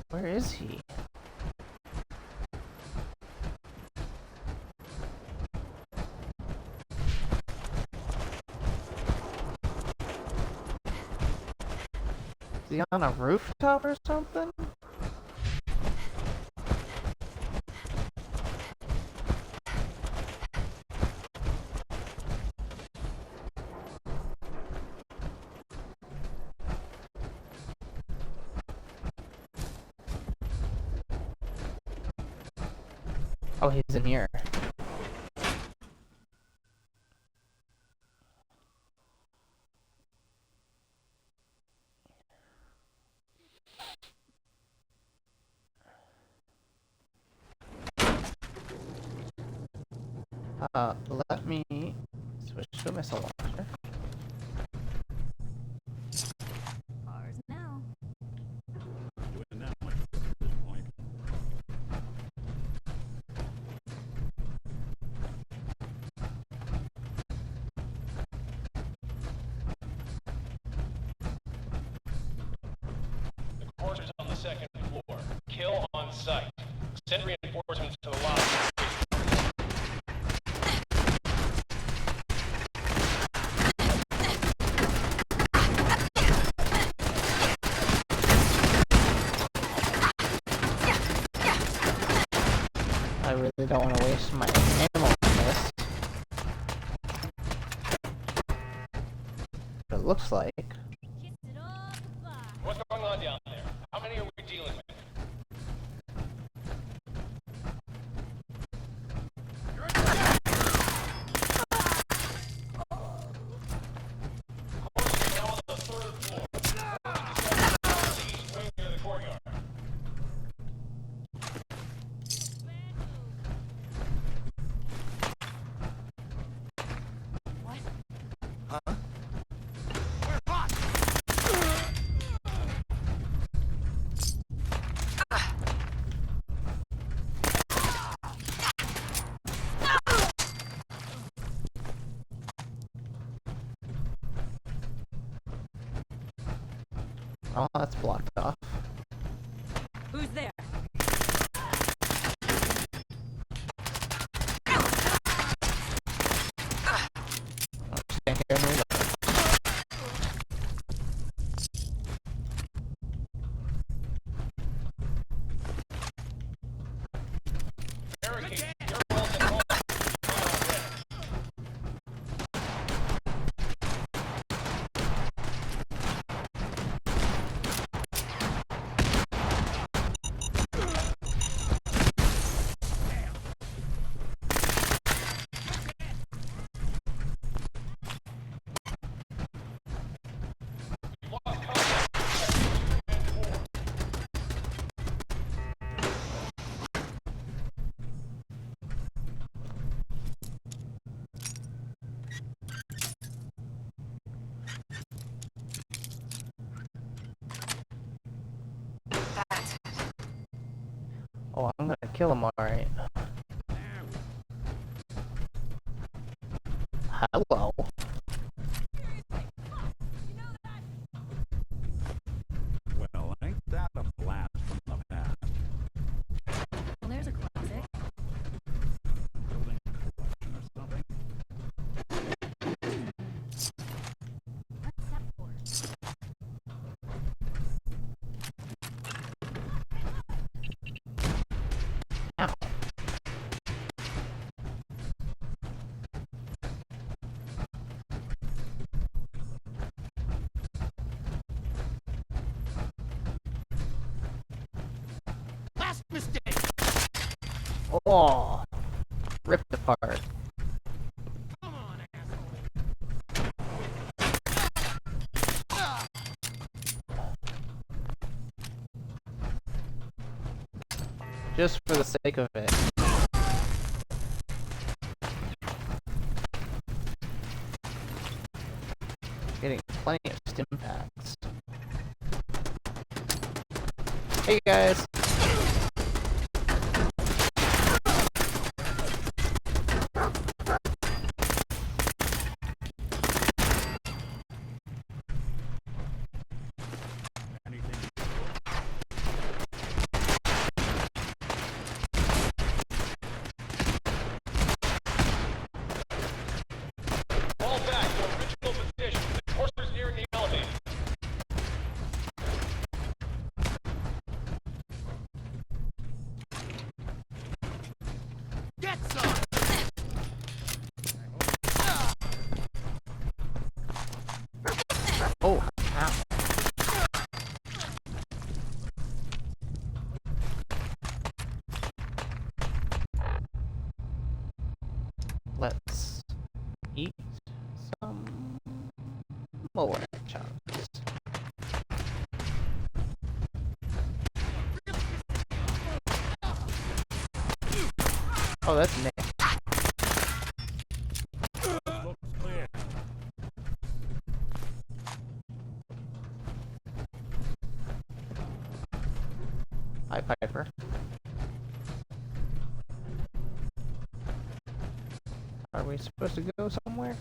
Where is he? Is he on a rooftop or something? Oh, he's in here. Let me switch to a missile launcher. Ours now. Doing that much at this point. The quarters on the second floor. Kill on sight. Send reinforcements to the lobby. I really don't want to waste my ammo on this. But it looks like... What's going on down there? How many are we dealing with? Oh, that's blocked off. Who's there? Stand here and reload. Oh, I'm gonna kill him, alright. Hello. Well, ain't that a blast from the past? Well, there's a classic. Building a collection or something? What's that for? Ow. Last mistake. Oh, ripped apart. Come on, Just for the sake of it. Getting plenty of stim packs. Hey guys. Fall back to original position. The quarters near the elevator. let's eat some more chunks. Oh, that's Nick. Looks clear. Hi, Piper. Are we supposed to go somewhere?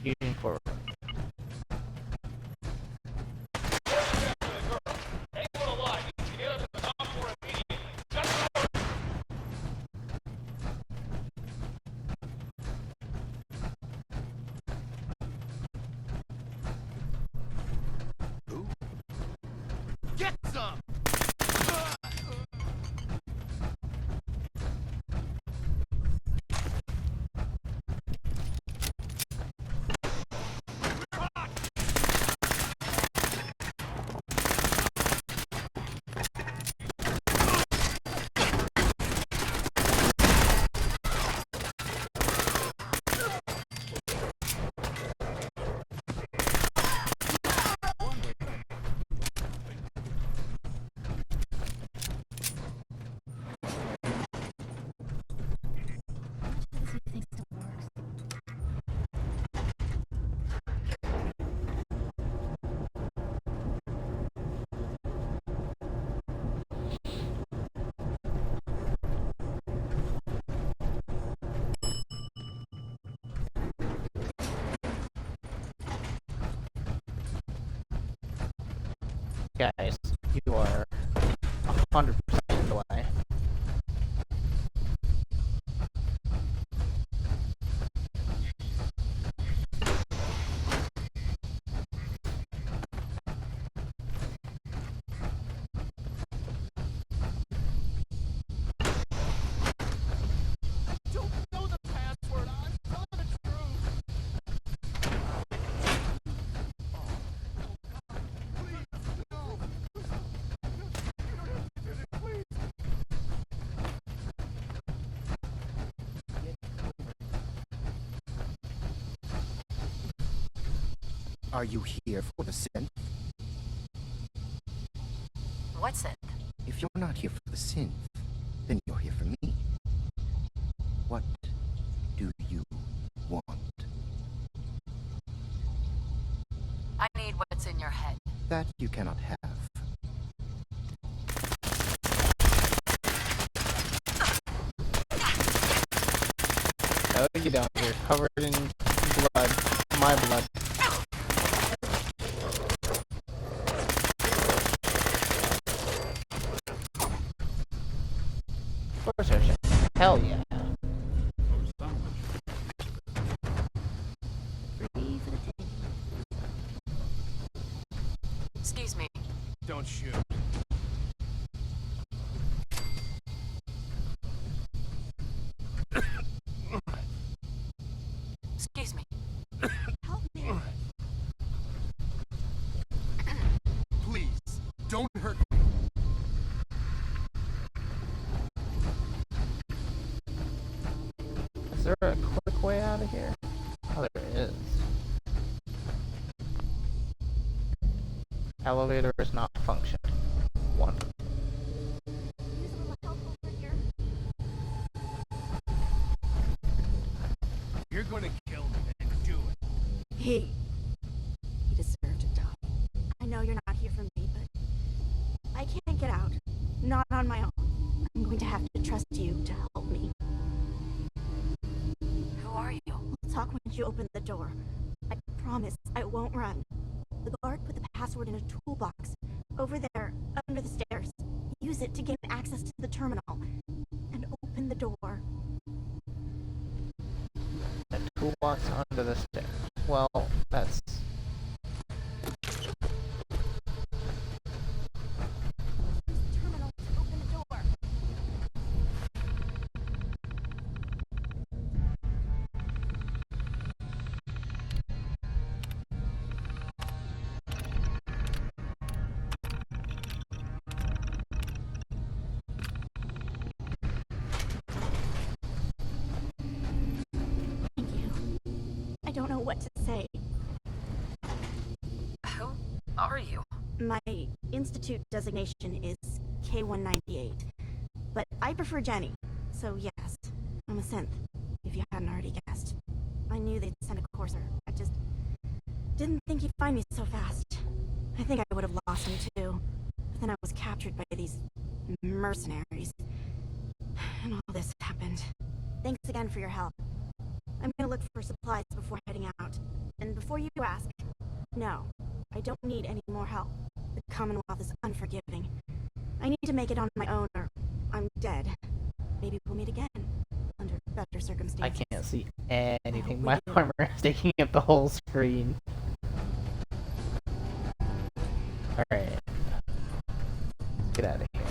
Fusion forward. Anyone alive needs to get up to the top floor immediately. Get some! Guys, you are 100% in the way. Don't know the password. I'm telling the truth. Are you here for the synth? What's it? If you're not here for the synth, then you're here for me. What do you want? I need what's in your head. That you cannot have. No, you don't. You're covered in blood. My blood. Of course there's shit. Hell yeah. Excuse me. Don't shoot. Excuse me. Help me. Please, don't hurt me. Is there a quick way out of here? Oh, there is. Elevator is not functioning. One. You're gonna kill me, and do it. He deserved to die. I know you're not here for me, but I can't get out. Not on my own. I'm going to have to trust you to help me. Who are you? We'll talk when you open the door. I promise I won't run. The guard put the password in a toolbox over there, under the stairs. Use it to gain access to the terminal and open the door. A toolbox under the stairs. Well, that's... Terminal to open the door. are you? My institute designation is K-198, but I prefer Jenny, so yes, I'm a synth, if you hadn't already guessed. I knew they'd send a courser. I just didn't think he'd find me so fast. I think I would have lost him too, but then I was captured by these mercenaries, and all this happened. Thanks again for your help. I'm gonna look for supplies before heading out, and before you ask, no, I don't need any more help. The Commonwealth is unforgiving. I need to make it on my own or I'm dead. Maybe we'll meet again, under better circumstances. I can't see anything. My armor is taking up the whole screen. Alright. Get out of here.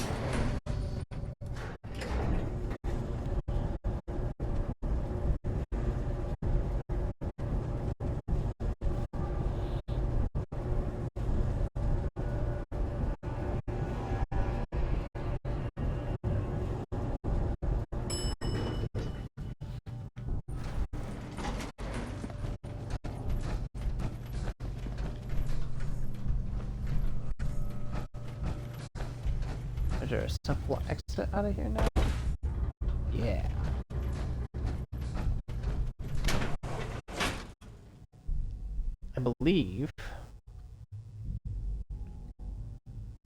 Is there a simple exit out of here now? Yeah. I believe,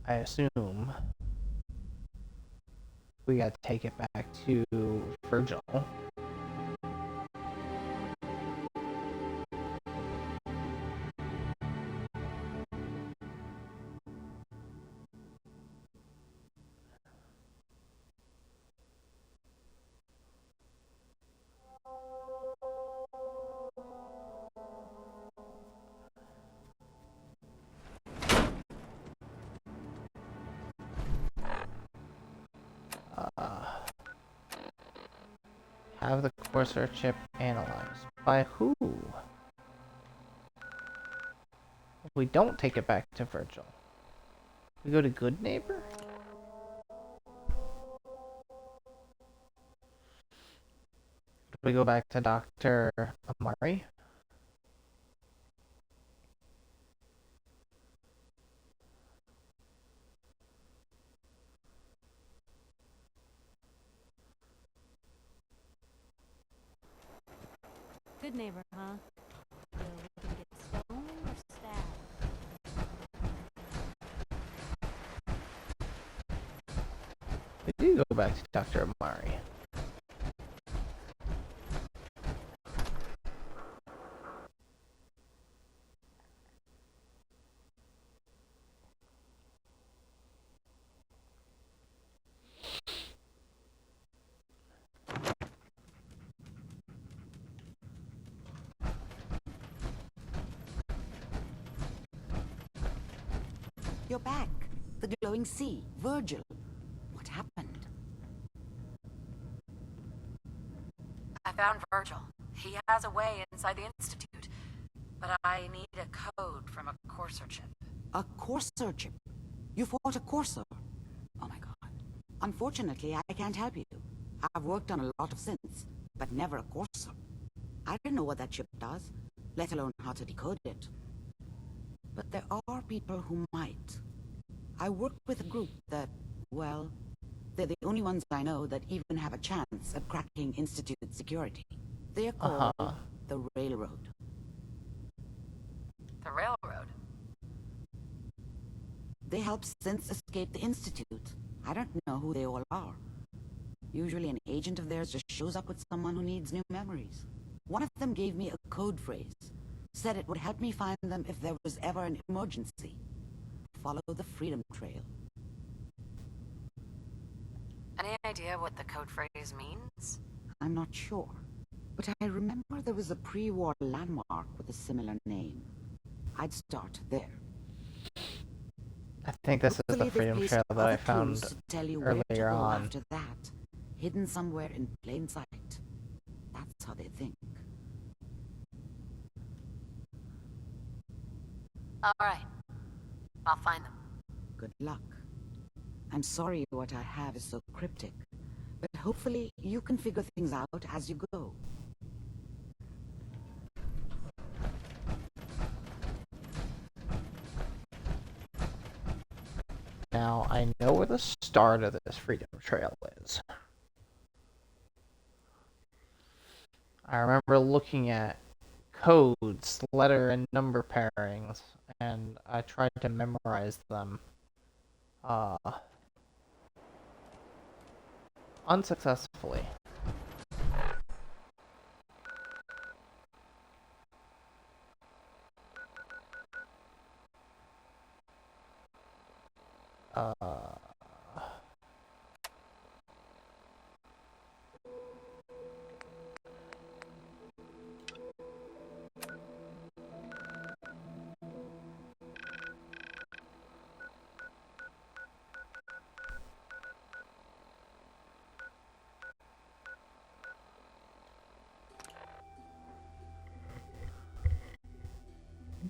I assume, we gotta take it back to Virgil. Have the Corsair chip analyzed. By who? If we don't take it back to Virgil, we go to Good Neighbor? Do we go back to Dr. Amari? Good neighbor, huh? So we can get stoned or stabbed? We do go back to Dr. Amari. You're back. The glowing sea. Virgil. What happened? I found Virgil. He has a way inside the Institute, but I need a code from a Corsair chip. A Corsair chip? You fought a Corsair? Oh my god. Unfortunately, I can't help you. I've worked on a lot of synths, but never a Corsair. I don't know what that chip does, let alone how to decode it. But there are people who might. I work with a group that, well, they're the only ones I know that even have a chance at cracking Institute security. They're called the Railroad. The Railroad? They help synths escape the Institute. I don't know who they all are. Usually an agent of theirs just shows up with someone who needs new memories. One of them gave me a code phrase. Said it would help me find them if there was ever an emergency. Follow the Freedom Trail. Any idea what the code phrase means? I'm not sure, but I remember there was a pre-war landmark with a similar name. I'd start there. I think this is the Freedom Trail that I found earlier on. After that, hidden somewhere in plain sight. That's how they think. All right. I'll find them. Good luck. I'm sorry what I have is so cryptic, but hopefully you can figure things out as you go. I know where the start of this freedom trail is. I remember looking at codes, letter and number pairings, and I tried to memorize them. Unsuccessfully.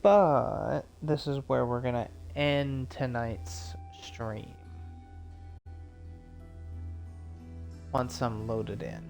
But this is where we're gonna end tonight's stream. Once I'm loaded in.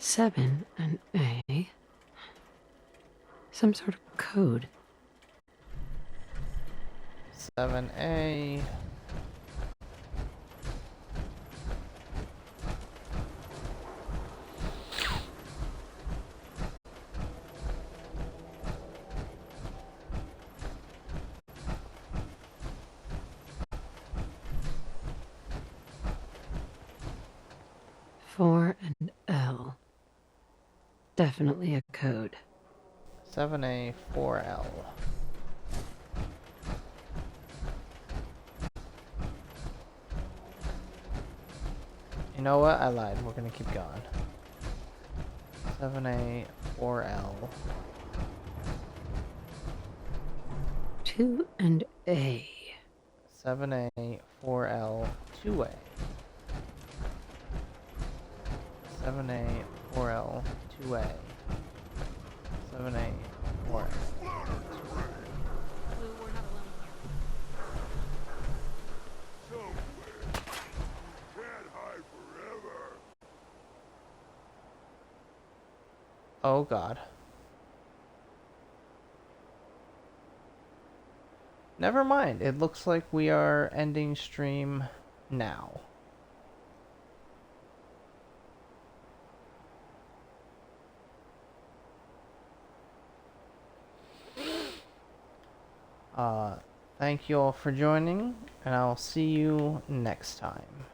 Seven and A. Some sort of code. 7A. Four and L. Definitely a code. 7A, 4L. You know what? I lied. We're gonna keep going. 7A, 4L. 2 and A. 7A, 4L, 2A. 7A, 4L, 2A. 7A, 4L. Oh god. Never mind. It looks like we are ending stream now. Thank you all for joining, and I'll see you next time.